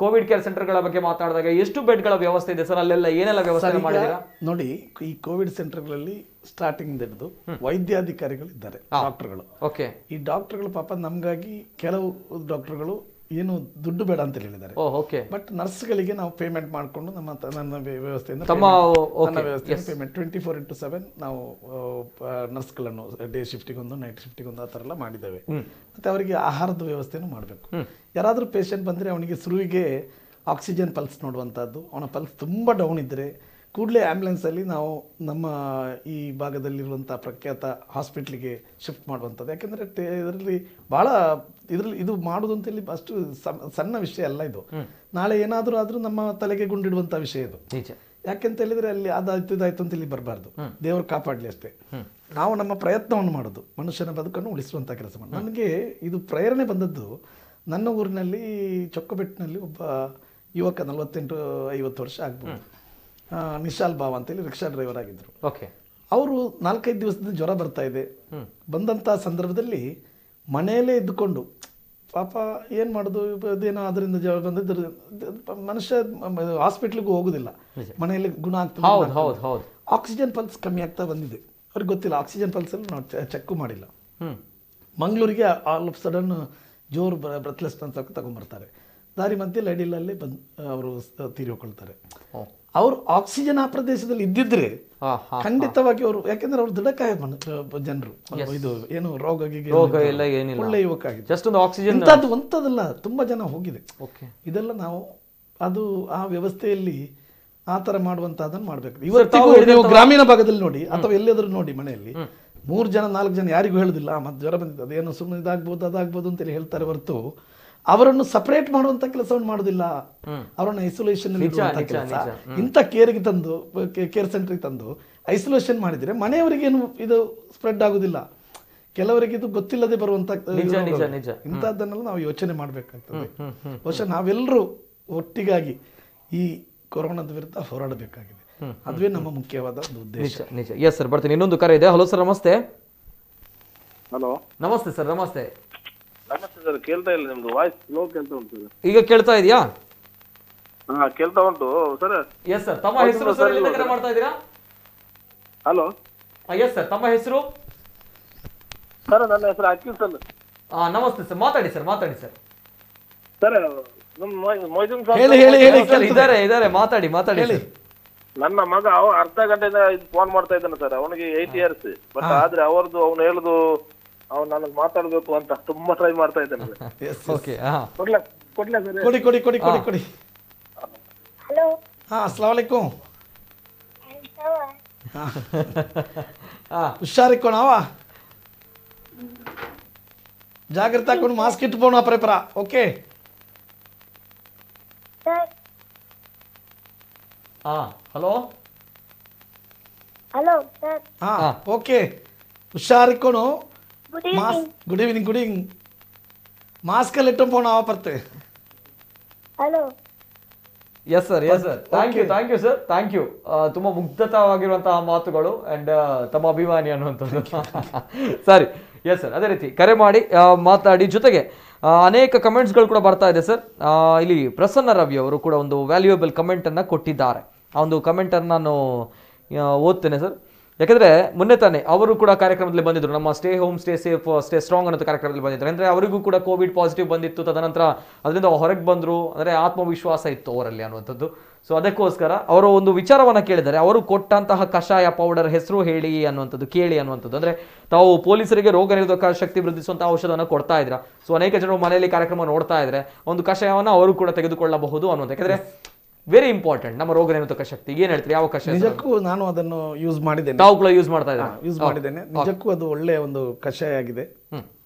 ಕೋವಿಡ್ ಕೇರ್ ಸೆಂಟರ್ಗಳ ಬಗ್ಗೆ ಮಾತಾಡಿದಾಗ ಎಷ್ಟು ಬೆಡ್ಗಳ ವ್ಯವಸ್ಥೆ ಇದೆ ಸರ್? ಅಲ್ಲೆಲ್ಲ ಏನೆಲ್ಲ ವ್ಯವಸ್ಥೆ ಮಾಡಿದ್ದೀರಾ? ನೋಡಿ, ಈ ಕೋವಿಡ್ ಸೆಂಟರ್ಗಳಲ್ಲಿ ಸ್ಟಾರ್ಟಿಂಗ್ ಹಿಡಿದು ವೈದ್ಯಾಧಿಕಾರಿಗಳು ಇದ್ದಾರೆ, ಡಾಕ್ಟರ್ಗಳು. ಓಕೆ, ಈ ಡಾಕ್ಟರ್ಗಳು ಪಾಪ ನಮ್ಗಾಗಿ ಕೆಲವು ಡಾಕ್ಟರ್ಗಳು ಏನು ದುಡ್ಡು ಬೇಡ ಅಂತ ಹೇಳಿದ್ದಾರೆ. ಬಟ್ ನರ್ಸ್ಗಳಿಗೆ ನಾವು ಪೇಮೆಂಟ್ ಮಾಡಿಕೊಂಡು ನನ್ನ ವ್ಯವಸ್ಥೆಯಿಂದ ಪೇಮೆಂಟ್ 24/7 ನಾವು ನರ್ಸ್ಗಳನ್ನು ಡೇ ಶಿಫ್ಟಿಗೆ ಒಂದು, ನೈಟ್ ಶಿಫ್ಟಿಗೆ ಒಂದು, ಆ ಥರ ಎಲ್ಲ ಮಾಡಿದ್ದೇವೆ. ಮತ್ತೆ ಅವರಿಗೆ ಆಹಾರದ ವ್ಯವಸ್ಥೆನೂ ಮಾಡಬೇಕು. ಯಾರಾದರೂ ಪೇಷಂಟ್ ಬಂದರೆ ಅವನಿಗೆ ಶುರುವಿಗೆ ಆಕ್ಸಿಜನ್ ಪಲ್ಸ್ ನೋಡುವಂಥದ್ದು. ಅವನ ಪಲ್ಸ್ ತುಂಬ ಡೌನ್ ಇದ್ದರೆ ಕೂಡಲೇ ಆ್ಯಂಬುಲೆನ್ಸಲ್ಲಿ ನಾವು ನಮ್ಮ ಈ ಭಾಗದಲ್ಲಿರುವಂಥ ಪ್ರಖ್ಯಾತ ಹಾಸ್ಪಿಟ್ಲಿಗೆ ಶಿಫ್ಟ್ ಮಾಡುವಂಥದ್ದು. ಯಾಕೆಂದರೆ ಇದರಲ್ಲಿ ಭಾಳ ಇದು ಮಾಡೋದು ಅಂತೇಳಿ ಅಷ್ಟು ಸಣ್ಣ ವಿಷಯ ಅಲ್ಲ ಇದು. ನಾಳೆ ಏನಾದರೂ ಆದರೂ ನಮ್ಮ ತಲೆಗೆ ಗುಂಡಿಡುವಂಥ ವಿಷಯ ಇದು. ಯಾಕೆಂತ ಹೇಳಿದರೆ ಅಲ್ಲಿ ಅದಾಯ್ತು ಇದಾಯ್ತು ಅಂತ ಇಲ್ಲಿ ಬರಬಾರ್ದು. ದೇವರು ಕಾಪಾಡಲಿ ಅಷ್ಟೇ. ನಾವು ನಮ್ಮ ಪ್ರಯತ್ನವನ್ನು ಮಾಡೋದು, ಮನುಷ್ಯನ ಬದುಕನ್ನು ಉಳಿಸುವಂಥ ಕೆಲಸ ಮಾಡೋದು. ನನಗೆ ಇದು ಪ್ರೇರಣೆ ಬಂದದ್ದು ನನ್ನ ಊರಿನಲ್ಲಿ ಚೊಕ್ಕಬೆಟ್ಟಿನಲ್ಲಿ ಒಬ್ಬ ಯುವಕ 48-50 ವರ್ಷ ಆಗ್ಬೋದು, ನಿಶಾಲ್ ಬಾವ್ ಅಂತೇಳಿ ರಿಕ್ಷಾ ಡ್ರೈವರ್ ಆಗಿದ್ರು. ಅವರು 4-5 ದಿವಸದಿಂದ ಜ್ವರ ಬರ್ತಾ ಇದೆ. ಬಂದಂಥ ಸಂದರ್ಭದಲ್ಲಿ ಮನೆಯಲ್ಲೇ ಇದ್ದುಕೊಂಡು ಪಾಪ ಏನು ಮಾಡೋದು, ಅದೇನೋ ಅದರಿಂದ ಜ್ವರ ಬಂದಿದ್ದು ಮನುಷ್ಯ ಹಾಸ್ಪಿಟ್ಲಿಗೂ ಹೋಗುದಿಲ್ಲ, ಮನೆಯಲ್ಲಿ ಗುಣ ಆಗ್ತದೆ. ಆಕ್ಸಿಜನ್ ಪಲ್ಸ್ ಕಮ್ಮಿ ಆಗ್ತಾ ಬಂದಿದೆ. ಅವ್ರಿಗೆ ಗೊತ್ತಿಲ್ಲ, ಆಕ್ಸಿಜನ್ ಪಲ್ಸಲ್ಲಿ ನಾವು ಚೆಕ್ಕು ಮಾಡಿಲ್ಲ. ಮಂಗಳೂರಿಗೆ ಆಲ್ ಆಫ್ ಸಡನ್ ಜೋರು ಬ್ರೆತ್ಲೆಸ್ ಅಂತ ತಗೊಂಡ್ಬರ್ತಾರೆ. ದಾರಿ ಮಧ್ಯೆ ಲೈಡಿಲಲ್ಲಿ ಬಂದು ಅವರು ತೀರಿ ಹೋಗ್ಕೊಳ್ತಾರೆ. ಅವರು ಆಕ್ಸಿಜನ್ ಆ ಪ್ರದೇಶದಲ್ಲಿ ಇದ್ದಿದ್ರೆ ಖಂಡಿತವಾಗಿ ಅವರು, ಯಾಕೆಂದ್ರೆ ಅವರು ದೃಢಕಾಯ ಜನರು, ಇದು ಏನು ರೋಗ ಒಳ್ಳೆ ಯುವಕ ಆಗಿದೆ. ಇಂಥದ್ದು ಒಂಥದ್ದಲ್ಲ, ತುಂಬಾ ಜನ ಹೋಗಿದೆ. ಇದೆಲ್ಲ ನಾವು ಅದು ಆ ವ್ಯವಸ್ಥೆಯಲ್ಲಿ ಆ ತರ ಮಾಡುವಂತಹದನ್ನು ಮಾಡ್ಬೇಕು. ಇವತ್ತಿಗೂ ನೀವು ಗ್ರಾಮೀಣ ಭಾಗದಲ್ಲಿ ನೋಡಿ ಅಥವಾ ಎಲ್ಲಿಯಾದ್ರೂ ನೋಡಿ, ಮನೆಯಲ್ಲಿ 3 ಜನ 4 ಜನ ಯಾರಿಗೂ ಹೇಳುದಿಲ್ಲ ಮತ್ತೆ ಜ್ವರ ಬಂದಿದೆ, ಅದೇನೋ ಸುಮ್ಮನೆ ಇದಾಗ್ಬೋದು ಅದಾಗ್ಬೋದು ಅಂತೇಳಿ ಹೇಳ್ತಾರೆ ಹೊರತು ಅವರನ್ನು ಸಪರೇಟ್ ಮಾಡುವಂತ ಕೆಲಸವನ್ನು ಮಾಡುದಿಲ್ಲ. ಅವರನ್ನು ಐಸೋಲೇಷನ್ ಇಂಥ ಕೇರ್ಗೆ ತಂದು, ಕೇರ್ ಸೆಂಟರ್ಗೆ ತಂದು ಐಸೋಲೇಷನ್ ಮಾಡಿದ್ರೆ ಮನೆಯವರಿಗೇನು ಇದು ಸ್ಪ್ರೆಡ್ ಆಗುದಿಲ್ಲ. ಕೆಲವರಿಗೆ ಇದು ಗೊತ್ತಿಲ್ಲದೆ ಬರುವಂತ ಇಂಥದ್ದನ್ನೆಲ್ಲ ನಾವು ಯೋಚನೆ ಮಾಡಬೇಕಾಗ್ತದೆ. ಬಹುಶಃ ನಾವೆಲ್ಲರೂ ಒಟ್ಟಿಗಾಗಿ ಈ ಕೊರೋನಾದ ವಿರುದ್ಧ ಹೋರಾಡಬೇಕಾಗಿದೆ. ಅದುವೇ ನಮ್ಮ ಮುಖ್ಯವಾದ ಉದ್ದೇಶ. ನಿಜ. ಎಸ್ ಸರ್, ಬರ್ತೀನಿ. ಇನ್ನೊಂದು ಕರೆ ಇದೆ. ಹಲೋ ಸರ್, ನಮಸ್ತೆ. ಹಲೋ, ನಮಸ್ತೆ ಸರ್. ನಮಸ್ತೆ. ನಮಸ್ತೆ ಸರ್. ಕೇಳ್ತಾ ಇಲ್ಲ, ನಿಮ್ದು ವಾಯ್ಸ್ ಸ್ಲೋ ಕೇಳ್ತಾ ಉಂಟು. ಈಗ ಕೇಳ್ತಾ ಇದೆಯಾ? ಹಾ, ಕೇಳ್ತಾ ಉಂಟು ಸರ್. ಎಸ್ ಸರ್, ತಮ್ಮ ಹೆಸರು ಸರ್? ಎಲ್ಲಿಂದ ಕರೆ ಮಾಡ್ತಾ ಇದ್ದೀರಾ? ಹಲೋ. ಎಸ್ ಸರ್, ತಮ್ಮ ಹೆಸರು? ಸರ್, ನನ್ನ ಹೆಸರು ಅಖಿಲ್ ಸರ್. ನಮಸ್ತೆ ಸರ್, ಮಾತಾಡಿ ಸರ್, ಮಾತಾಡಿ ಸರ್. ಸರ್, ಮೊಯ್ದೀನ್ ಇದಾರೆ, ಮಾತಾಡಿ ಮಾತಾಡಿ. ನನ್ನ ಮಗ ಅರ್ಧ ಗಂಟೆಯಿಂದ ಫೋನ್ ಮಾಡ್ತಾ ಇದ್ದಾನೆ ಸರ್. ಅವನಿಗೆ 8 years. ಬಟ್ ಆದ್ರೆ ಅವ್ರದ್ದು ಅವ್ನು ಹೇಳುದು ಅವ್ನು ನನಗೆ ಮಾತಾಡ್ಬೇಕು ಅಂತ ತುಂಬಾ ಟ್ರೈ ಮಾಡ್ತಾ ಇದ್ದಾನೆ. ಕೊಡಿ. अस्सलाम वालेकुम. ಹುಷಾರಿಕ್ಕೋಣವಾ, ಜಾಗ್ರತೆ ಹಾಕೊಂಡು ಮಾಸ್ಕ್ ಇಟ್ಕೊಂಡು ಪ್ರೇಪರ. ಓಕೆ. Hello sir. ಓಕೆ, ಹುಷಾರಿಕ್ಕೋಣ. Good evening. ಮಾಸ್ಕ್ ಅಲ್ಲಿ ಇಟ್ಟು ಪೋಣ ಬರ್ತೆ. Hello. Yes sir, thank you sir, thank you. ತುಂಬಾ ಮುಗ್ಧವಾಗಿರುವಂತಹ ಮಾತುಗಳು ಅಂಡ್ ತಮ್ಮ ಅಭಿಮಾನಿ ಅನ್ನುವಂಥದ್ದು. ಸರಿ, ಎಸ್ ಸರ್, ಅದೇ ರೀತಿ ಕರೆ ಮಾಡಿ ಮಾತಾಡಿ. ಜೊತೆಗೆ ಅನೇಕ ಕಮೆಂಟ್ಸ್ಗಳು ಕೂಡ ಬರ್ತಾ ಇದೆ ಸರ್. ಇಲ್ಲಿ ಪ್ರಸನ್ನ ರವಿ ಅವರು ಕೂಡ ಒಂದು ವ್ಯಾಲ್ಯೂಯಬಲ್ ಕಮೆಂಟನ್ನು ಕೊಟ್ಟಿದ್ದಾರೆ. ಆ ಒಂದು ಕಮೆಂಟನ್ನು ನಾನು ಓದ್ತೇನೆ ಸರ್. ಯಾಕಂದ್ರೆ ಮೊನ್ನೆ ತಾನೆ ಅವರು ಕೂಡ ಕಾರ್ಯಕ್ರಮದಲ್ಲಿ ಬಂದಿದ್ರು, ನಮ್ಮ stay home stay safe stay strong ಅನ್ನೋ ಕಾರ್ಯಕ್ರಮದಲ್ಲಿ ಬಂದಿದ್ರು. ಅಂದ್ರೆ ಅವರಿಗೂ ಕೂಡ ಕೋವಿಡ್ ಪಾಸಿಟಿವ್ ಬಂದಿತ್ತು, ತದನಂತರ ಅದರಿಂದ ಹೊರಗೆ ಬಂದ್ರು, ಅಂದ್ರೆ ಆತ್ಮವಿಶ್ವಾಸ ಇತ್ತು ಅವರಲ್ಲಿ ಅನ್ನುವಂಥದ್ದು. ಸೊ ಅದಕ್ಕೋಸ್ಕರ ಅವರು ಒಂದು ವಿಚಾರವನ್ನ ಕೇಳಿದ್ದಾರೆ. ಅವರು ಕೊಟ್ಟಂತಹ ಕಷಾಯ ಪೌಡರ್ ಹೆಸರು ಹೇಳಿ ಅನ್ನುವಂಥದ್ದು, ಕೇಳಿ ಅನ್ನುವಂಥದ್ದು. ಅಂದ್ರೆ ತಾವು ಪೊಲೀಸರಿಗೆ ರೋಗ ನಿರೋಧಕ ಶಕ್ತಿ ವೃದ್ಧಿಸುವಂತಹ ಔಷಧನ ಕೊಡ್ತಾ ಇದ್ರ. ಸೊ ಅನೇಕ ಜನರು ಮನೆಯಲ್ಲಿ ಕಾರ್ಯಕ್ರಮ ನೋಡ್ತಾ ಇದ್ರೆ ಒಂದು ಕಷಾಯವನ್ನ ಅವರು ಕೂಡ ತೆಗೆದುಕೊಳ್ಳಬಹುದು ಅನ್ನುವಂಥ. ಯಾಕಂದ್ರೆ ವೆರಿ ಇಂಪಾರ್ಟೆಂಟ್ ನಮ್ಮ ರೋಗ ನಿರೋಧಕ ಶಕ್ತಿ. ಏನ್ ಹೇಳ್ತೀರಿ, ಯಾವ ಕಷಾಯ? ನಿಜಕ್ಕೂ ನಾನು ಅದನ್ನು ಯೂಸ್ ಮಾಡಿದ್ದೇನೆ, ತಾವು ಕೂಡ ಯೂಸ್ ಮಾಡ್ತಾ ಇದ್ದಾರೆ? ಯೂಸ್ ಮಾಡಿದ್ದೇನೆ. ನಿಜಕ್ಕೂ ಅದು ಒಳ್ಳೆಯ ಒಂದು ಕಷಾಯ ಆಗಿದೆ.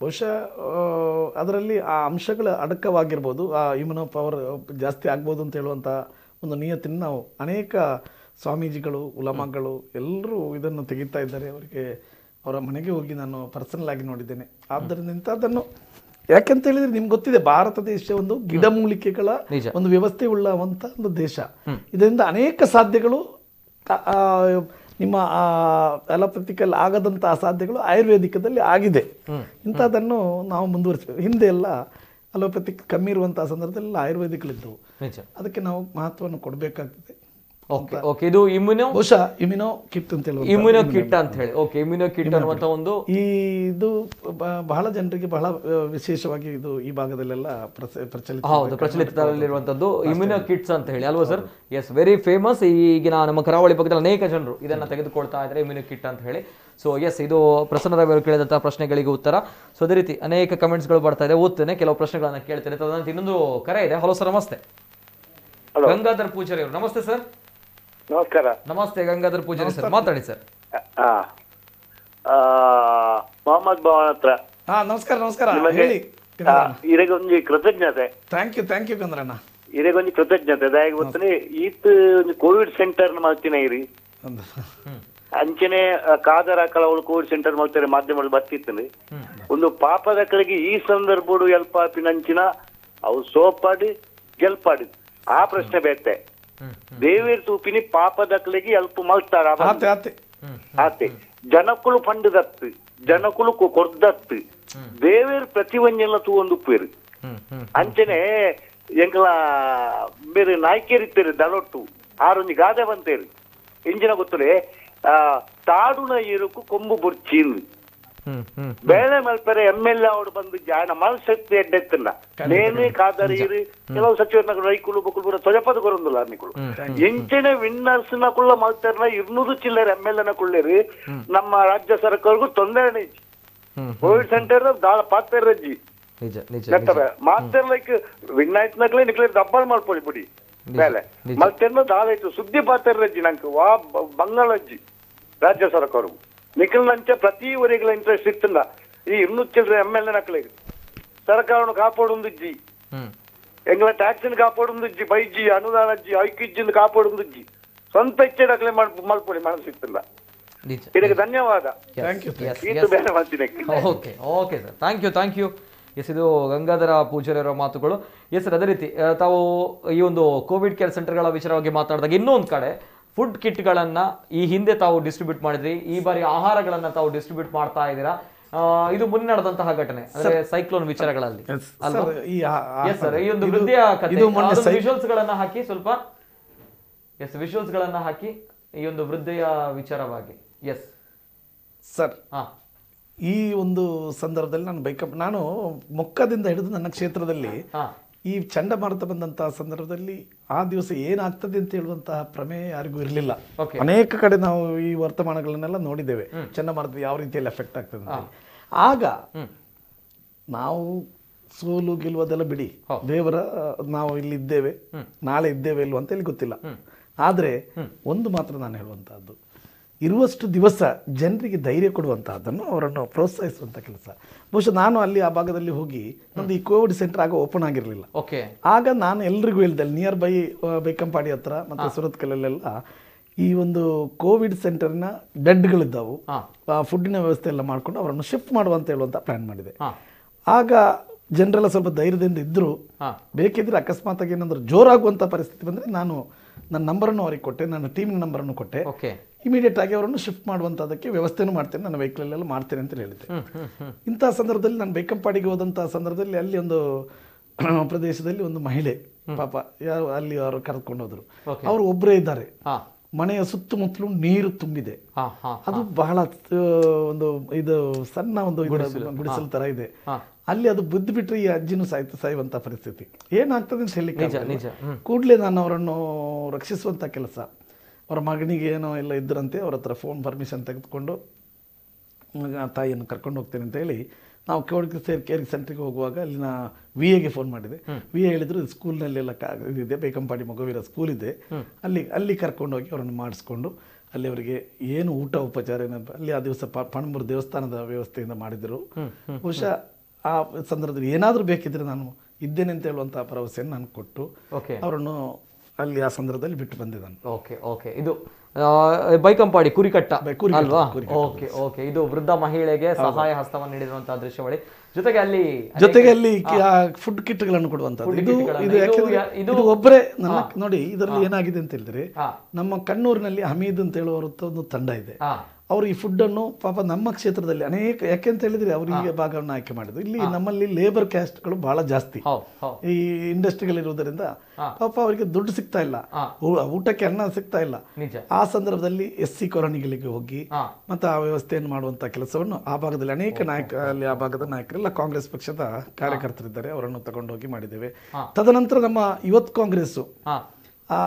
ಬಹುಶಃ ಅದರಲ್ಲಿ ಆ ಅಂಶಗಳ ಅಡಕವಾಗಿರ್ಬೋದು, ಆ ಇಮ್ಯುನೋ ಪವರ್ ಜಾಸ್ತಿ ಆಗ್ಬೋದು ಅಂತ ಹೇಳುವಂಥ ಒಂದು ನಿಯತ್ತಿನ ನಾವು ಅನೇಕ ಸ್ವಾಮೀಜಿಗಳು, ಉಲಮಾಗಳು ಎಲ್ಲರೂ ಇದನ್ನು ತೆಗಿತಾ ಇದ್ದಾರೆ. ಅವರಿಗೆ ಅವರ ಮನೆಗೆ ಹೋಗಿ ನಾನು ಪರ್ಸನಲ್ ಆಗಿ ನೋಡಿದ್ದೇನೆ. ಆದ್ದರಿಂದ ಇಂಥದ್ದನ್ನು ಯಾಕೆಂತ ಹೇಳಿದ್ರೆ ನಿಮ್ಗೆ ಗೊತ್ತಿದೆ, ಭಾರತ ದೇಶ ಒಂದು ಗಿಡಮೂಲಿಕೆಗಳ ಒಂದು ವ್ಯವಸ್ಥೆ ಉಳ್ಳವಂತ ಒಂದು ದೇಶ. ಇದರಿಂದ ಅನೇಕ ಸಾಧ್ಯಗಳು ನಿಮ್ಮ ಅಲೋಪತಿಕಲ್ಲಿ ಆಗದಂಥ ಅಸಾಧ್ಯಗಳು ಆಯುರ್ವೇದಿಕದಲ್ಲಿ ಆಗಿದೆ. ಇಂಥದ್ದನ್ನು ನಾವು ಮುಂದುವರಿಸಬೇಕು. ಹಿಂದೆ ಎಲ್ಲ ಅಲೋಪತಿಕ್ ಕಮ್ಮಿ ಇರುವಂತಹ ಸಂದರ್ಭದಲ್ಲಿ ಆಯುರ್ವೇದಿಕ್ಗಳಿದ್ದವು. ಅದಕ್ಕೆ ನಾವು ಮಹತ್ವವನ್ನು ಕೊಡಬೇಕಾಗ್ತದೆ. ಇದು ಇಮ್ಯುನೋ, ಬಹುಶಃ ಇಮ್ಯುನೋ ಕಿಟ್ ಅಂತ ಹೇಳಿ, ಇಮ್ಯುನೋ ಕಿಟ್ ಅಂತ ಹೇಳಿ. ಓಕೆ, ಇಮ್ಯುನೋ ಕಿಟ್ ಅನ್ನುವಂತ ಒಂದು ಇದು ಬಹಳ ಜನರಿಗೆ ಬಹಳ ವಿಶೇಷವಾಗಿ ಇದು ಈ ಭಾಗದಲ್ಲೆಲ್ಲ ಪ್ರಚಲಿತದಲ್ಲಿರುವಂತದ್ದು ಇಮ್ಯುನೋ ಕಿಟ್ಸ್ ಅಂತ ಹೇಳಿ ಅಲ್ವಾ ಸರ್? S, very famous. ಈಗಿನ ನಮ್ಮ ಕರಾವಳಿ ಭಾಗದಲ್ಲಿ ಅನೇಕ ಜನರು ಇದನ್ನ ತೆಗೆದುಕೊಳ್ತಾ ಇದ್ದಾರೆ, ಇಮ್ಯುನೋ ಕಿಟ್ ಅಂತ ಹೇಳಿ. ಸೊ ಎಸ್, ಇದು ಪ್ರಸನ್ನ ರವಿ ಅವರು ಕೇಳಿದಂತಹ ಪ್ರಶ್ನೆಗಳಿಗೆ ಉತ್ತರ. ಸೊ ಅದೇ ರೀತಿ ಅನೇಕ ಕಮೆಂಟ್ಸ್ಗಳು ಬರ್ತಾ ಇದೆ, ಓದ್ತೇನೆ, ಕೆಲವು ಪ್ರಶ್ನೆಗಳನ್ನ ಕೇಳ್ತೇನೆ. ತದನಂತರ ಇನ್ನೊಂದು ಕರೆ ಇದೆ. ಹಲೋ ಸರ್, ನಮಸ್ತೆ. ಗಂಗಾಧರ್ ಪೂಜಾರಿ ಅವರು, ನಮಸ್ತೆ ಸರ್. ನಮಸ್ಕಾರ. ನಮಸ್ತೆ ಗಂಗಾಧರ್ ಪೂಜಾರಿ ಸರ್, ಮಾತಾಡಿ ಸರ್. ಮೊಹಮ್ಮದ್ ಭವನ್ ಹತ್ರ. ನಮಸ್ಕಾರ. ನಮಸ್ಕಾರ. ಇರಗೊಂದು ಕೃತಜ್ಞತೆ. Thank you ಗಂದ್ರಣ್ಣ. ಇರಗೊಂದು ಕೃತಜ್ಞತೆ ದಾಯಕ ಗೊತ್ತನೆ ಈತ್ ಕೋವಿಡ್ ಸೆಂಟರ್ ಮಾಡ್ತೀನಿ ಇರಿ ಅಂಚನೆ ಕಾದರ ಕಳವಳು ಕೋವಿಡ್ ಸೆಂಟರ್ ಮಾಡ್ತಾರೆ ಮಾಧ್ಯಮಗಳು ಬರ್ತಿತ್ತಂದ್ರೆ ಒಂದು ಪಾಪದ ಕಡೆಗೆ ಈ ಸಂದರ್ಭಡು ಎಲ್ಪಾಪಿನಂಚಿನ ಅವು ಸೋಪಾಡಿ ಗೆಲ್ಪಾಡಿ ಆ ಪ್ರಶ್ನೆ ಬೇತೆ ದೇವೇರ್ ತೂಪಿನಿ ಪಾಪದ ಕಡೆಗೆ ಎಲ್ಪ್ ಮಾಡ್ತಾರ ಆತೆ ಜನಕ್ಕಳು ಪಂಡದತ್ತು ಜನಕ್ಕಳು ಕೊರ್ದತ್ತು ದೇವೇರ್ ಪ್ರತಿವಂಜೆಲ್ಲ ತೂ ಒಂದು ಉಪ್ಪೇರು ಅಂಚನೆ ಎಂಕಲ ಬೇರೆ ನಾಯ್ಕೇರಿತ್ತೇರಿ ದಳೊಟ್ಟು ಆರೊಂದು ಗಾದೆ ಬಂತೇರಿ ಇಂಜಿನ ಗೊತ್ತಲೇ ತಾಡುನ ಏರುಕು ಕೊಂಬು ಬುರ್ಚಿಂದು ಬೇಳೆ ಮಲ್ಪರೆ MLA ಅವಡು ಬಂದು ಜಾನ ಮನಶಕ್ತಿ ಎಡ್ಡೆತ್ತಲ್ಲ ನೇನೇ ಕಾದರೀರಿ ಕೆಲವು ಸಚಿವರ ರೈಕುಲು ಬುಕುಲು ಪೂರ ತೊಜಪದ ಕೊರೊಂದಿಲ್ಲ ಅನ್ನಿಕುಳು ಎಂಚನೆ ವಿನ್ನರ್ಸ್ ನ ಕುಳ್ಳ ಮಲ್ತಾರನ 200 ಚಿಲ್ಲರೆ MLA ನ ಕುಳ್ಳೇರಿ ನಮ್ಮ ರಾಜ್ಯ ಸರ್ಕಾರಕ್ಕೂ ತೊಂದರೆ ಇಜ್ಜಿ ಕೋವಿಡ್ ಸೆಂಟರ್ ದಾಳ ಪಾತ್ರೆಜ್ಜಿ ಮಾತ್ರ ಲೈಕ್ ವಿನ್ನಾಯ್ತನಕ್ಲೇ ನಿಕ್ಲೇ ಡಬ್ಬಲ್ ಮಾಡ್ಕೊಳ್ಳಿ ಬಿಡಿ ಮೇಲೆ ಮಲ್ತೆನ್ನ ದಾಳಾಯ್ತು ಸುದ್ದಿ ಪಾತ್ರೆಜ್ಜಿ ನಂಗೆ ವಾ ಬಂಗಾಳಜ್ಜಿ ರಾಜ್ಯ ಸರ್ಕಾರವು ನಿಖಿಲ್ ನಂಚ ಪ್ರತಿ ಊರಿಗಳ ಇಂಟ್ರೆಸ್ಟ್ ಇತ್ತಲ್ಲ ಈ 200 ಚಿಲ್ಲರೆ MLA ನಕ್ಲಿಗೆ ಸರ್ಕಾರವನ್ನು ಕಾಪಾಡುಂದಿಜ್ಜಿ ಎಂಗ್ಲ ಟ್ಯಾಕ್ಸಿನ ಕಾಪಾಡುಂದಿಜ್ಜಿ ಬೈಜಿ ಅನುದಾನಜ್ಜಿ ಐಕ್ಯಜ್ಜಿಂದ ಕಾಪಾಡುಂದಿಜ್ಜಿ ಸ್ವಂತ ಇಚ್ಛೆ ನಕ್ಲೆ ಮಾಡ್ಕೊಳ್ಳಿ ಮನಸ್ಸಿತ್ತಿಲ್ಲ ಇದಕ್ಕೆ ಧನ್ಯವಾದ. ಬೇರೆ ಮಾಡ್ತೀನಿ. Okay sir, thank you. Yes, ಇದು ಗಂಗಾಧರ ಪೂಜಾರಿ ಅವರ ಮಾತುಗಳು. ಎಸ್ ಸರ್, ಅದೇ ರೀತಿ ತಾವು ಈ ಒಂದು ಕೋವಿಡ್ ಕೇರ್ ಸೆಂಟರ್ಗಳ ವಿಚಾರವಾಗಿ ಮಾತಾಡಿದಾಗ ಇನ್ನೊಂದು ಕಡೆ ಫುಡ್ ಕಿಟ್ಗಳನ್ನ ಈ ಹಿಂದೆ ತಾವು ಡಿಸ್ಟ್ರಿಬ್ಯೂಟ್ ಮಾಡಿದ್ರಿ, ಈ ಬಾರಿ ಆಹಾರಗಳನ್ನ ತಾವು ಡಿಸ್ಟ್ರಿಬ್ಯೂಟ್ ಮಾಡ್ತಾ ಇದ್ದೀರಾ. ಇದು ಮುನ್ನ ನಡೆದಂತಹ ಘಟನೆ ಅಂದ್ರೆ ಸೈಕ್ಲೋನ್ ವಿಚಾರಗಳಲ್ಲಿ ಈ ಒಂದು ವೃದ್ಧಿಯ ವಿಜುವಲ್ಸ್ ಗಳನ್ನ ಹಾಕಿ ಸ್ವಲ್ಪ ವಿಜುವಲ್ಸ್ ಗಳನ್ನ ಹಾಕಿ ಈ ಒಂದು ವೃದ್ಧಿಯ ವಿಚಾರವಾಗಿ. ಎಸ್ ಸರ್, ಈ ಒಂದು ಸಂದರ್ಭದಲ್ಲಿ ನಾನು ಮೊಕ್ಕದಿಂದ ಹಿಡಿದು ನನ್ನ ಕ್ಷೇತ್ರದಲ್ಲಿ ಈ ಚಂಡಮಾರುತ ಬಂದಂತಹ ಸಂದರ್ಭದಲ್ಲಿ ಆ ದಿವಸ ಏನಾಗ್ತದೆ ಅಂತ ಹೇಳುವಂತಹ ಪ್ರಮೇಯ ಯಾರಿಗೂ ಇರಲಿಲ್ಲ. ಅನೇಕ ಕಡೆ ನಾವು ಈ ವರ್ತಮಾನಗಳನ್ನೆಲ್ಲ ನೋಡಿದ್ದೇವೆ, ಚಂಡಮಾರುತ ಯಾವ ರೀತಿಯಲ್ಲಿ ಎಫೆಕ್ಟ್ ಆಗ್ತದೆ ಅಂತ. ಆಗ ನಾವು ಸೋಲು ಗೆಲ್ಲುವುದೆಲ್ಲ ಬಿಡಿ, ದೇವರ ನಾವು ಇಲ್ಲಿ ಇದ್ದೇವೆ, ನಾಳೆ ಇದ್ದೇವೆ ಇಲ್ವ ಅಂತ ಹೇಳಿ ಗೊತ್ತಿಲ್ಲ. ಆದರೆ ಒಂದು ಮಾತ್ರ ನಾನು ಹೇಳುವಂತಹದ್ದು, ಇರುವಷ್ಟು ದಿವಸ ಜನರಿಗೆ ಧೈರ್ಯ ಕೊಡುವಂತಹದ್ದನ್ನು ಅವರನ್ನು ಪ್ರೋತ್ಸಾಹಿಸುವಂತ ಕೆಲಸ. ಬಹುಶಃ ನಾನು ಅಲ್ಲಿ ಆ ಭಾಗದಲ್ಲಿ ಹೋಗಿ ನಮ್ದು ಈ ಕೋವಿಡ್ ಸೆಂಟರ್ ಆಗ ಓಪನ್ ಆಗಿರಲಿಲ್ಲ. ಆಗ ನಾನು ಎಲ್ರಿಗೂ ಹೇಳಿದೆ, ನಿಯರ್ ಬೈ ಬೈಕಂಪಾಡಿ ಹತ್ರ ಮತ್ತೆ ಸುರತ್ಕಲ್ಲೆಲ್ಲ ಈ ಒಂದು ಕೋವಿಡ್ ಸೆಂಟರ್ನ ಬೆಡ್ಗಳಿದ್ದವು, ಫುಡ್ಡಿನ ವ್ಯವಸ್ಥೆ ಎಲ್ಲ ಮಾಡ್ಕೊಂಡು ಅವರನ್ನು ಶಿಫ್ಟ್ ಮಾಡುವಂತ ಹೇಳುವಂತ ಪ್ಲಾನ್ ಮಾಡಿದೆ. ಆಗ ಜನರೆಲ್ಲ ಸ್ವಲ್ಪ ಧೈರ್ಯದಿಂದ ಇದ್ರು. ಬೇಕಿದ್ರೆ ಅಕಸ್ಮಾತ್ ಆಗಿ ಏನಾದ್ರು ಜೋರಾಗುವಂತ ಪರಿಸ್ಥಿತಿ ಬಂದ್ರೆ ನಾನು ನನ್ನ ನಂಬರನ್ನು ಅವರಿಗೆ ಕೊಟ್ಟೆ, ನನ್ನ ಟೀಮಿನ ನಂಬರನ್ನು ಕೊಟ್ಟೆ. ಇಮಿಡಿಯೇಟ್ ಆಗಿ ಅವರನ್ನು ಶಿಫ್ಟ್ ಮಾಡುವಂಥದ್ದಕ್ಕೆ ವ್ಯವಸ್ಥೆನೂ ಮಾಡ್ತೇನೆ, ನನ್ನ ವೆಹಿಕಲಲ್ಲೆಲ್ಲ ಮಾಡ್ತೇನೆ ಅಂತ ಹೇಳಿದ್ದೆ. ಇಂಥ ಸಂದರ್ಭದಲ್ಲಿ ನಾನು ಬೈಕಂಪಾಡಿಗೆ ಹೋದಂಥ ಸಂದರ್ಭದಲ್ಲಿ ಅಲ್ಲಿ ಒಂದು ಪ್ರದೇಶದಲ್ಲಿ ಒಂದು ಮಹಿಳೆ ಪಾಪ ಅಲ್ಲಿ ಅವರು ಕರೆದುಕೊಂಡು ಹೋದ್ರು. ಅವರು ಒಬ್ಬರೇ ಇದ್ದಾರೆ, ಮನೆಯ ಸುತ್ತಮುತ್ತಲು ನೀರು ತುಂಬಿದೆ. ಅದು ಬಹಳ ಒಂದು ಇದು ಸಣ್ಣ ಒಂದು ಗುಡಿಸಲು ತರ ಇದೆ. ಅಲ್ಲಿ ಅದು ಬುದ್ಧಿ ಬಿಟ್ಟರೆ ಈ ಅಜ್ಜಿನೂ ಸಾಯುವಂತ ಪರಿಸ್ಥಿತಿ ಏನಾಗ್ತದೆ ಅಂತ ಹೇಳಿ ಕೂಡಲೇ ನಾನು ಅವರನ್ನು ರಕ್ಷಿಸುವಂತ ಕೆಲಸ, ಅವರ ಮಗನಿಗೆ ಏನೋ ಎಲ್ಲ ಇದ್ದರಂತೆ, ಅವ್ರ ಹತ್ರ ಫೋನ್ ಪರ್ಮಿಷನ್ ತೆಗೆದುಕೊಂಡು ತಾಯಿಯನ್ನು ಕರ್ಕೊಂಡು ಹೋಗ್ತೇನೆ ಅಂತ ಹೇಳಿ ನಾವು ಕೇರ್ ಸೆಂಟ್ರಿಗೆ ಹೋಗುವಾಗ ಅಲ್ಲಿನ VAಗೆ ಫೋನ್ ಮಾಡಿದೆ. VA ಹೇಳಿದ್ರು ಸ್ಕೂಲ್ನಲ್ಲೆಲ್ಲ ಇದಿದೆ, ಬೇಕಂಪಾಡಿ ಮಗುವಿರ ಸ್ಕೂಲ್ ಇದೆ, ಅಲ್ಲಿ ಕರ್ಕೊಂಡೋಗಿ ಅವರನ್ನು ಮಾಡಿಸ್ಕೊಂಡು ಅಲ್ಲಿ ಅವರಿಗೆ ಏನು ಊಟ ಉಪಚಾರ ಏನಂತ ಅಲ್ಲಿ ಆ ದಿವಸ ಪಣಂಬೂರು ದೇವಸ್ಥಾನದ ವ್ಯವಸ್ಥೆಯಿಂದ ಮಾಡಿದರು. ಬಹುಶಃ ಆ ಸಂದರ್ಭದಲ್ಲಿ ಏನಾದರೂ ಬೇಕಿದ್ರೆ ನಾನು ಇದ್ದೇನೆ ಅಂತ ಹೇಳುವಂತಹ ಭರವಸೆಯನ್ನು ನಾನು ಕೊಟ್ಟು ಅವರನ್ನು ಅಲ್ಲಿ ಆ ಸಂದರ್ಭದಲ್ಲಿ ಬಿಟ್ಟು ಬಂದೆ ನಾನು. ಓಕೆ ಇದು ಬೈಕಂಪಾಡಿ ಕುರಿಕಟ್ಟ ಅಲ್ವಾ? ಓಕೆ ಇದು ವೃದ್ಧ ಮಹಿಳೆಗೆ ಸಹಾಯ ಹಸ್ತವನ್ನು ನೀಡಿರುವಂತಹ ದೃಶ್ಯಾವಳಿ, ಜೊತೆಗೆ ಅಲ್ಲಿ ಫುಡ್ ಕಿಟ್ಗಳನ್ನು ಕೊಡುವಂತದ್ದು. ಇದು ಒಬ್ಬರೇ ನೋಡಿ, ಇದರಲ್ಲಿ ಏನಾಗಿದೆ ಅಂತ ಹೇಳಿದ್ರೆ ನಮ್ಮ ಕಣ್ಣೂರಿನಲ್ಲಿ ಹಮೀದ್ ಅಂತ ಹೇಳುವ ಒಂದು ತಂಡ ಇದೆ. ಅವರು ಈ ಫುಡ್ ಅನ್ನು ಪಾಪ ನಮ್ಮ ಕ್ಷೇತ್ರದಲ್ಲಿ ಅನೇಕ, ಯಾಕೆಂತ ಹೇಳಿದ್ರೆ ಅವರಿಗೆ ಭಾಗವನ್ನು ಆಯ್ಕೆ ಮಾಡಿದ್ರು. ಇಲ್ಲಿ ನಮ್ಮಲ್ಲಿ ಲೇಬರ್ ಕ್ಯಾಸ್ಟ್ಗಳು ಬಹಳ ಜಾಸ್ತಿ ಈ ಇಂಡಸ್ಟ್ರಿಗಳಿರುವುದರಿಂದ ಪಾಪ ಅವರಿಗೆ ದುಡ್ಡು ಸಿಗ್ತಾ ಇಲ್ಲ, ಊಟಕ್ಕೆ ಅನ್ನ ಸಿಗ್ತಾ ಇಲ್ಲ. ಆ ಸಂದರ್ಭದಲ್ಲಿ SC ಕಾಲೋನಿಗಳಿಗೆ ಹೋಗಿ ಮತ್ತೆ ಆ ವ್ಯವಸ್ಥೆಯನ್ನು ಮಾಡುವಂತ ಕೆಲಸವನ್ನು ಆ ಭಾಗದಲ್ಲಿ ಅನೇಕ ಅಲ್ಲಿ ಆ ಭಾಗದ ನಾಯಕರೆಲ್ಲ ಕಾಂಗ್ರೆಸ್ ಪಕ್ಷದ ಕಾರ್ಯಕರ್ತರಿದ್ದಾರೆ, ಅವರನ್ನು ತಗೊಂಡೋಗಿ ಮಾಡಿದ್ದೇವೆ. ತದನಂತರ ನಮ್ಮ ಯುವತ್ ಕಾಂಗ್ರೆಸ್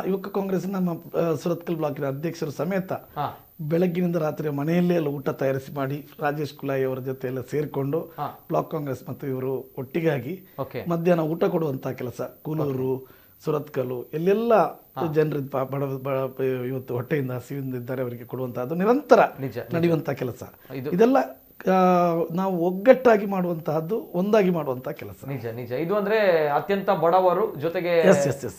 ಯುವಕ ಕಾಂಗ್ರೆಸ್ ನಮ್ಮ ಸುರತ್ಕಲ್ ಬ್ಲಾಕಿನ ಅಧ್ಯಕ್ಷರು ಸಮೇತ ಬೆಳಗ್ಗಿನಿಂದ ರಾತ್ರಿ ಮನೆಯಲ್ಲೇ ಎಲ್ಲ ಊಟ ತಯಾರಿಸಿ ಮಾಡಿ ರಾಜೇಶ್ ಕುಲಾಯಿ ಅವರ ಜೊತೆ ಎಲ್ಲ ಸೇರಿಕೊಂಡು ಬ್ಲಾಕ್ ಕಾಂಗ್ರೆಸ್ ಮತ್ತು ಇವರು ಒಟ್ಟಿಗಾಗಿ ಮಧ್ಯಾಹ್ನ ಊಟ ಕೊಡುವಂತಹ ಕೆಲಸ ಕೂಲೂರು, ಸುರತ್ಕಲ್ಲು ಎಲ್ಲೆಲ್ಲ ಜನರು ಇವತ್ತು ಹೊಟ್ಟೆಯಿಂದ ಹಸಿವಿಂದ ಇದ್ದಾರೆ ಅವರಿಗೆ ಕೊಡುವಂತಹದ್ದು ನಿರಂತರ ನಡೆಯುವಂತಹ ಕೆಲಸ. ಇದೆಲ್ಲ ನಾವು ಒಗ್ಗಟ್ಟಾಗಿ ಮಾಡುವಂತಹದ್ದು, ಒಂದಾಗಿ ಮಾಡುವಂತಹ ಕೆಲಸ. ನಿಜ ಇದು ಅಂದ್ರೆ ಅತ್ಯಂತ ಬಡವರು ಜೊತೆಗೆ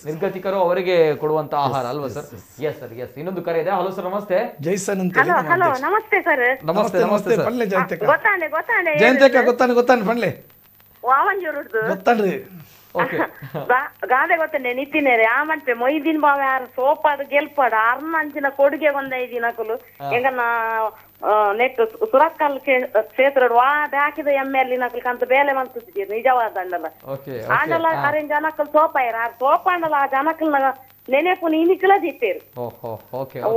ನಿರ್ಗತಿಕರು ಅವರಿಗೆ ಕೊಡುವಂತ ಆಹಾರ ಅಲ್ವಾ ಸರ್? Yes sir, S. ಇನ್ನೊಂದು ಕರೆ ಇದೆ. ಹಲೋ ಸರ್, ನಮಸ್ತೆ. ಜೈಸನ್ ಅಂತ. ನಮಸ್ತೆ ಸರ್. ನಮಸ್ತೆ ಪಳ್ಳೆ ಜಯಂತಕ. ಗೊತ್ತಾನೆ ಪಳ್ಳೆ ಗೊತ್ತಾನ್ರಿ. ಗಾದೆ ಗೊತ್ತಂಡೆ ನಿತಿನೇರೆ ಆಮಂತೆ ಮೊಯ್ದಿನ ಬಾವ ಯಾರು ಸೋಪಾಡು ಗೆಲ್ಪಾಡು ಅರ್ನಂಚಿನ ಕೊಡುಗೆ ಒಂದ್ 5 ದಿನಕಲು ಎಂಗನ್ನ ನೆಟ್ ಸುರತ್ಕಲ್ ಕ್ಷೇತ್ರ ವಾದ ಹಾಕಿದ MLA ನಕಲ್ ಕಂತ ಬೇಲೆ ಮಂತಿದ್ದೀರಿ ನಿಜವಾದ ಅಂಡಲ್ಲ ಆಂಡಲ ಅರೇಂಜ್ ಜನಕಲ್ ಸೋಪಾಯಿರ ಸೋಪಾಂಡಲ ಆ ಜನಕಲ್ನ ನೆನೆಪುನ ಇನಿಕಲ ದಿತ್ತೇರು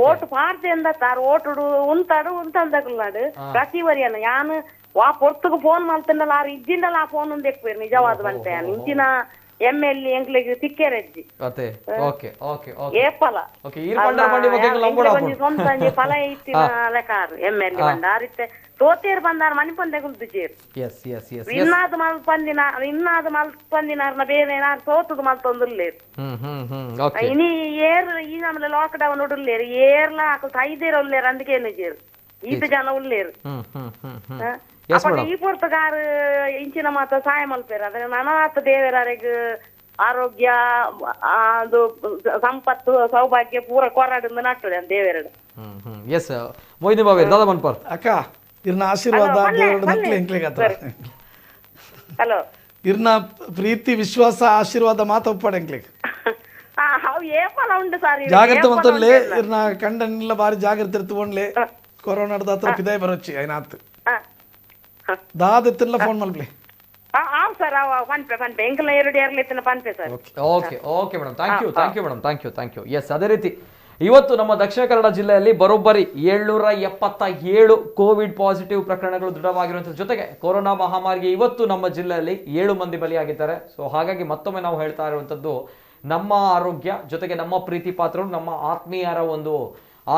ಓಟು ಪಾರ್ಟಿ ಅಂದ ತಾರು ಓಟುಡು ಉಂತಾಡು ಪ್ರತಿ ವರಿಯನ್ನ ಯಾನು ವಾ ಪೊರ್ತುಗು ಫೋನ್ ಮಾಡ್ತಂಡಲ್ಲ ಆರು ಇದ್ದಿಂದಲ್ಲ ಆ ಫೋನ್ ಒಂದು ಎಕ್ಬೇರು ನಿಜವಾದ ಬಂತೆ ಇಂಚಿನ MLA ಎಂಕ್ಲೆಗ್ ತಿಕ್ಕೇರಜ್ಜಿ ಏಪಲ ಸ್ವಂತ ಫಲ ಇತ್ತಿನ ಲೆಕ್ಕಾರು MLA ಬಂದ ಆರಿತ್ತೆ ತೋತೇರು ಬಂದಾರ ಮನಿ ಪಂದೆ ಕುಲ್ತಿಚೇರು ಇನ್ನಾದ ಮಲ್ಪಂದಿನಾರ್ನ ಬೇರೆ ಏನಾರು ಸೋತುದು ಮಲ್ತೊಂದುಲ್ಲೇರು ಇನಿ ಏರ್ ಈ ನಮ್ಮಲ್ಲಿ ಲಾಕ್ ಡೌನ್ ಉಡುಲ್ಲೇರು ಏರ್ಲ ಐದೇರ ಉಲ್ಲೇರು ಅಂದಕ್ಕೆ ಏನಿಜೇರು ಈತ ಜನ ಉಲ್ಲೇರು ಈ ಪೊರ್ತಗಾರು ಇಂಚಿನ ಮಾತ ಸಹಾಯ ಮಲ್ಪೇರು ಅದ್ರ ನನಾತ ದೇವರಿಗೆ ಆರೋಗ್ಯ ಅದು ಸಂಪತ್ತು ಸೌಭಾಗ್ಯ ಪೂರ ಕೊರಾಡಿಂದ ನಟ್ಟದೆ ಅಂತ ದೇವರಡು. ಎಸ್ ಮೊಯ್ದಿ ಬಾವೆ ದಾದಾ ಮನ್ಪರ್ ಅಕ್ಕ ಇರ್ನ ಆಶೀರ್ವಾದ ದೇವರಡು ನಕ್ಲಿ ಎಂಕ್ಲಿಗತ್ತ. ಹಲೋ ಇರ್ನ ಪ್ರೀತಿ ವಿಶ್ವಾಸ ಆಶೀರ್ವಾದ ಮಾತ ಒಪ್ಪಡೆ ಎಂಕ್ಲಿಗ್ ಏಪಲ ಉಂಟು ಸರ್. ಜಾಗ್ರತೆ ಮಂತೊನ್ಲೆ ಇರ್ನ ಕಂಡನ್ನೆಲ್ಲ ಬಾರಿ ಜಾಗ್ರತೆ ತಗೊಂಡ್ಲೆ ಕೊರೋನಾದ ಹತ್ರ ಪಿದಾಯ್ ಬರೋಚ್ಚಿ ಐನಾತ್ ದಾದೆಲ್ಲ ಫೋನ್ ಮಲ್ಪ್ಲೆ. ಸರ್ ಪನ್ಪೆ ಎಂಕಲ 2 ಏರ್ಲಿತ್ತಿನ ಪನ್ಪೆ sir. Okay madam, thank you. Yes, ಅದೇ ರೀತಿ ಇವತ್ತು ನಮ್ಮ ದಕ್ಷಿಣ ಕನ್ನಡ ಜಿಲ್ಲೆಯಲ್ಲಿ ಬರೋಬ್ಬರಿ 777 ಕೋವಿಡ್ ಪಾಸಿಟಿವ್ ಪ್ರಕರಣಗಳು ದೃಢವಾಗಿರುವಂಥ ಜೊತೆಗೆ ಕೊರೋನಾ ಮಹಾಮಾರಿಗೆ ಇವತ್ತು ನಮ್ಮ ಜಿಲ್ಲೆಯಲ್ಲಿ 7 ಮಂದಿ ಬಲಿಯಾಗಿದ್ದಾರೆ. ಸೊ ಹಾಗಾಗಿ ಮತ್ತೊಮ್ಮೆ ನಾವು ಹೇಳ್ತಾ ಇರುವಂಥದ್ದು ನಮ್ಮ ಆರೋಗ್ಯ ಜೊತೆಗೆ ನಮ್ಮ ಪ್ರೀತಿ ಪಾತ್ರರು, ನಮ್ಮ ಆತ್ಮೀಯರ ಒಂದು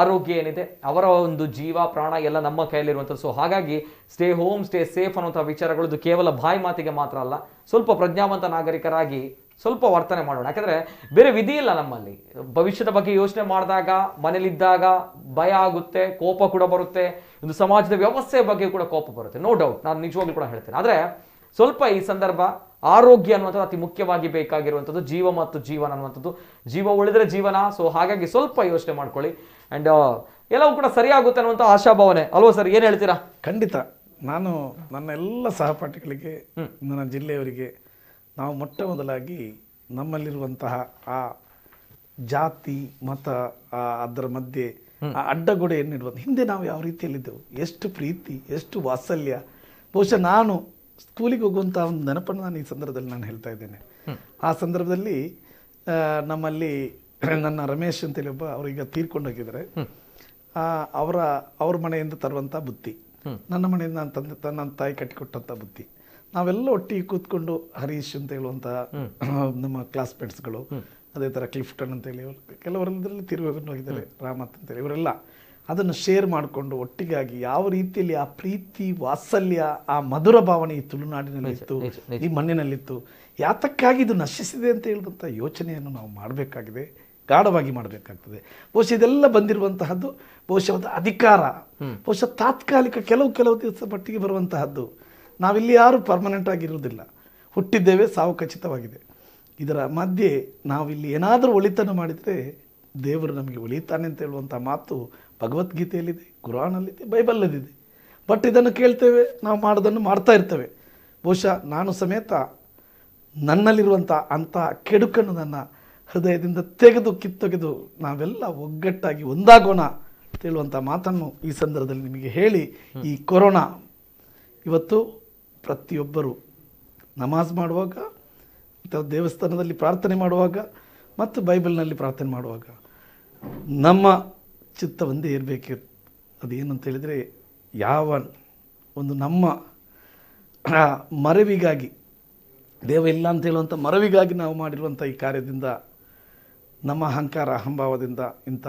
ಆರೋಗ್ಯ ಏನಿದೆ, ಅವರ ಒಂದು ಜೀವ ಪ್ರಾಣ ಎಲ್ಲ ನಮ್ಮ ಕೈಯಲ್ಲಿರುವಂಥದ್ದು. ಸೊ ಹಾಗಾಗಿ ಸ್ಟೇ ಹೋಮ್, ಸ್ಟೇ ಸೇಫ್ ಅನ್ನುವಂಥ ವಿಚಾರಗಳು ಇದು ಕೇವಲ ಬಾಯಿ ಮಾತಿಗೆ ಮಾತ್ರ ಅಲ್ಲ, ಸ್ವಲ್ಪ ಪ್ರಜ್ಞಾವಂತ ನಾಗರಿಕರಾಗಿ ಸ್ವಲ್ಪ ವರ್ತನೆ ಮಾಡೋಣ. ಯಾಕಂದರೆ ಬೇರೆ ವಿಧಿ ಇಲ್ಲ ನಮ್ಮಲ್ಲಿ. ಭವಿಷ್ಯದ ಬಗ್ಗೆ ಯೋಚನೆ ಮಾಡಿದಾಗ ಮನೇಲಿದ್ದಾಗ ಭಯ ಆಗುತ್ತೆ, ಕೋಪ ಕೂಡ ಬರುತ್ತೆ, ಒಂದು ಸಮಾಜದ ವ್ಯವಸ್ಥೆಯ ಬಗ್ಗೆ ಕೂಡ ಕೋಪ ಬರುತ್ತೆ, ನೋ ಡೌಟ್, ನಾನು ನಿಜವಾಗ್ಲೂ ಕೂಡ ಹೇಳ್ತೇನೆ. ಆದರೆ ಸ್ವಲ್ಪ ಈ ಸಂದರ್ಭ ಆರೋಗ್ಯ ಅನ್ನುವಂಥದ್ದು ಅತಿ ಮುಖ್ಯವಾಗಿ ಬೇಕಾಗಿರುವಂಥದ್ದು. ಜೀವ ಮತ್ತು ಜೀವನ ಅನ್ನುವಂಥದ್ದು, ಜೀವ ಉಳಿದ್ರೆ ಜೀವನ. ಸೊ ಹಾಗಾಗಿ ಸ್ವಲ್ಪ ಯೋಚನೆ ಮಾಡ್ಕೊಳ್ಳಿ ಆ್ಯಂಡ್ ಎಲ್ಲವೂ ಕೂಡ ಸರಿಯಾಗುತ್ತೆ ಅನ್ನುವಂಥ ಆಶಾಭಾವನೆ ಅಲ್ವಾ ಸರ್? ಏನು ಹೇಳ್ತೀರಾ? ಖಂಡಿತ. ನಾನು ನನ್ನ ಎಲ್ಲ ಸಹಪಾಠಿಗಳಿಗೆ, ನನ್ನ ಜಿಲ್ಲೆಯವರಿಗೆ, ನಾವು ಮೊಟ್ಟ ಮೊದಲಾಗಿ ನಮ್ಮಲ್ಲಿರುವಂತಹ ಆ ಜಾತಿ ಮತ ಅದರ ಮಧ್ಯೆ ಆ ಅಡ್ಡಗೋಡೆಯನ್ನಿಡುವಂಥ ಹಿಂದೆ ನಾವು ಯಾವ ರೀತಿಯಲ್ಲಿದ್ದೆವು, ಎಷ್ಟು ಪ್ರೀತಿ, ಎಷ್ಟು ವಾತ್ಸಲ್ಯ. ಬಹುಶಃ ನಾನು ಸ್ಕೂಲಿಗೆ ಹೋಗುವಂಥ ಒಂದು ನೆನಪನ್ನು ನಾನು ಈ ಸಂದರ್ಭದಲ್ಲಿ ನಾನು ಹೇಳ್ತಾ ಇದ್ದೇನೆ. ಆ ಸಂದರ್ಭದಲ್ಲಿ ನಮ್ಮಲ್ಲಿ ನನ್ನ ರಮೇಶ್ ಅಂತೇಳಿ ಒಬ್ಬ ಅವರೀಗ ತೀರ್ಕೊಂಡೋಗಿದ್ದಾರೆ. ಅವ್ರ ಮನೆಯಿಂದ ತರುವಂಥ ಬುತ್ತಿ, ನನ್ನ ಮನೆಯಿಂದ ನನ್ನ ತಾಯಿ ಕಟ್ಟಿಕೊಟ್ಟಂಥ ಬುತ್ತಿ, ನಾವೆಲ್ಲ ಒಟ್ಟಿಗೆ ಕೂತ್ಕೊಂಡು ಹರೀಶ್ ಅಂತ ಹೇಳುವಂಥ ನಮ್ಮ ಕ್ಲಾಸ್ಮೇಟ್ಸ್ಗಳು, ಅದೇ ಥರ ಕ್ಲಿಫ್ಟನ್ ಅಂತೇಳಿ ಕೆಲವರಲ್ಲಿ ತಿರುಗಿ ಹೋಗಿದ್ದಾರೆ, ರಾಮತ್ ಅಂತೇಳಿ, ಇವರೆಲ್ಲ ಅದನ್ನು ಶೇರ್ ಮಾಡಿಕೊಂಡು ಒಟ್ಟಿಗಾಗಿ ಯಾವ ರೀತಿಯಲ್ಲಿ ಆ ಪ್ರೀತಿ ವಾತ್ಸಲ್ಯ ಆ ಮಧುರ ಭಾವನೆ ಈ ತುಳುನಾಡಿನಲ್ಲಿತ್ತು, ಈ ಮಣ್ಣಿನಲ್ಲಿತ್ತು, ಯಾತಕ್ಕಾಗಿ ಇದು ನಶಿಸಿದೆ ಅಂತ ಹೇಳಿದಂಥ ಯೋಚನೆಯನ್ನು ನಾವು ಮಾಡಬೇಕಾಗಿದೆ, ಗಾಢವಾಗಿ ಮಾಡಬೇಕಾಗ್ತದೆ. ಬಹುಶಃ ಇದೆಲ್ಲ ಬಂದಿರುವಂತಹದ್ದು ಬಹುಶಃ ಒಂದು ಅಧಿಕಾರ, ಬಹುಶಃ ತಾತ್ಕಾಲಿಕ ಕೆಲವು ದಿವಸ ಮಟ್ಟಿಗೆ ಬರುವಂತಹದ್ದು. ನಾವಿಲ್ಲಿ ಯಾರು ಪರ್ಮನೆಂಟ್ ಆಗಿರುವುದಿಲ್ಲ, ಹುಟ್ಟಿದ್ದೇವೆ, ಸಾವು ಖಚಿತವಾಗಿದೆ. ಇದರ ಮಧ್ಯೆ ನಾವಿಲ್ಲಿ ಏನಾದರೂ ಒಳಿತನ್ನು ಮಾಡಿದರೆ ದೇವರು ನಮಗೆ ಒಳಿತಾನೆ ಅಂತ ಹೇಳುವಂಥ ಮಾತು ಭಗವದ್ಗೀತೆಯಲ್ಲಿದೆ, ಕುರಾನಲ್ಲಿದೆ, ಬೈಬಲಲ್ಲಿದೆ. ಬಟ್ ಇದನ್ನು ಕೇಳ್ತೇವೆ, ನಾವು ಮಾಡೋದನ್ನು ಮಾಡ್ತಾ ಇರ್ತೇವೆ. ಬಹುಶಃ ನಾನು ಸಮೇತ ನನ್ನಲ್ಲಿರುವಂಥ ಅಂಥ ಕೆಡುಕನ್ನು ನನ್ನ ಹೃದಯದಿಂದ ಕಿತ್ತೊಗೆದು ನಾವೆಲ್ಲ ಒಗ್ಗಟ್ಟಾಗಿ ಒಂದಾಗೋಣ ಅಂತ ಹೇಳುವಂಥ ಮಾತನ್ನು ಈ ಸಂದರ್ಭದಲ್ಲಿ ನಿಮಗೆ ಹೇಳಿ, ಈ ಕೊರೋನಾ ಇವತ್ತು ಪ್ರತಿಯೊಬ್ಬರು ನಮಾಜ್ ಮಾಡುವಾಗ ಅಥವಾ ದೇವಸ್ಥಾನದಲ್ಲಿ ಪ್ರಾರ್ಥನೆ ಮಾಡುವಾಗ ಮತ್ತು ಬೈಬಲ್ನಲ್ಲಿ ಪ್ರಾರ್ಥನೆ ಮಾಡುವಾಗ ನಮ್ಮ ಚಿತ್ತ ಒಂದೇ ಇರಬೇಕು. ಅದೇನು ಅಂತ ಹೇಳಿದರೆ, ಯಾವ ಒಂದು ನಮ್ಮ ಮರವಿಗಾಗಿ, ದೇವ ಇಲ್ಲ ಅಂತ ಹೇಳುವಂಥ ಮರವಿಗಾಗಿ ನಾವು ಮಾಡಿರುವಂಥ ಈ ಕಾರ್ಯದಿಂದ, ನಮ್ಮ ಅಹಂಕಾರ ಅಹಂಭಾವದಿಂದ ಇಂಥ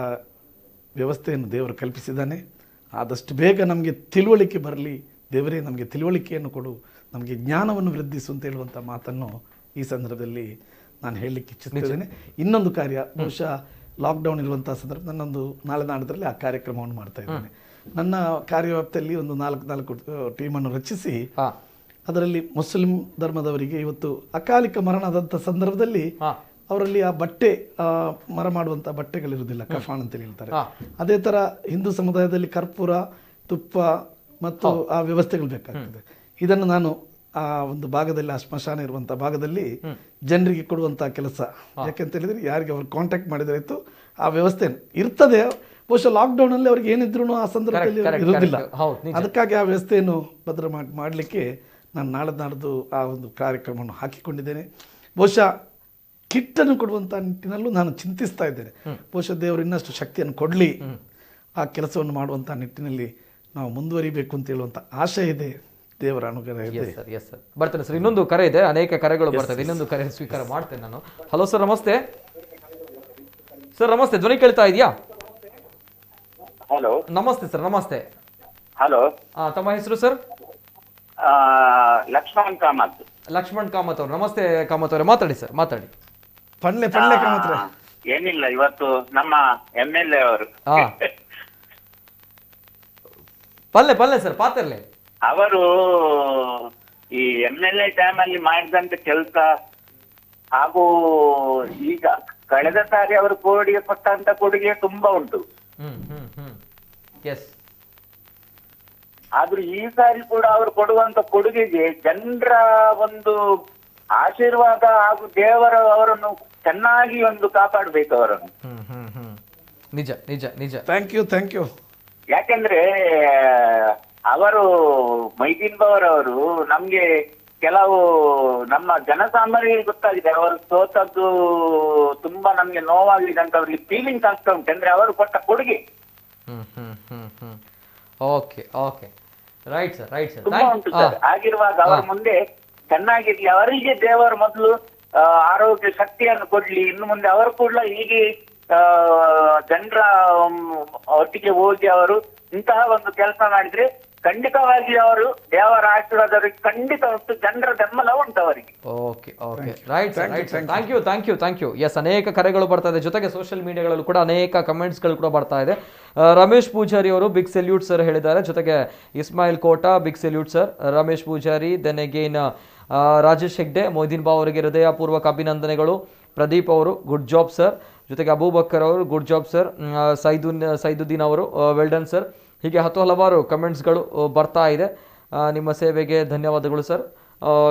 ವ್ಯವಸ್ಥೆಯನ್ನು ದೇವರು ಕಲ್ಪಿಸಿದ್ದಾನೆ. ಆದಷ್ಟು ಬೇಗ ನಮಗೆ ತಿಳುವಳಿಕೆ ಬರಲಿ, ದೇವರೇ ನಮಗೆ ತಿಳುವಳಿಕೆಯನ್ನು ಕೊಡು, ನಮಗೆ ಜ್ಞಾನವನ್ನು ವೃದ್ಧಿಸು ಅಂತ ಹೇಳುವಂಥ ಮಾತನ್ನು ಈ ಸಂದರ್ಭದಲ್ಲಿ ನಾನು ಹೇಳಲಿಕ್ಕೆ ಇಚ್ಛಿಸ್ತೇನೆ. ಇನ್ನೊಂದು ಕಾರ್ಯ, ಬಹುಶಃ ಲಾಕ್ಡೌನ್ ಇರುವಂಥ ಸಂದರ್ಭ ನನ್ನೊಂದು ನಾಳೆ ನಾಡದಲ್ಲಿ ಆ ಕಾರ್ಯಕ್ರಮವನ್ನು ಮಾಡ್ತಾ ಇದ್ದೇನೆ. ನನ್ನ ಕಾರ್ಯವ್ಯಾಪ್ತಿಯಲ್ಲಿ ಒಂದು 4 ಟೀಮನ್ನು ರಚಿಸಿ ಅದರಲ್ಲಿ ಮುಸ್ಲಿಂ ಧರ್ಮದವರಿಗೆ ಇವತ್ತು ಅಕಾಲಿಕ ಮರಣದಂಥ ಸಂದರ್ಭದಲ್ಲಿ ಅವರಲ್ಲಿ ಆ ಬಟ್ಟೆ ಮರ ಮಾಡುವಂಥ ಬಟ್ಟೆಗಳಿರುವುದಿಲ್ಲ, ಕಫಾನ್ ಅಂತೇಳಿ ಹೇಳ್ತಾರೆ. ಅದೇ ಥರ ಹಿಂದೂ ಸಮುದಾಯದಲ್ಲಿ ಕರ್ಪೂರ, ತುಪ್ಪ ಮತ್ತು ಆ ವ್ಯವಸ್ಥೆಗಳು ಬೇಕಾಗ್ತದೆ. ಇದನ್ನು ನಾನು ಆ ಒಂದು ಭಾಗದಲ್ಲಿ, ಆ ಸ್ಮಶಾನ ಇರುವಂಥ ಭಾಗದಲ್ಲಿ ಜನರಿಗೆ ಕೊಡುವಂಥ ಕೆಲಸ. ಯಾಕೆಂತ ಹೇಳಿದರೆ, ಯಾರಿಗೆ ಅವ್ರು ಕಾಂಟ್ಯಾಕ್ಟ್ ಮಾಡಿದ್ರೆ ಆಯಿತು, ಆ ವ್ಯವಸ್ಥೆ ಇರ್ತದೆ. ಬಹುಶಃ ಲಾಕ್ಡೌನಲ್ಲಿ ಅವ್ರಿಗೆ ಏನಿದ್ರು ಆ ಸಂದರ್ಭದಲ್ಲಿ ಇರುವುದಿಲ್ಲ. ಅದಕ್ಕಾಗಿ ಆ ವ್ಯವಸ್ಥೆಯನ್ನು ಭದ್ರ ಮಾಡಲಿಕ್ಕೆ ನಾನು ನಾಡ್ದು ಆ ಒಂದು ಕಾರ್ಯಕ್ರಮವನ್ನು ಹಾಕಿಕೊಂಡಿದ್ದೇನೆ. ಬಹುಶಃ ಕಿಟ್ಟನ್ನು ಕೊಡುವಂಥ ನಿಟ್ಟಿನಲ್ಲೂ ನಾನು ಚಿಂತಿಸ್ತಾ ಇದ್ದೇನೆ. ಬಹುಶಃ ದೇವರು ಇನ್ನಷ್ಟು ಶಕ್ತಿಯನ್ನು ಕೊಡಲಿ, ಆ ಕೆಲಸವನ್ನು ಮಾಡುವಂಥ ನಿಟ್ಟಿನಲ್ಲಿ ನಾವು ಮುಂದುವರಿಬೇಕು ಅಂತ ಹೇಳುವಂಥ ಆಶೆ ಇದೆ. ದೇವರ ಅನುಗ್ರಹ ಇದೆ. ಬರ್ತೇನೆ ಸರ್. ಇನ್ನೊಂದು ಕರೆ ಇದೆ, ಅನೇಕ ಕರೆಗಳು ಬರ್ತದೆ. ಇನ್ನೊಂದು ಕರೆ ಸ್ವೀಕಾರ ಮಾಡ್ತೇನೆ ನಾನು. ಹಲೋ ಸರ್, ನಮಸ್ತೆ. ಸರ್ ನಮಸ್ತೆ, ಧ್ವನಿ ಕೇಳ್ತಾ ಇದೆಯಾ? ಹಲೋ, ನಮಸ್ತೆ ಸರ್. ನಮಸ್ತೆ. ಹಲೋ, ತಮ್ಮ ಹೆಸರು ಸರ್? ಲಕ್ಷ್ಮಣ್ ಕಾಮತ್. ಲಕ್ಷ್ಮಣ್ ಕಾಮತ್ ಅವರು. ನಮಸ್ತೆ ಕಾಮತ್ ಅವರೇ, ಮಾತಾಡಿ ಸರ್, ಮಾತಾಡಿ. ಪಳ್ಳೆ ಕಾಮತ್. ಏನಿಲ್ಲ, ಇವತ್ತು ನಮ್ಮ MLA ಅವರು ಪಲ್ಲೆ ಸರ್, ಪಾತಿರ್ಲೆ ಅವರು ಈ MLA ಟೈಮ್ ಅಲ್ಲಿ ಮಾಡಿದಂತ ಕೆಲಸ ಹಾಗೂ ಈಗ ಕಳೆದ ಸಾರಿ ಅವರು ಕೋವಿಡ್ಗೆ ಕೊಟ್ಟಂತ ಕೊಡುಗೆ ತುಂಬಾ ಉಂಟು. ಆದ್ರೂ ಈ ಸಾರಿ ಕೂಡ ಅವರು ಕೊಡುವಂತ ಕೊಡುಗೆಗೆ ಜನರ ಒಂದು ಆಶೀರ್ವಾದ ಹಾಗೂ ದೇವರ ಅವರನ್ನು ಚೆನ್ನಾಗಿ ಒಂದು ಕಾಪಾಡಬೇಕು ಅವರನ್ನು. ನಿಜ ನಿಜ ನಿಜ. Thank you. ಯಾಕೆಂದ್ರೆ ಅವರು ಮೈದೀನ್ ಬವರ್ ಅವರು ನಮ್ಗೆ ಕೆಲವು ನಮ್ಮ ಜನಸಾಮಾನ್ಯರಿಗೆ ಗೊತ್ತಾಗಿದೆ, ಅವರು ಸೋತದ್ದು ತುಂಬಾ ನಮ್ಗೆ ನೋವಾಗಿದೆ ಅಂತ ಅವ್ರಿಗೆ ಫೀಲಿಂಗ್ಸ್ ಆಗ್ತಾ ಉಂಟು. ಅಂದ್ರೆ ಅವರು ಕೊಟ್ಟ ಕೊಡುಗೆ ರೈಟ್ ಸರ್ ತುಂಬಾ ಉಂಟು ಸರ್. ಆಗಿರುವಾಗ ಅವರ ಮುಂದೆ ಚೆನ್ನಾಗಿರ್ಲಿ, ಅವರಿಗೆ ದೇವರು ಮೊದಲು ಆರೋಗ್ಯ ಶಕ್ತಿಯನ್ನು ಕೊಡ್ಲಿ. ಇನ್ನು ಮುಂದೆ ಅವರು ಕೂಡ ಹೀಗೆ ಜನರ ಒಟ್ಟಿಗೆ ಹೋಗಿ ಅವರು ಇಂತಹ ಒಂದು ಕೆಲಸ ಮಾಡಿದ್ರೆ ಖಂಡಿತವಾಗಿ ಅವರು ದೇವರ ಆಶೀರ್ವಾದ ಅವರಿಗೆ ಖಂಡಿತ ಉಂಟು, ಜನರ ಬೆಂಬಲ ಉಂಟು ಅವರಿಗೆ. Thank you. ಎಸ್, ಅನೇಕ ಕರೆಗಳು ಬರ್ತಾ ಇದೆ. ಜೊತೆಗೆ ಸೋಷಿಯಲ್ ಮೀಡಿಯಾಗಳಲ್ಲೂ ಕೂಡ ಅನೇಕ ಕಮೆಂಟ್ಸ್ಗಳು ಕೂಡ ಬರ್ತಾ ಇದೆ. ರಮೇಶ್ ಪೂಜಾರಿ ಅವರು ಬಿಗ್ ಸೆಲ್ಯೂಟ್ ಸರ್ ಹೇಳಿದ್ದಾರೆ. ಜೊತೆಗೆ Ismail Kota big salute sir. Ramesh Poojary, then again Rajesh Hegde, Moideen ಬಾ ಅವರಿಗೆ ಹೃದಯಪೂರ್ವಕ ಅಭಿನಂದನೆಗಳು. ಪ್ರದೀಪ್ ಅವರು ಗುಡ್ ಜಾಬ್ ಸರ್. ಜೊತೆಗೆ ಅಬೂಬಕ್ಕರ್ ಅವರು ಗುಡ್ ಜಾಬ್ ಸರ್. ಸೈದುದ್ದೀನ್ ಅವರು ವೆಲ್ಡನ್ ಸರ್. ಹೀಗೆ ಹಲವಾರು ಕಮೆಂಟ್ಸ್ಗಳು ಬರ್ತಾ ಇದೆ. ನಿಮ್ಮ ಸೇವೆಗೆ ಧನ್ಯವಾದಗಳು ಸರ್.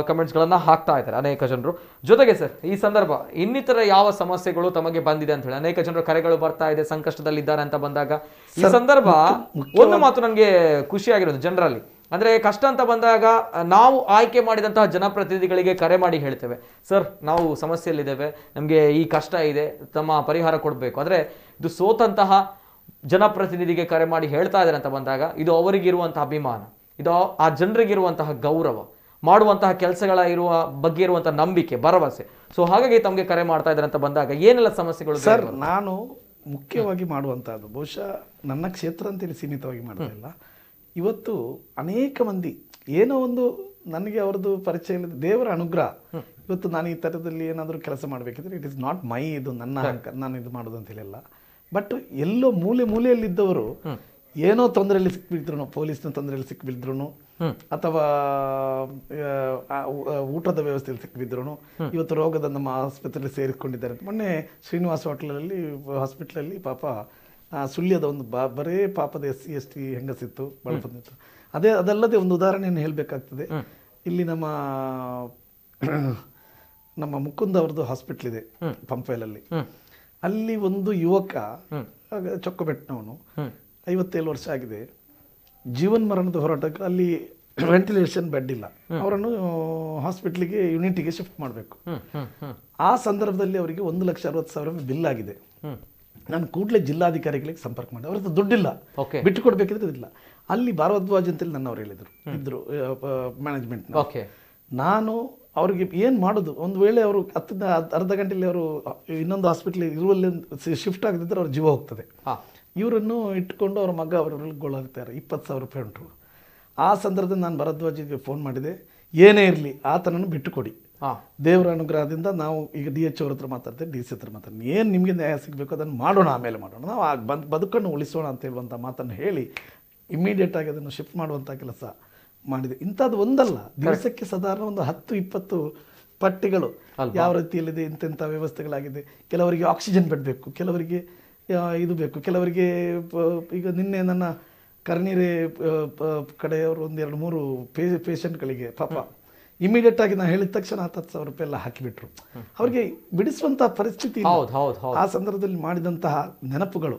ಕಮೆಂಟ್ಸ್ಗಳನ್ನು ಹಾಕ್ತಾ ಇದ್ದಾರೆ ಅನೇಕ ಜನರು. ಜೊತೆಗೆ ಸರ್, ಈ ಸಂದರ್ಭ ಇನ್ನಿತರ ಯಾವ ಸಮಸ್ಯೆಗಳು ತಮಗೆ ಬಂದಿದೆ ಅಂತ ಹೇಳಿ ಅನೇಕ ಜನರು ಕರೆಗಳು ಬರ್ತಾ ಇದೆ, ಸಂಕಷ್ಟದಲ್ಲಿದ್ದಾರೆ ಅಂತ ಬಂದಾಗ ಈ ಸಂದರ್ಭ ಒಂದು ಮಾತು ನನಗೆ ಖುಷಿಯಾಗಿರೋದು, ಜನರಲ್ಲಿ ಅಂದರೆ ಕಷ್ಟ ಅಂತ ಬಂದಾಗ ನಾವು ಆಯ್ಕೆ ಮಾಡಿದಂತಹ ಜನಪ್ರತಿನಿಧಿಗಳಿಗೆ ಕರೆ ಮಾಡಿ ಹೇಳ್ತೇವೆ, ಸರ್ ನಾವು ಸಮಸ್ಯೆಯಲ್ಲಿದ್ದೇವೆ, ನಮಗೆ ಈ ಕಷ್ಟ ಇದೆ, ತಮ್ಮ ಪರಿಹಾರ ಕೊಡಬೇಕು. ಅಂದರೆ ಇದು ಸೋತಂತಹ ಜನಪ್ರತಿನಿಧಿಗೆ ಕರೆ ಮಾಡಿ ಹೇಳ್ತಾ ಇದ್ದಾರೆ ಅಂತ ಬಂದಾಗ ಇದು ಅವರಿಗಿರುವಂತಹ ಅಭಿಮಾನ, ಇದು ಆ ಜನರಿಗಿರುವಂತಹ ಗೌರವ, ಮಾಡುವಂತಹ ಕೆಲಸಗಳ ಬಗ್ಗೆ ಇರುವಂತಹ ನಂಬಿಕೆ, ಭರವಸೆ. ಸೊ ಹಾಗಾಗಿ ತಮಗೆ ಕರೆ ಮಾಡ್ತಾ ಇದ್ದಾರೆ ಅಂತ ಬಂದಾಗ ಏನೆಲ್ಲ ಸಮಸ್ಯೆಗಳು? ಸರ್, ನಾನು ಮುಖ್ಯವಾಗಿ ಮಾಡುವಂತಹದ್ದು ಬಹುಶಃ ನನ್ನ ಕ್ಷೇತ್ರ ಅಂತೇಳಿ ಸೀಮಿತವಾಗಿ ಮಾಡ್ತಾ ಇಲ್ಲ. ಇವತ್ತು ಅನೇಕ ಮಂದಿ ಏನೋ ಒಂದು ನನಗೆ ಅವ್ರದ್ದು ಪರಿಚಯ ಇಲ್ಲ, ದೇವರ ಅನುಗ್ರಹ. ಇವತ್ತು ನಾನು ಈ ಥರದಲ್ಲಿ ಏನಾದರೂ ಕೆಲಸ ಮಾಡಬೇಕಿದ್ರೆ ಇಟ್ ಇಸ್ ನಾಟ್ ಮೈ, ಇದು ನನ್ನ ಅಹಂಕಾರ, ನಾನು ಇದು ಮಾಡೋದು ಅಂತ ಹೇಳಿಲ್ಲ. ಬಟ್ ಎಲ್ಲೋ ಮೂಲೆಯಲ್ಲಿದ್ದವರು ಏನೋ ತೊಂದರೆಯಲ್ಲಿ ಸಿಕ್ಬಿದ್ರು, ಪೊಲೀಸ್ನ ತೊಂದರೆಯಲ್ಲಿ ಸಿಕ್ಬಿದ್ರು, ಅಥವಾ ಊಟದ ವ್ಯವಸ್ಥೆಯಲ್ಲಿ ಸಿಕ್ಬಿದ್ರು, ಇವತ್ತು ರೋಗದ ನಮ್ಮ ಆಸ್ಪತ್ರೆಯಲ್ಲಿ ಸೇರಿಕೊಂಡಿದ್ದಾರೆ. ಮೊನ್ನೆ ಶ್ರೀನಿವಾಸ ಹಾಸ್ಪಿಟ್ಲಲ್ಲಿ ಪಾಪ ಸುಳ್ಯದ ಒಂದು ಬರೇ ಪಾಪದ SC/ST ಹೆಂಗಸಿತ್ತು, ಭಾಳ ಬಂದಿತ್ತು. ಅದಲ್ಲದೆ ಒಂದು ಉದಾಹರಣೆಯನ್ನು ಹೇಳಬೇಕಾಗ್ತದೆ. ಇಲ್ಲಿ ನಮ್ಮ ಮುಕುಂದ್ ಅವ್ರದ್ದು ಹಾಸ್ಪಿಟ್ಲ್ ಇದೆ ಪಂಪೈಲಲ್ಲಿ. ಅಲ್ಲಿ ಒಂದು ಯುವಕ ಚೊಕ್ಕಬೆಟ್ಟನವನು, 57 ವರ್ಷ ಆಗಿದೆ, ಜೀವನ್ ಮರಣದ ಹೋರಾಟಕ್ಕೆ ಅಲ್ಲಿ ವೆಂಟಿಲೇಷನ್ ಬೆಡ್ ಇಲ್ಲ, ಅವರನ್ನು ಹಾಸ್ಪಿಟ್ಲಿಗೆ ಯೂನಿಟಿಗೆ ಶಿಫ್ಟ್ ಮಾಡಬೇಕು. ಆ ಸಂದರ್ಭದಲ್ಲಿ ಅವರಿಗೆ 1,60,000 ಬಿಲ್ ಆಗಿದೆ. ನಾನು ಕೂಡಲೇ ಜಿಲ್ಲಾಧಿಕಾರಿಗಳಿಗೆ ಸಂಪರ್ಕ ಮಾಡಿ, ಅವ್ರದ್ದು ದುಡ್ಡಿಲ್ಲ, ಬಿಟ್ಟು ಕೊಡ್ಬೇಕಿದ್ರೆ ಇಲ್ಲ. ಅಲ್ಲಿ ಭಾರದ್ವಾಜ್ ಅಂತೇಳಿ ನನ್ನವ್ರು ಇದ್ರು ಮ್ಯಾನೇಜ್ಮೆಂಟ್. ನಾನು ಅವ್ರಿಗೆ ಏನು ಮಾಡೋದು, ಒಂದು ವೇಳೆ ಅವರು ಅರ್ಧ ಗಂಟೆಯಲ್ಲಿ ಅವರು ಇನ್ನೊಂದು ಹಾಸ್ಪಿಟ್ಲ್ ಇರುವಲ್ಲಿ ಶಿಫ್ಟ್ ಆಗದಿದ್ದರೆ ಅವ್ರ ಜೀವ ಹೋಗ್ತದೆ. ಇವರನ್ನು ಇಟ್ಕೊಂಡು ಅವ್ರ ಮಗ ಅವರುಗೊಳ್ಳಾಗ್ತಾರೆ. 20,000 ರೂಪಾಯಿ ಉಂಟು. ಆ ಸಂದರ್ಭದಲ್ಲಿ ನಾನು ಭರದ್ವಾಜಿಗೆ ಫೋನ್ ಮಾಡಿದೆ, ಏನೇ ಇರಲಿ ಆತನನ್ನು ಬಿಟ್ಟು ಕೊಡಿ, ದೇವರ ಅನುಗ್ರಹದಿಂದ ನಾವು ಈಗ DH ಅವ್ರ ಹತ್ರ ಮಾತಾಡ್ತೇವೆ, DC ಹತ್ರ ಮಾತಾಡ್ತೀನಿ, ಏನು ನಿಮಗೆ ನ್ಯಾಯ ಸಿಗಬೇಕು ಅದನ್ನು ಮಾಡೋಣ, ಆಮೇಲೆ ಮಾಡೋಣ, ನಾವು ಬದುಕನ್ನು ಉಳಿಸೋಣ ಅಂತ ಹೇಳುವಂಥ ಮಾತನ್ನು ಹೇಳಿ ಇಮ್ಮಿಡಿಯೇಟಾಗಿ ಅದನ್ನು ಶಿಫ್ಟ್ ಮಾಡುವಂಥ ಕೆಲಸ ಮಾಡಿದೆ. ಇಂಥದ್ದು ಒಂದಲ್ಲ, ದಿವಸಕ್ಕೆ ಸಾಧಾರಣ ಒಂದು 10-20 ಪಟ್ಟಿಗಳು ಯಾವ ರೀತಿಯಲ್ಲಿದೆ, ಇಂತೆಂಥ ವ್ಯವಸ್ಥೆಗಳಾಗಿದೆ. ಕೆಲವರಿಗೆ ಆಕ್ಸಿಜನ್ ಬೆಡ್ ಬೇಕು, ಕೆಲವರಿಗೆ ಇದು ಬೇಕು, ಕೆಲವರಿಗೆ ಈಗ ನಿನ್ನೆ ನನ್ನ ಕರ್ನೀರೆ ಕಡೆಯವರು 1-2-3 ಪೇಷಂಟ್ಗಳಿಗೆ ಪಾಪ ಇಮಿಡಿಯೇಟ್ ಆಗಿ ನಾನು ಹೇಳಿದ ತಕ್ಷಣ 10,000 ರೂಪಾಯಿ ಎಲ್ಲ ಹಾಕಿಬಿಟ್ರು. ಅವ್ರಿಗೆ ಬಿಡಿಸುವಂತಹ ಪರಿಸ್ಥಿತಿ. ಆ ಸಂದರ್ಭದಲ್ಲಿ ಮಾಡಿದಂತಹ ನೆನಪುಗಳು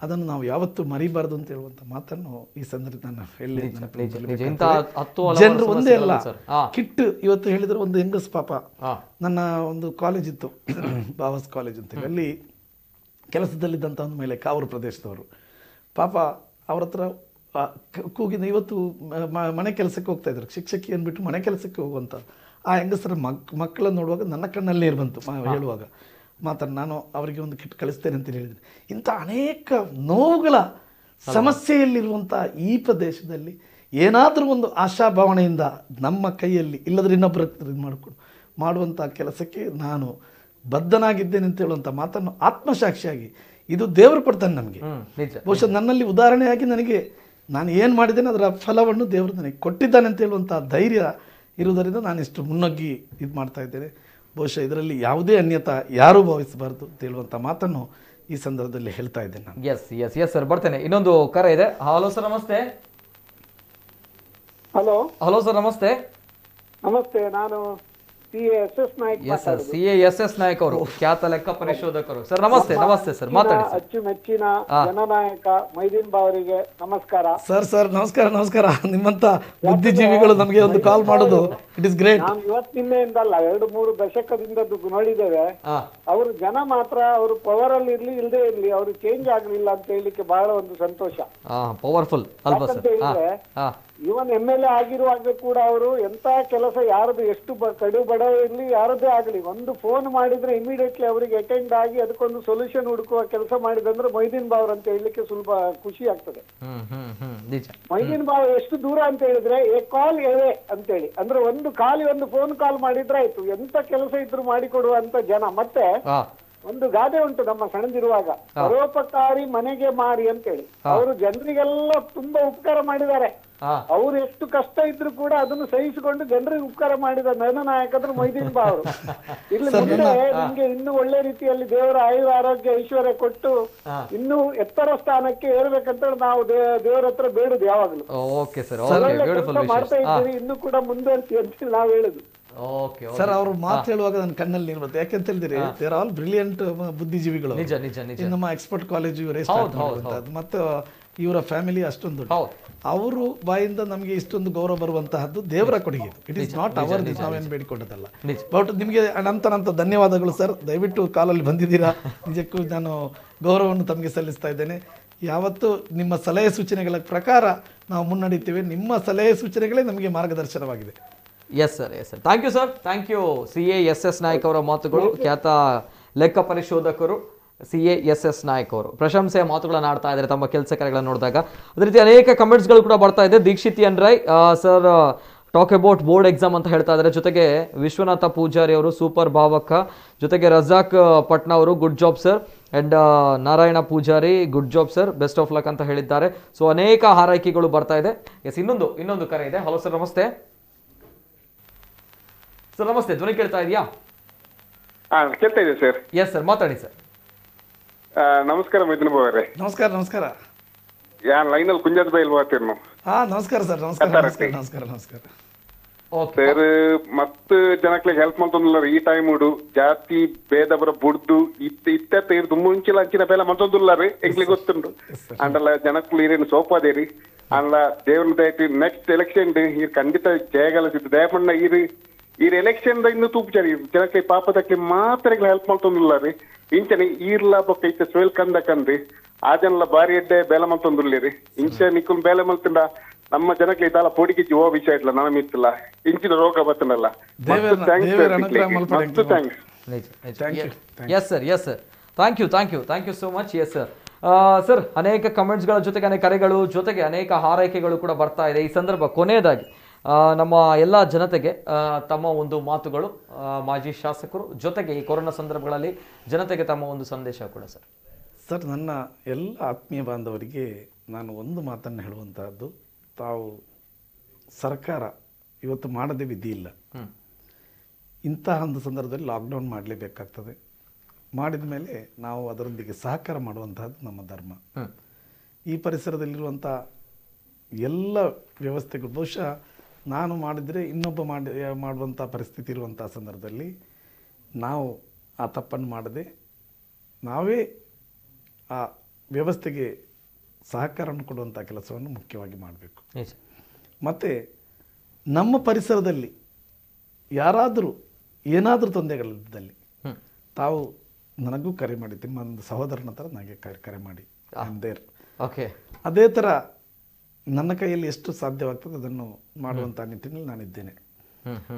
ಅದನ್ನು ನಾವು ಯಾವತ್ತೂ ಮರಿಬಾರ್ದು ಅಂತ ಹೇಳುವಂತ ಮಾತನ್ನು ಈ ಸಂದರ್ಭದಲ್ಲಿ ನಾನು ಹೇಳಿ, ಜನರು ಒಂದೇ ಅಲ್ಲ, ಕಿಟ್ ಇವತ್ತು ಹೇಳಿದ್ರೆ ಒಂದು ಹೆಂಗಸ್ ಪಾಪ, ನನ್ನ ಒಂದು ಕಾಲೇಜ್ ಇತ್ತು ಬಾವಸ್ ಕಾಲೇಜ್ ಅಂತೇಳಿ, ಅಲ್ಲಿ ಕೆಲಸದಲ್ಲಿದ್ದಂಥ ಒಂದು ಮೇಲೆ ಕಾವೂರು ಪ್ರದೇಶದವರು ಪಾಪ, ಅವ್ರ ಹತ್ರ ಕೂಗಿದ ಇವತ್ತು ಮನೆ ಕೆಲಸಕ್ಕೆ ಹೋಗ್ತಾ ಇದ್ರು, ಶಿಕ್ಷಕಿ ಅಂದ್ಬಿಟ್ಟು ಮನೆ ಕೆಲಸಕ್ಕೆ ಹೋಗುವಂಥ ಆ ಹೆಂಗಸರ ಮಕ್ಕಳನ್ನು ನೋಡುವಾಗ ನನ್ನ ಕಣ್ಣಲ್ಲೇ ಬಂತು ಹೇಳುವಾಗ ಮಾತನ್ನು. ನಾನು ಅವರಿಗೆ ಒಂದು ಕಿಟ್ ಕಳಿಸ್ತೇನೆ ಅಂತ ಹೇಳಿದ್ದೀನಿ. ಇಂಥ ಅನೇಕ ನೋವುಗಳ ಸಮಸ್ಯೆಯಲ್ಲಿರುವಂಥ ಈ ಪ್ರದೇಶದಲ್ಲಿ ಏನಾದರೂ ಒಂದು ಆಶಾಭಾವನೆಯಿಂದ ನಮ್ಮ ಕೈಯಲ್ಲಿ ಇಲ್ಲದ್ರೆ ಇನ್ನೊಬ್ಬರ ಇದು ಮಾಡಿಕೊಂಡು ಮಾಡುವಂಥ ಕೆಲಸಕ್ಕೆ ನಾನು ಬದ್ಧನಾಗಿದ್ದೇನೆ ಅಂತ ಹೇಳುವಂಥ ಮಾತನ್ನು ಆತ್ಮಸಾಕ್ಷಿಯಾಗಿ, ಇದು ದೇವರು ಕೊಡ್ತಾನೆ ನಮಗೆ. ಬಹುಶಃ ನನ್ನಲ್ಲಿ ಉದಾಹರಣೆಯಾಗಿ ನನಗೆ ನಾನು ಏನು ಮಾಡಿದ್ದೇನೆ ಅದರ ಫಲವನ್ನು ದೇವರು ನನಗೆ ಕೊಟ್ಟಿದ್ದಾನೆ ಅಂತ ಹೇಳುವಂಥ ಧೈರ್ಯ ಇರುವುದರಿಂದ ನಾನು ಇಷ್ಟು ಮುನ್ನಗ್ಗಿ ಇದು ಮಾಡ್ತಾ ಇದ್ದೇನೆ. ಬಹುಶಃ ಇದರಲ್ಲಿ ಯಾವುದೇ ಅನ್ಯತಾ ಯಾರೂ ಭಾವಿಸಬಾರ್ದು ಅಂತ ಹೇಳುವಂಥ ಮಾತನ್ನು ಈ ಸಂದರ್ಭದಲ್ಲಿ ಹೇಳ್ತಾ ಇದ್ದೇನೆ ನಾನು. ಎಸ್ ಸರ್, ಬರ್ತೇನೆ. ಇನ್ನೊಂದು ಕರೆ ಇದೆ. ಹಲೋ ಸರ್, ನಮಸ್ತೆ. ಹಲೋ ಸರ್, ನಮಸ್ತೆ. ನಮಸ್ತೆ, ನಾನು CA SS Nayak. CA SS Nayak ಅವರು, ಖ್ಯಾತ ಲೆಕ್ಕ ಪರಿಶೋಧಕರು. ಸರ್ ನಮಸ್ತೆ. ನಮಸ್ತೆ ಸರ್, ಮಾತಾಡಿ. ಅಚ್ಚುಮೆಚ್ಚಿನ ಜನನಾಯಕ ಮೈದೀನ್ ಬಾವರಿಗೆ ನಮಸ್ಕಾರ. ಸರ್ ನಮಸ್ಕಾರ. ನಿಮ್ಮಂತ ಬುದ್ಧಿಜೀವಿಗಳು ನಮಗೆ ಒಂದು ಕಾಲ್ ಮಾಡೋದು ಇಟ್ ಇಸ್ ಗ್ರೇಟ್. ನಾವು ಇವತ್ತಿನಿಂದ ಅಲ್ಲ, 2-3 ದಶಕದಿಂದ ನೋಡಿದ್ದೇವೆ. ಅವರು ಜನ ಮಾತ್ರ ಅವರು ಪವರ್ ಅಲ್ಲಿ ಇರ್ಲಿ ಇಲ್ಲದೆ ಇರ್ಲಿ, ಅವರು ಚೇಂಜ್ ಆಗ್ಲಿಲ್ಲ ಅಂತ ಹೇಳಲಿಕ್ಕೆ ಬಹಳ ಒಂದು ಸಂತೋಷ. ಪವರ್ಫುಲ್ ಅಲ್ವಾ ಸರ್? ಇವನ್ MLA ಆಗಿರುವಾಗ ಕೂಡ ಅವರು ಎಂತ ಕೆಲಸ ಯಾರದು ಎಷ್ಟು ಕಡು ಬಡ ಇರ್ಲಿ ಯಾರದೇ ಆಗ್ಲಿ, ಒಂದು ಫೋನ್ ಮಾಡಿದ್ರೆ ಇಮಿಡಿಯೇಟ್ಲಿ ಅವರಿಗೆ ಅಟೆಂಡ್ ಆಗಿ ಅದಕ್ಕೊಂದು ಸೊಲ್ಯೂಷನ್ ಹುಡುಕುವ ಕೆಲಸ ಮಾಡಿದಂದ್ರೆ ಮೊಯ್ದೀನ್ ಬಾವ್ರ ಅಂತ ಹೇಳಲಿಕ್ಕೆ ಸ್ವಲ್ಪ ಖುಷಿ ಆಗ್ತದೆ. ಮೊಯ್ದೀನ್ ಬಾವ್ ಎಷ್ಟು ದೂರ ಅಂತ ಹೇಳಿದ್ರೆ ಕಾಲ್ ಎವೆ ಅಂತೇಳಿ, ಅಂದ್ರೆ ಒಂದು ಫೋನ್ ಕಾಲ್ ಮಾಡಿದ್ರೆ ಆಯ್ತು, ಎಂತ ಕೆಲಸ ಇದ್ರು ಮಾಡಿಕೊಡುವಂತ ಜನ. ಮತ್ತೆ ಒಂದು ಗಾದೆ ಉಂಟು ನಮ್ಮ ಸಣ್ಣದಿರುವಾಗ, ಪರೋಪಕಾರಿ ಮನೆಗೆ ಮಾರಿ ಅಂತೇಳಿ. ಅವರು ಜನರಿಗೆಲ್ಲ ತುಂಬಾ ಉಪಕಾರ ಮಾಡಿದ್ದಾರೆ. ಅವ್ರು ಎಷ್ಟು ಕಷ್ಟ ಇದ್ರು ಕೂಡ ಅದನ್ನು ಸಹಿಸಿಕೊಂಡು ಜನರಿಗೆ ಉಪಕಾರ ಮಾಡಿದ ಜನನಾಯಕರು ಮೊಯ್ದೀನ್ ಬಾ ಅವರು. ಇಲ್ಲಿ ಮುಂದೆ ನಿಮ್ಗೆ ಇನ್ನು ಒಳ್ಳೆ ರೀತಿಯಲ್ಲಿ ದೇವರ ಆರೋಗ್ಯ ಐಶ್ವರ್ಯ ಕೊಟ್ಟು ಇನ್ನೂ ಎತ್ತರ ಸ್ಥಾನಕ್ಕೆ ಏರ್ಬೇಕಂತ ನಾವು ದೇವರ ಹತ್ರ ಬೇಡುದು ಯಾವಾಗ್ಲೂ. ಮಾಡ್ತಾ ಇದ್ದೀವಿ, ಇನ್ನು ಕೂಡ ಮುಂದುವರಿಸಿ ಅಂತ ನಾವು ಹೇಳುದು. ಸರ್, ಅವರು ಮಾತು ಹೇಳುವಾಗ ನನ್ನ ಕಣ್ಣಲ್ಲಿ ಇರ್ಬೋದು. ಯಾಕೆಂತ ಹೇಳಿದ್ರೆ ದೇ ಆರ್ ಆಲ್ ಬ್ರಿಲಿಯಂಟ್ ಬುದ್ಧಿಜೀವಿಗಳು. ನಮ್ಮ ಎಕ್ಸ್ಪರ್ಟ್ ಕಾಲೇಜು ಮತ್ತು ಇವರ ಫ್ಯಾಮಿಲಿ ಅಷ್ಟೊಂದು ದೊಡ್ಡ. ಅವರು ಬಾಯಿಂದ ನಮಗೆ ಇಷ್ಟೊಂದು ಗೌರವ ಬರುವಂತಹದ್ದು ದೇವರ ಕೊಡುಗೆ. ಇಟ್ ಈಸ್ ನಾಟ್ ಅವರ್, ನಾವೇನು ಬೇಡಿಕೊಂಡದಲ್ಲ. ಬಟ್ ನಿಮಗೆ ಅನಂತ ಧನ್ಯವಾದಗಳು ಸರ್. ದಯವಿಟ್ಟು ಕಾಲಲ್ಲಿ ಬಂದಿದ್ದೀರಾ. ನಿಜಕ್ಕೂ ನಾನು ಗೌರವವನ್ನು ತಮಗೆ ಸಲ್ಲಿಸ್ತಾ ಇದ್ದೇನೆ. ಯಾವತ್ತು ನಿಮ್ಮ ಸಲಹೆ ಸೂಚನೆಗಳ ಪ್ರಕಾರ ನಾವು ಮುನ್ನಡೀತೇವೆ. ನಿಮ್ಮ ಸಲಹೆ ಸೂಚನೆಗಳೇ ನಮಗೆ ಮಾರ್ಗದರ್ಶನವಾಗಿದೆ. Yes sir, yes sir. Thank you sir, thank you. CA SS Nayak ಅವರ ಮಾತುಗಳು. ಖ್ಯಾತ ಲೆಕ್ಕ ಪರಿಶೋಧಕರು CA SS ನಾಯಕ್ ಅವರು ಪ್ರಶಂಸೆಯ ಮಾತುಗಳನ್ನು ಆಡ್ತಾ ಇದ್ದಾರೆ ತಮ್ಮ ಕೆಲಸ ಕಾರ್ಯಗಳನ್ನು ನೋಡಿದಾಗ. ಅದೇ ರೀತಿ ಅನೇಕ ಕಮೆಂಟ್ಸ್ಗಳು ಕೂಡ ಬರ್ತಾ ಇದೆ. Deekshith N Rai sir talk about board exam ಅಂತ ಹೇಳ್ತಾ ಇದ್ದಾರೆ. ಜೊತೆಗೆ ವಿಶ್ವನಾಥ ಪೂಜಾರಿ ಅವರು ಸೂಪರ್ ಭಾವಕ್ಕ, ಜೊತೆಗೆ ರಜಾಕ್ ಪಟ್ನಾ ಅವರು good job sir, and Narayana Poojary good job sir, best of luck ಅಂತ ಹೇಳಿದ್ದಾರೆ. ಸೊ ಅನೇಕ ಹಾರೈಕೆಗಳು ಬರ್ತಾ ಇದೆ. ಎಸ್, ಇನ್ನೊಂದು ಕರೆ ಇದೆ. ಹಲೋ ಸರ್, ನಮಸ್ತೆ ಸರ್. ನಮಸ್ತೆ, ಧ್ವನಿ ಕೇಳ್ತಾ ಇದೆಯಾ? ಕೇಳ್ತಾ ಇದೆ ಸರ್. ಎಸ್ ಸರ್, ಮಾತಾಡಿ ಸರ್. ನಮಸ್ಕಾರ ಮೈದಿನ ಅವರೇ. ನಮಸ್ಕಾರ. ನಮಸ್ಕಾರ. ಯಾನ್ ಲೈನಲ್ಲಿ ಕುಂಜಾದ ಬೈಲ್ ಬಾತಿರ್ನು. ನಮಸ್ಕಾರ ಸರ್. ನಮಸ್ಕಾರ. ಸರ್ ಮತ್ತು ಜನಕ್ಕೆ ಹೆಲ್ಪ್ ಮಾಡ್ತೊಂದಿಲ್ಲ ಈ ಟೈಮ್ ಉಡು ಜಾತಿ ಭೇದ ಬರ ಬುಡ್ದು ಇತ್ತೆ ಮುಂಚಿನ ಅಂಚಿನ ಬೇಲೆ ಮಾಡ್ತೊಂದಿಲ್ಲ ಎಂಕ್ಲಿಗೆ ಗೊತ್ತುಂಡು. ಅಂಡಲ್ಲ ಜನಕ್ಕಳು ಇರೇನು ಸೋಪಾದೇರಿ ಅಂಡ್ಲ ದೇವ್ರ ದಯಟಿ ನೆಕ್ಸ್ಟ್ ಎಲೆಕ್ಷನ್ ಖಂಡಿತ ಜಯಗಲಿಸಿದ್ದು ದಯಮಣ್ಣ ಈ ಎಲೆಕ್ಷನ್ ಇನ್ನು ತೂಪುಚಾರಿ ಜನಕ್ಕೆ ಪಾಪದಕ್ಕೆ ಮಾತ್ರ ಹೆಲ್ಪ್ ಮಾಡ್ತೊಂದಿಲ್ಲ ರೀ. ಇಂಚನೆ ಈರ್ಲ ಬೊಕ್ಕ ಇತ್ತೆ ಸೋಲ್ ಕಂದಕಂದ್ರಿ ಆ ಜನಲ ಬಾರಿ ಎಡ್ಡೆ ಬೇಲೆ ಮಾಡ್ತೊಂದಿರ್ಲಿ. ಇಂಚ ನಿಕ್ಕುನ್ ಬೇಲೆ ಮಲ್ತಿಂದ ನಮ್ಮ ಜನಕ್ಕೆ ಇದಾಲ ಪೋಡಿಕಿಚ್ಚಿ ಓ ವಿಷಯ ಇಟ್ಲ ನಾನು ಮಿತ್ತಿಲ್ಲ ಇಂಚಿನ ರೋಗ ಬತ್ತನಲ್ಲ. Yes sir, yes sir. Thank you so much. Yes sir. Sir, ಅನೇಕ ಕಮೆಂಟ್ಸ್ಗಳ ಜೊತೆಗೆ ಅನೇಕ ಕರೆಗಳು ಜೊತೆಗೆ ಅನೇಕ ಹಾರೈಕೆಗಳು ಕೂಡ ಬರ್ತಾ ಇದೆ. ಈ ಸಂದರ್ಭ ಕೊನೆಯದಾಗಿ ನಮ್ಮ ಎಲ್ಲ ಜನತೆಗೆ ತಮ್ಮ ಒಂದು ಮಾತುಗಳು, ಮಾಜಿ ಶಾಸಕರು ಜೊತೆಗೆ ಈ ಕೊರೋನಾ ಸಂದರ್ಭಗಳಲ್ಲಿ ಜನತೆಗೆ ತಮ್ಮ ಒಂದು ಸಂದೇಶ ಕೂಡ ಸರ್. ಸರ್, ನನ್ನ ಎಲ್ಲ ಆತ್ಮೀಯ ಬಾಂಧವರಿಗೆ ನಾನು ಒಂದು ಮಾತನ್ನು ಹೇಳುವಂತಹದ್ದು, ತಾವು ಸರ್ಕಾರ ಇವತ್ತು ಮಾಡದೆ ವಿಧಿ ಇಲ್ಲ. ಇಂತಹ ಒಂದು ಸಂದರ್ಭದಲ್ಲಿ ಲಾಕ್ಡೌನ್ ಮಾಡಲೇಬೇಕಾಗ್ತದೆ. ಮಾಡಿದ ಮೇಲೆ ನಾವು ಅದರೊಂದಿಗೆ ಸಹಕಾರ ಮಾಡುವಂತಹದ್ದು ನಮ್ಮ ಧರ್ಮ. ಈ ಪರಿಸರದಲ್ಲಿರುವಂಥ ಎಲ್ಲ ವ್ಯವಸ್ಥೆಗಳು ಬಹುಶಃ ನಾನು ಮಾಡಿದರೆ ಇನ್ನೊಬ್ಬ ಮಾಡುವಂಥ ಪರಿಸ್ಥಿತಿ ಇರುವಂಥ ಸಂದರ್ಭದಲ್ಲಿ ನಾವು ಆ ತಪ್ಪನ್ನು ಮಾಡದೆ ನಾವೇ ಆ ವ್ಯವಸ್ಥೆಗೆ ಸಹಕಾರವನ್ನು ಕೊಡುವಂಥ ಕೆಲಸವನ್ನು ಮುಖ್ಯವಾಗಿ ಮಾಡಬೇಕು. ಮತ್ತು ನಮ್ಮ ಪರಿಸರದಲ್ಲಿ ಯಾರಾದರೂ ಏನಾದರೂ ತೊಂದರೆಗಳಿದ್ದಲ್ಲಿ ತಾವು ನನಗೂ ಕರೆ ಮಾಡಿ, ನಿಮ್ಮ ಒಂದು ಸಹೋದರನ ಥರ ನನಗೆ ಕರೆ ಮಾಡಿ. ಓಕೆ, ಅದೇ ಥರ ನನ್ನ ಕೈಯಲ್ಲಿ ಎಷ್ಟು ಸಾಧ್ಯವಾಗ್ತದೆ ಅದನ್ನು ಮಾಡುವಂಥ ನಿಟ್ಟಿನಲ್ಲಿ ನಾನಿದ್ದೇನೆ.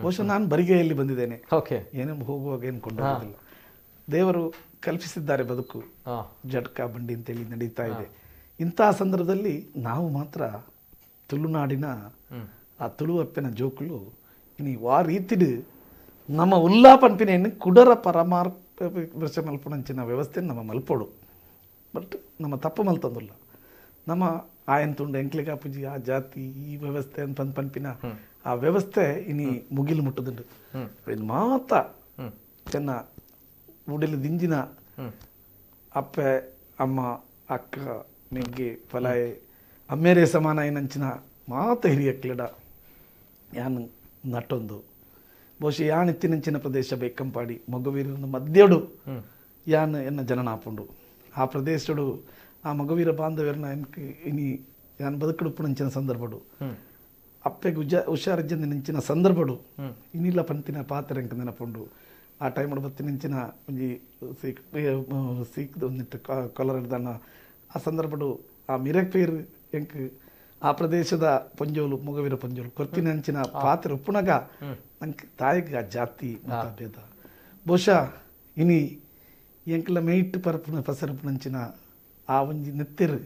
ಬಹುಶಃ ನಾನು ಬರಿಗೈಯಲ್ಲಿ ಬಂದಿದ್ದೇನೆ. ಏನೇ ಹೋಗುವಾಗ ಏನು ಕೊಂಡು ಹೋಗೋದಿಲ್ಲ. ದೇವರು ಕಲ್ಪಿಸಿದ್ದಾರೆ ಬದುಕು, ಜಟ್ಕ ಬಂಡಿ ಅಂತೇಳಿ ನಡೀತಾ ಇದೆ. ಇಂತಹ ಸಂದರ್ಭದಲ್ಲಿ ನಾವು ಮಾತ್ರ ತುಳುನಾಡಿನ ಆ ತುಳುವಪ್ಪನ ಜೋಕುಲು ಇನ್ನು ಆ ರೀತಿಡು ನಮ್ಮ ಉಲ್ಲಾ ಪಂಪಿನ ಕುಡರ ಪರಮಾರ್ಶ ಮಲ್ಪುನಂಚಿನ ವ್ಯವಸ್ಥೆ ನಮ್ಮ ಮಲ್ಪೋಡು. ಬಟ್ ನಮ್ಮ ತಪ್ಪು ಮಲ್ತಂದಿಲ್ಲ. ನಮ್ಮ ಆಯಂತುಂಡು ಎಂಕ್ಲಿಗ ಪೂಜಿ ಆ ಜಾತಿ ಈ ವ್ಯವಸ್ಥೆ ಅಂತ ಪಂಪಿನ ಆ ವ್ಯವಸ್ಥೆ ಇನಿ ಮುಗಿಲು ಮುಟ್ಟದುಂಡು. ಮಾತ ಚೆನ್ನ ಉಡಿಲು ದಿಂಜಿನ ಅಪ್ಪೆ ಅಮ್ಮ ಅಕ್ಕ ನೆಗ್ಗೆ ಫಲಾಯ್ ಅಮ್ಮೇರೆ ಸಮಾನ ಏನಂಚಿನ ಮಾತ ಹಿರಿಯ ಕ್ರೀಡ ಯಾನು ನಟ್ಟೊಂದು ಬಹುಶಃ ಯಾನ್ ಇತ್ತಿನಂಚಿನ ಪ್ರದೇಶ ಬೇಕಂಪಾಡಿ ಮಗುವೀರನ ಮಧ್ಯಡು ಯಾನ್ ಎನ್ನ ಜನನಾಪುಂಡು. ಆ ಪ್ರದೇಶಡು ಆ ಮಗುವೀರ ಬಾಂಧವ್ಯರನ್ನ ಇನಿ ಯಾನ್ ಬದುಕುಡುಪುನಂಚಿನ ಸಂದರ್ಭಡು ಅಪ್ಪೆಗೆ ಹುಷಾರಿಜ್ಜಂದು ನಿಂಚಿನ ಸಂದರ್ಭಡು ಇನ್ನಿಲ್ಲ ಪಂತಿನ ಪಾತ್ರ ಎಂಕ ನೆನಪುಂಡು. ಆ ಟೈಮ್ ಬತ್ತಿನಿಂಚಿನ ಒಂಜಿ ಸೀಕ್ದು ಒಂದಿಟ್ಟು ಕೊಲರ್ ಹಿಡ್ದಣ್ಣ ಆ ಸಂದರ್ಭಡು ಆ ಮಿರಕ್ಪೇರು ಎಂಕ್ ಆ ಪ್ರದೇಶದ ಪಂಜೋಲು ಮೊಗವೀರ ಪಂಜೋಲು ಕೊರ್ತಿನಂಚಿನ ಪಾತ್ರ ಉಪ್ಪುನಗ ನಂಗೆ ತಾಯಿಗೆ ಆ ಜಾತಿ ಭೇದ ಬಹುಶಃ ಇನಿ ಎಂಕ್ಲ ಮೇಯ್ಟ್ ಪರಪುನ ಪಸರಪುನಂಚಿನ ಆ ಒಂಜಿ ನೆತ್ತೆರು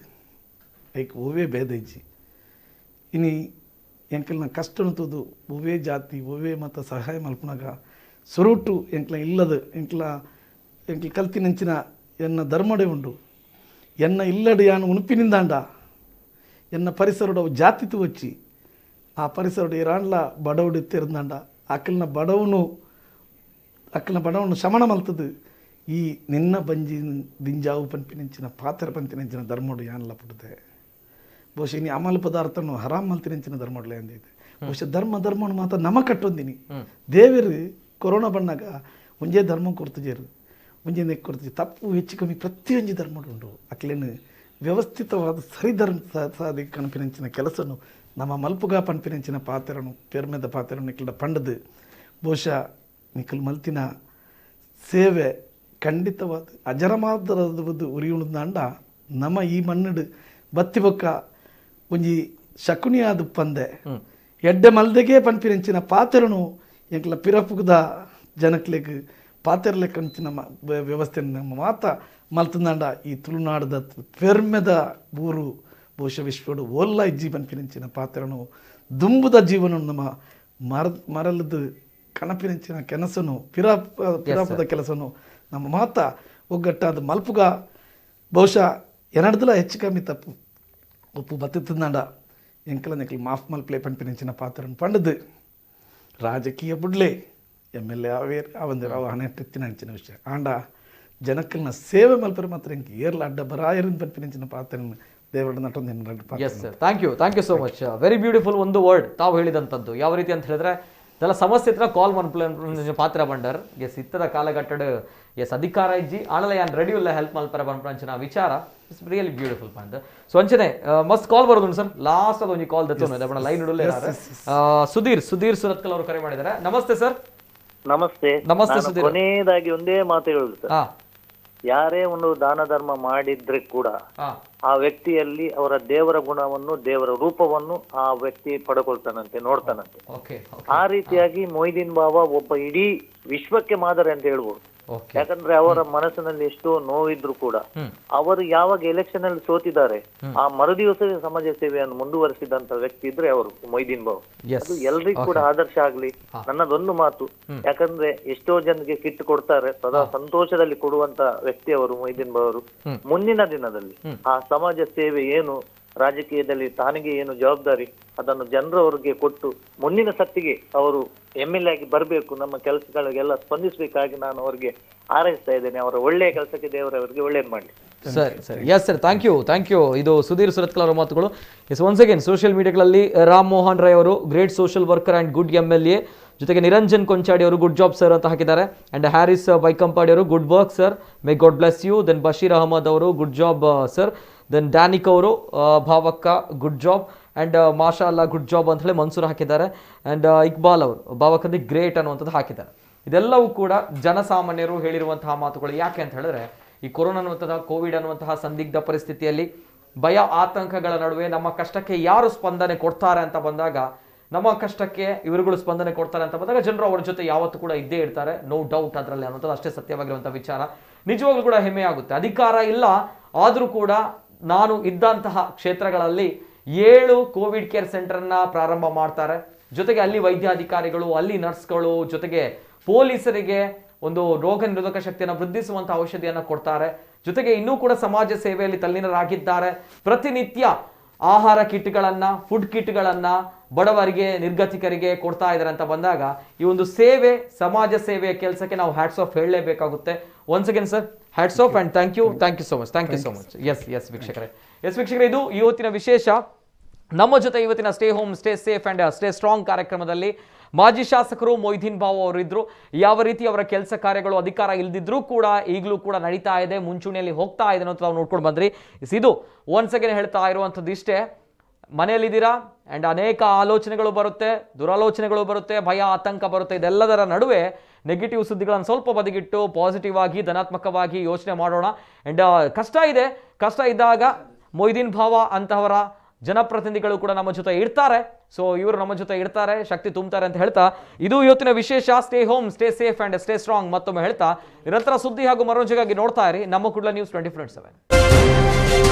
ಐಕ್ ಓವೇ ಭೇದ ಇಜ್ಜಿ ಇನಿ ಎಂಕ್ಲನ ಕಷ್ಟನು ತೂದು ಓವೇ ಜಾತಿ ಓವೇ ಮತ ಸಹಾಯ ಮಲ್ಪುನಗ ಸುರುಟು ಎಂಕ್ಲ ಇಲ್ಲದು ಎಂಕ್ಲ ಕಲ್ತಿನಂಚಿನ ಎನ್ನ ಧರ್ಮಡೆ ಉಂಡು ಎನ್ನ ಇಲ್ಲಡು ಯಾನು ಉನುಪಿನಿಂದಾಂಡ ಎನ್ನ ಪರಿಸರಡು ಜಾತಿ ತುವಚ್ಚಿ ಆ ಪರಿಸರಡು ಇರಾಂಡ್ಲ ಬಡವಡು ತೆರೆದಾಂಡ ಅಕ್ಕಲ್ನ ಬಡವನು ಶಮನ ಮಲ್ತದು ಈ ನಿನ್ನ ಬಂಜಿ ದಿಂಜಾವು ಪಂಪಿನಂಚಿನ ಪಾತ್ರ ಪಂಪಿನಂಚಿನ ಧರ್ಮಡು ಯಾನ್ಲ ಪುಟ್ಟದೆ ಬಹುಶಃ ಇನಿ ಅಮಲು ಪದಾರ್ಥನು ಹರಾಮ್ ಮಲ್ತಿನಂಚಿನ ಧರ್ಮಡ್ಲೆ ಅಂದಿದೆ. ಬಹುಶಃ ಧರ್ಮನು ಮಾತ್ರ ನಮ ಕಟ್ಟೊಂದಿನಿ ದೇವರು ಕೊರೋನಾ ಬಂದಾಗ ಒಂಜೇ ಧರ್ಮ ಕೊರ್ತಜೇರು ಒಂಜೇ ನೆಕ್ ಕೊರ್ತಜೆ ತಪ್ಪು ಹೆಚ್ಚು ಕಮ್ಮಿ ಪ್ರತಿಯೊಂದು ಧರ್ಮಡು ಉಂಡು. ಅಕ್ಲೇನು వ్యవస్థితవాದ సరిధర్మసాది కనిపించిన ಕೆಲಸను ನಮ್ಮ ಮಲ್ಪುಗಾ ಪನ್ಪಿನಿಂಚಿನ ಪಾತ್ರನು ಪೇರ್ಮೆದ ಪಾತ್ರನು ನಿಕ್ಕಲ ಪಂಡದು ಬಹುಶಃ ನಿಕ್ಕಲು ಮಲ್ತಿನ ಸೇವೆ ಖಂಡಿತವಾದ ಅಜರಮಾದರದು ಉರಿಯುಣದಾಂಡ ನಮ್ಮ ಈ ಮಣ್ಣಡು ಬತ್ತಿ ಬೊಕ್ಕ ಒಂಜಿ ಶಕುನಿಯಾದ ಪಂದೆ ಎಡ್ಡೆ ಮಲ್ದೆಗೆ ಪನ್ಪಿನಿಂಚಿನ ಪಾತ್ರನು ಎಂಕ್ಲ ಪಿರಪುಗದ ಜನಕ್ಲೆಗ್ ಪಾತೆರ್ಲೆಕ್ಕಂಚಿನ ವ್ಯವಸ್ಥೆ ನಮ್ಮ ಮಾತ ಮಲ್ತಂದಾಂಡ ಈ ತುಳುನಾಡದ ಪೆರ್ಮೆದ ಊರು ಬಹುಶಃ ವಿಶ್ವಡು ಓಲ್ಲ ಇಜ್ಜಿ ಪನ್ಪಿನಿಂಚಿನ ಪಾತ್ರನು ದುಂಬುದ ಜೀವನ ನಮ್ಮ ಮರಲದ ಕಣಪಿನಿಂಚಿನ ಕೆಲಸನು ಪಿರಾಪದ ಕೆಲಸನು ನಮ್ಮ ಮಾತ ಒಗ್ಗಟ್ಟಾದ ಮಲ್ಪುಗ ಬಹುಶಃ ಎನಡ್ದಲ ಹೆಚ್ಚು ಕಮ್ಮಿ ತಪ್ಪು ಒಪ್ಪು ಬತ್ತಿತ್ತಂದಾಂಡ ಎಂಕಲ ನೆಕ್ಕಲು ಮಾಫ್ ಮಲ್ಪಲೆ ಪನ್ಪಿನಿಂಚಿನ ಪಾತ್ರನು ಪಂಡದು ರಾಜಕೀಯ ಬುಡ್ಲೆ ಎಮ್ಮೆಲ್ಲೆ ಅವ ಹಣೆಟ್ಟಿನ ಅಂಚಿನ ವಿಷಯ ಆಂಡ ಜನಕ್ಕಲ್ನ ಸೇವೆ ಮಲ್ಪರೆ ಮಾತ್ರ ಇಂಕ ಏರ್ಲ ಅಡ್ಡ ಬರಾಯರನ್ ಪನ್ಪಿನಿಂಚಿನ ಪಾತ್ರ ದೇವರ ನಟೊಂದು yes sir thank you so much very beautiful ಒಂದು ವರ್ಡ್ ತಾವು ಹೇಳಿದಂಥದ್ದು ಯಾವ ರೀತಿ ಅಂತ ಹೇಳಿದ್ರೆ ಇದೆಲ್ಲ ಸಮಸ್ಯೆ ಇತ್ರ ಕಾಲ್ ಮನ್ಪಲೆ ಪಾತ್ರ ಬಂಡರ್ ಎಸ್ ಇತ್ತದ ಕಾಲಘಟ್ಟದ ಎಸ್ ಅಧಿಕಾರ ಇಜ್ಜಿ ಆಳಲೆ ಯಾನ್ ರೆಡಿ ಇಲ್ಲ ಹೆಲ್ಪ್ ಮಲ್ಪರ ಬಂಪಂಚಿನ ವಿಚಾರ it's really beautiful point so ಅಂಚನೆ ಮಸ್ತ್ ಕಾಲ್ ಬರೋದು ಸರ್ ಲಾಸ್ಟ್ ಅದು ಒಂದು ಕಾಲ್ ದತ್ತೋನು ಲೈನ್ ಇಡಲೇ ಸುಧೀರ್ ಸುರತ್ಕಲ್ ಅವರು ಕರೆ ಮಾಡಿದ್ದಾರೆ ನಮಸ್ತೆ ಸರ್ ನಮಸ್ತೆ ನಮಸ್ತೆ ಸುಧೀರ್ ಕೊನೆಯದಾಗಿ ಒಂದೇ ಮಾತು ಹೇಳುದು ಸರ್ ಯಾರೇ ಒಂದು ದಾನ ಧರ್ಮ ಮಾಡಿದ್ರೆ ಕೂಡ ಆ ವ್ಯಕ್ತಿಯಲ್ಲಿ ಅವರ ದೇವರ ಗುಣವನ್ನು ದೇವರ ರೂಪವನ್ನು ಆ ವ್ಯಕ್ತಿ ಪಡ್ಕೊಳ್ತಾನಂತೆ ನೋಡ್ತಾನಂತೆ ಆ ರೀತಿಯಾಗಿ ಮೊಯ್ದೀನ್ ಬಾಬಾ ಒಬ್ಬ ಇಡೀ ವಿಶ್ವಕ್ಕೆ ಮಾದರಿ ಅಂತ ಹೇಳ್ಬೋದು ಯಾಕಂದ್ರೆ ಅವರ ಮನಸ್ಸಿನಲ್ಲಿ ಎಷ್ಟೋ ನೋವಿದ್ರು ಕೂಡ ಅವರು ಯಾವಾಗ ಎಲೆಕ್ಷನ್ ಅಲ್ಲಿ ಸೋತಿದ್ದಾರೆ ಆ ಮರುದಿವಸವೇ ಸಮಾಜ ಸೇವೆಯನ್ನು ಮುಂದುವರಿಸಿದಂತ ವ್ಯಕ್ತಿ ಇದ್ರೆ ಅವರು ಮೊಯ್ದೀನ್ ಬಾಬಾ ಅದು ಎಲ್ರಿಗೂ ಕೂಡ ಆದರ್ಶ ಆಗ್ಲಿ ನನ್ನದೊಂದು ಮಾತು ಯಾಕಂದ್ರೆ ಎಷ್ಟೋ ಜನರಿಗೆ ಕಿಟ್ ಕೊಡ್ತಾರೆ ಸದಾ ಸಂತೋಷದಲ್ಲಿ ಕೊಡುವಂತ ವ್ಯಕ್ತಿ ಅವರು ಮೊಯ್ದೀನ್ ಬಾಬಾ ಅವರು ಮುಂದಿನ ದಿನದಲ್ಲಿ ಆ ಸಮಾಜ ಸೇವೆ ಏನು ರಾಜಕೀಯದಲ್ಲಿ ತಾನಿಗೆ ಏನು ಜವಾಬ್ದಾರಿ ಅದನ್ನು ಜನರವರಿಗೆ ಕೊಟ್ಟು ಮುಂದಿನ ಸತ್ತಿಗೆ ಅವರು MLA ಆಗಿ ಬರಬೇಕು, ನಮ್ಮ ಕೆಲಸಗಳಿಗೆಲ್ಲ ಸ್ಪಂದಿಸಬೇಕಾಗಿ ನಾನು ಅವರಿಗೆ ಹಾರೈಸ್ತಾ ಇದ್ದೇನೆ. ಅವರ ಒಳ್ಳೆಯ ಕೆಲಸಕ್ಕೆ ದೇವರವರಿಗೆ ಒಳ್ಳೇದು ಮಾಡಲಿ. ಸರಿ ಎಸ್ ಸರ್, ಥ್ಯಾಂಕ್ ಯು. ಇದು ಸುಧೀರ್ ಸುರತ್ಕಲ್ ಅವರ ಮಾತುಗಳು. ಎಸ್ ಒನ್ಸ್ ಅಗೇನ್ ಸೋಷಿಯಲ್ ಮೀಡಿಯಾಗಳಲ್ಲಿ ರಾಮ್ ಮೋಹನ್ ರಾಯ್ ಅವರು great social worker and good MLA, ಜೊತೆಗೆ ನಿರಂಜನ್ ಕೊಂಚಾಡಿ ಅವರು ಗುಡ್ ಜಾಬ್ ಸರ್ ಅಂತ ಹಾಕಿದ್ದಾರೆ. ಆ್ಯಂಡ್ ಹ್ಯಾರಿಸ್ ಬೈಕಂಪಾಡಿ ಅವರು good work sir, may God bless you. Then Basheer Ahmed ಅವರು good job sir. Then Danik ಅವರು ಭಾವಕ್ಕ ಗುಡ್ ಜಾಬ್ ಆ್ಯಂಡ್ ಮಾಷಾ ಅಲ್ಲಾ ಗುಡ್ ಜಾಬ್ ಅಂತ ಹೇಳಿ ಮನ್ಸೂರ್ ಹಾಕಿದ್ದಾರೆ. ಆ್ಯಂಡ್ ಇಕ್ಬಾಲ್ ಅವರು ಭಾವಕ್ಕಂದು ಗ್ರೇಟ್ ಅನ್ನುವಂಥದ್ದು ಹಾಕಿದ್ದಾರೆ. ಇದೆಲ್ಲವೂ ಕೂಡ ಜನಸಾಮಾನ್ಯರು ಹೇಳಿರುವಂತಹ ಮಾತುಗಳು. ಯಾಕೆ ಅಂತ ಹೇಳಿದ್ರೆ ಈ ಕೊರೋನಾ ಅನ್ನುವಂತಹ ಕೋವಿಡ್ ಅನ್ನುವಂತಹ ಸಂದಿಗ್ಧ ಪರಿಸ್ಥಿತಿಯಲ್ಲಿ ಭಯ ಆತಂಕಗಳ ನಡುವೆ ನಮ್ಮ ಕಷ್ಟಕ್ಕೆ ಯಾರು ಸ್ಪಂದನೆ ಕೊಡ್ತಾರೆ ಅಂತ ಬಂದಾಗ, ನಮ್ಮ ಕಷ್ಟಕ್ಕೆ ಇವರುಗಳು ಸ್ಪಂದನೆ ಕೊಡ್ತಾರೆ ಅಂತ ಬಂದಾಗ ಜನರು ಅವರ ಜೊತೆ ಯಾವತ್ತೂ ಕೂಡ ಇದ್ದೇ ಇರ್ತಾರೆ, ನೋ ಡೌಟ್ ಅದರಲ್ಲಿ ಅನ್ನೋಂಥದ್ದು ಅಷ್ಟೇ ಸತ್ಯವಾಗಿರುವಂಥ ವಿಚಾರ. ನಿಜವಾಗ್ಲೂ ಕೂಡ ಹೆಮ್ಮೆ ಆಗುತ್ತೆ. ಅಧಿಕಾರ ಇಲ್ಲ ಆದರೂ ಕೂಡ ನಾನು ಇದ್ದಂತಹ ಕ್ಷೇತ್ರಗಳಲ್ಲಿ 7 ಕೋವಿಡ್ ಕೇರ್ ಸೆಂಟರ್ನ ಪ್ರಾರಂಭ ಮಾಡ್ತಾರೆ. ಜೊತೆಗೆ ಅಲ್ಲಿ ವೈದ್ಯಾಧಿಕಾರಿಗಳು, ಅಲ್ಲಿ ನರ್ಸ್ಗಳು, ಜೊತೆಗೆ ಪೊಲೀಸರಿಗೆ ಒಂದು ರೋಗ ನಿರೋಧಕ ಶಕ್ತಿಯನ್ನು ವೃದ್ಧಿಸುವಂತಹ ಔಷಧಿಯನ್ನು ಕೊಡ್ತಾರೆ. ಜೊತೆಗೆ ಇನ್ನೂ ಕೂಡ ಸಮಾಜ ಸೇವೆಯಲ್ಲಿ ತಲ್ಲೀನರಾಗಿದ್ದಾರೆ. ಪ್ರತಿನಿತ್ಯ ಆಹಾರ ಕಿಟ್ಗಳನ್ನು, ಫುಡ್ ಕಿಟ್ಗಳನ್ನು ಬಡವರಿಗೆ, ನಿರ್ಗತಿಕರಿಗೆ ಕೊಡ್ತಾ ಇದ್ದಾರೆ ಅಂತ ಬಂದಾಗ ಈ ಒಂದು ಸೇವೆ, ಸಮಾಜ ಸೇವೆಯ ಕೆಲಸಕ್ಕೆ ನಾವು ಹ್ಯಾಟ್ಸ್ ಆಫ್ ಹೇಳಲೇಬೇಕಾಗುತ್ತೆ. Once again sir, hats off and thank you so much. Yes ವೀಕ್ಷಕರೇ, ಇದು ಇವತ್ತಿನ ವಿಶೇಷ. ನಮ್ಮ ಜೊತೆ ಇವತ್ತಿನ stay home, stay safe and stay strong ಕಾರ್ಯಕ್ರಮದಲ್ಲಿ ಮಾಜಿ ಶಾಸಕರು ಮೊಯ್ದೀನ್ ಬಾವ ಅವರಿದ್ರು. ಯಾವ ರೀತಿ ಅವರ ಕೆಲಸ ಕಾರ್ಯಗಳು ಅಧಿಕಾರ ಇಲ್ದಿದ್ರೂ ಕೂಡ ಈಗಲೂ ಕೂಡ ನಡೀತಾ ಇದೆ, ಮುಂಚೂಣಿಯಲ್ಲಿ ಹೋಗ್ತಾ ಇದೆ ಅಂತ ನಾವು ನೋಡ್ಕೊಂಡು ಬಂದ್ರಿ. ಇದು ಒನ್ಸ್ ಅಗೇನ್ ಹೇಳ್ತಾ ಇರುವಂಥದ್ದು ಇಷ್ಟೇ. ಮನೆಯಲ್ಲಿದ್ದೀರಾ ಆ್ಯಂಡ್ ಅನೇಕ ಆಲೋಚನೆಗಳು ಬರುತ್ತೆ, ದುರಾಲೋಚನೆಗಳು ಬರುತ್ತೆ, ಭಯ ಆತಂಕ ಬರುತ್ತೆ. ಇದೆಲ್ಲದರ ನಡುವೆ ನೆಗೆಟಿವ್ ಸುದ್ದಿಗಳನ್ನು ಸ್ವಲ್ಪ ಬದಿಗಿಟ್ಟು ಪಾಸಿಟಿವ್ ಆಗಿ, ಧನಾತ್ಮಕವಾಗಿ ಯೋಚನೆ ಮಾಡೋಣ. ಆ್ಯಂಡ್ ಕಷ್ಟ ಇದ್ದಾಗ ಮೊಯ್ದೀನ್ ಬಾವ ಅಂತಹವರ ಜನಪ್ರತಿನಿಧಿಗಳು ಕೂಡ ನಮ್ಮ ಜೊತೆ ಇರ್ತಾರೆ. ಸೊ ಇವರು ನಮ್ಮ ಜೊತೆ ಇರ್ತಾರೆ, ಶಕ್ತಿ ತುಂಬ್ತಾರೆ ಅಂತ ಹೇಳ್ತಾ ಇದು ಇವತ್ತಿನ ವಿಶೇಷ. Stay home, stay safe and stay strong ಮತ್ತೊಮ್ಮೆ ಹೇಳ್ತಾ ನಿರಂತರ ಸುದ್ದಿ ಹಾಗೂ ಮನೋರಂಜನೆಗಾಗಿ ನೋಡ್ತಾ ಇರಿ ನಮ್ಮ ಕುಡ್ಲ ನ್ಯೂಸ್ 24/7.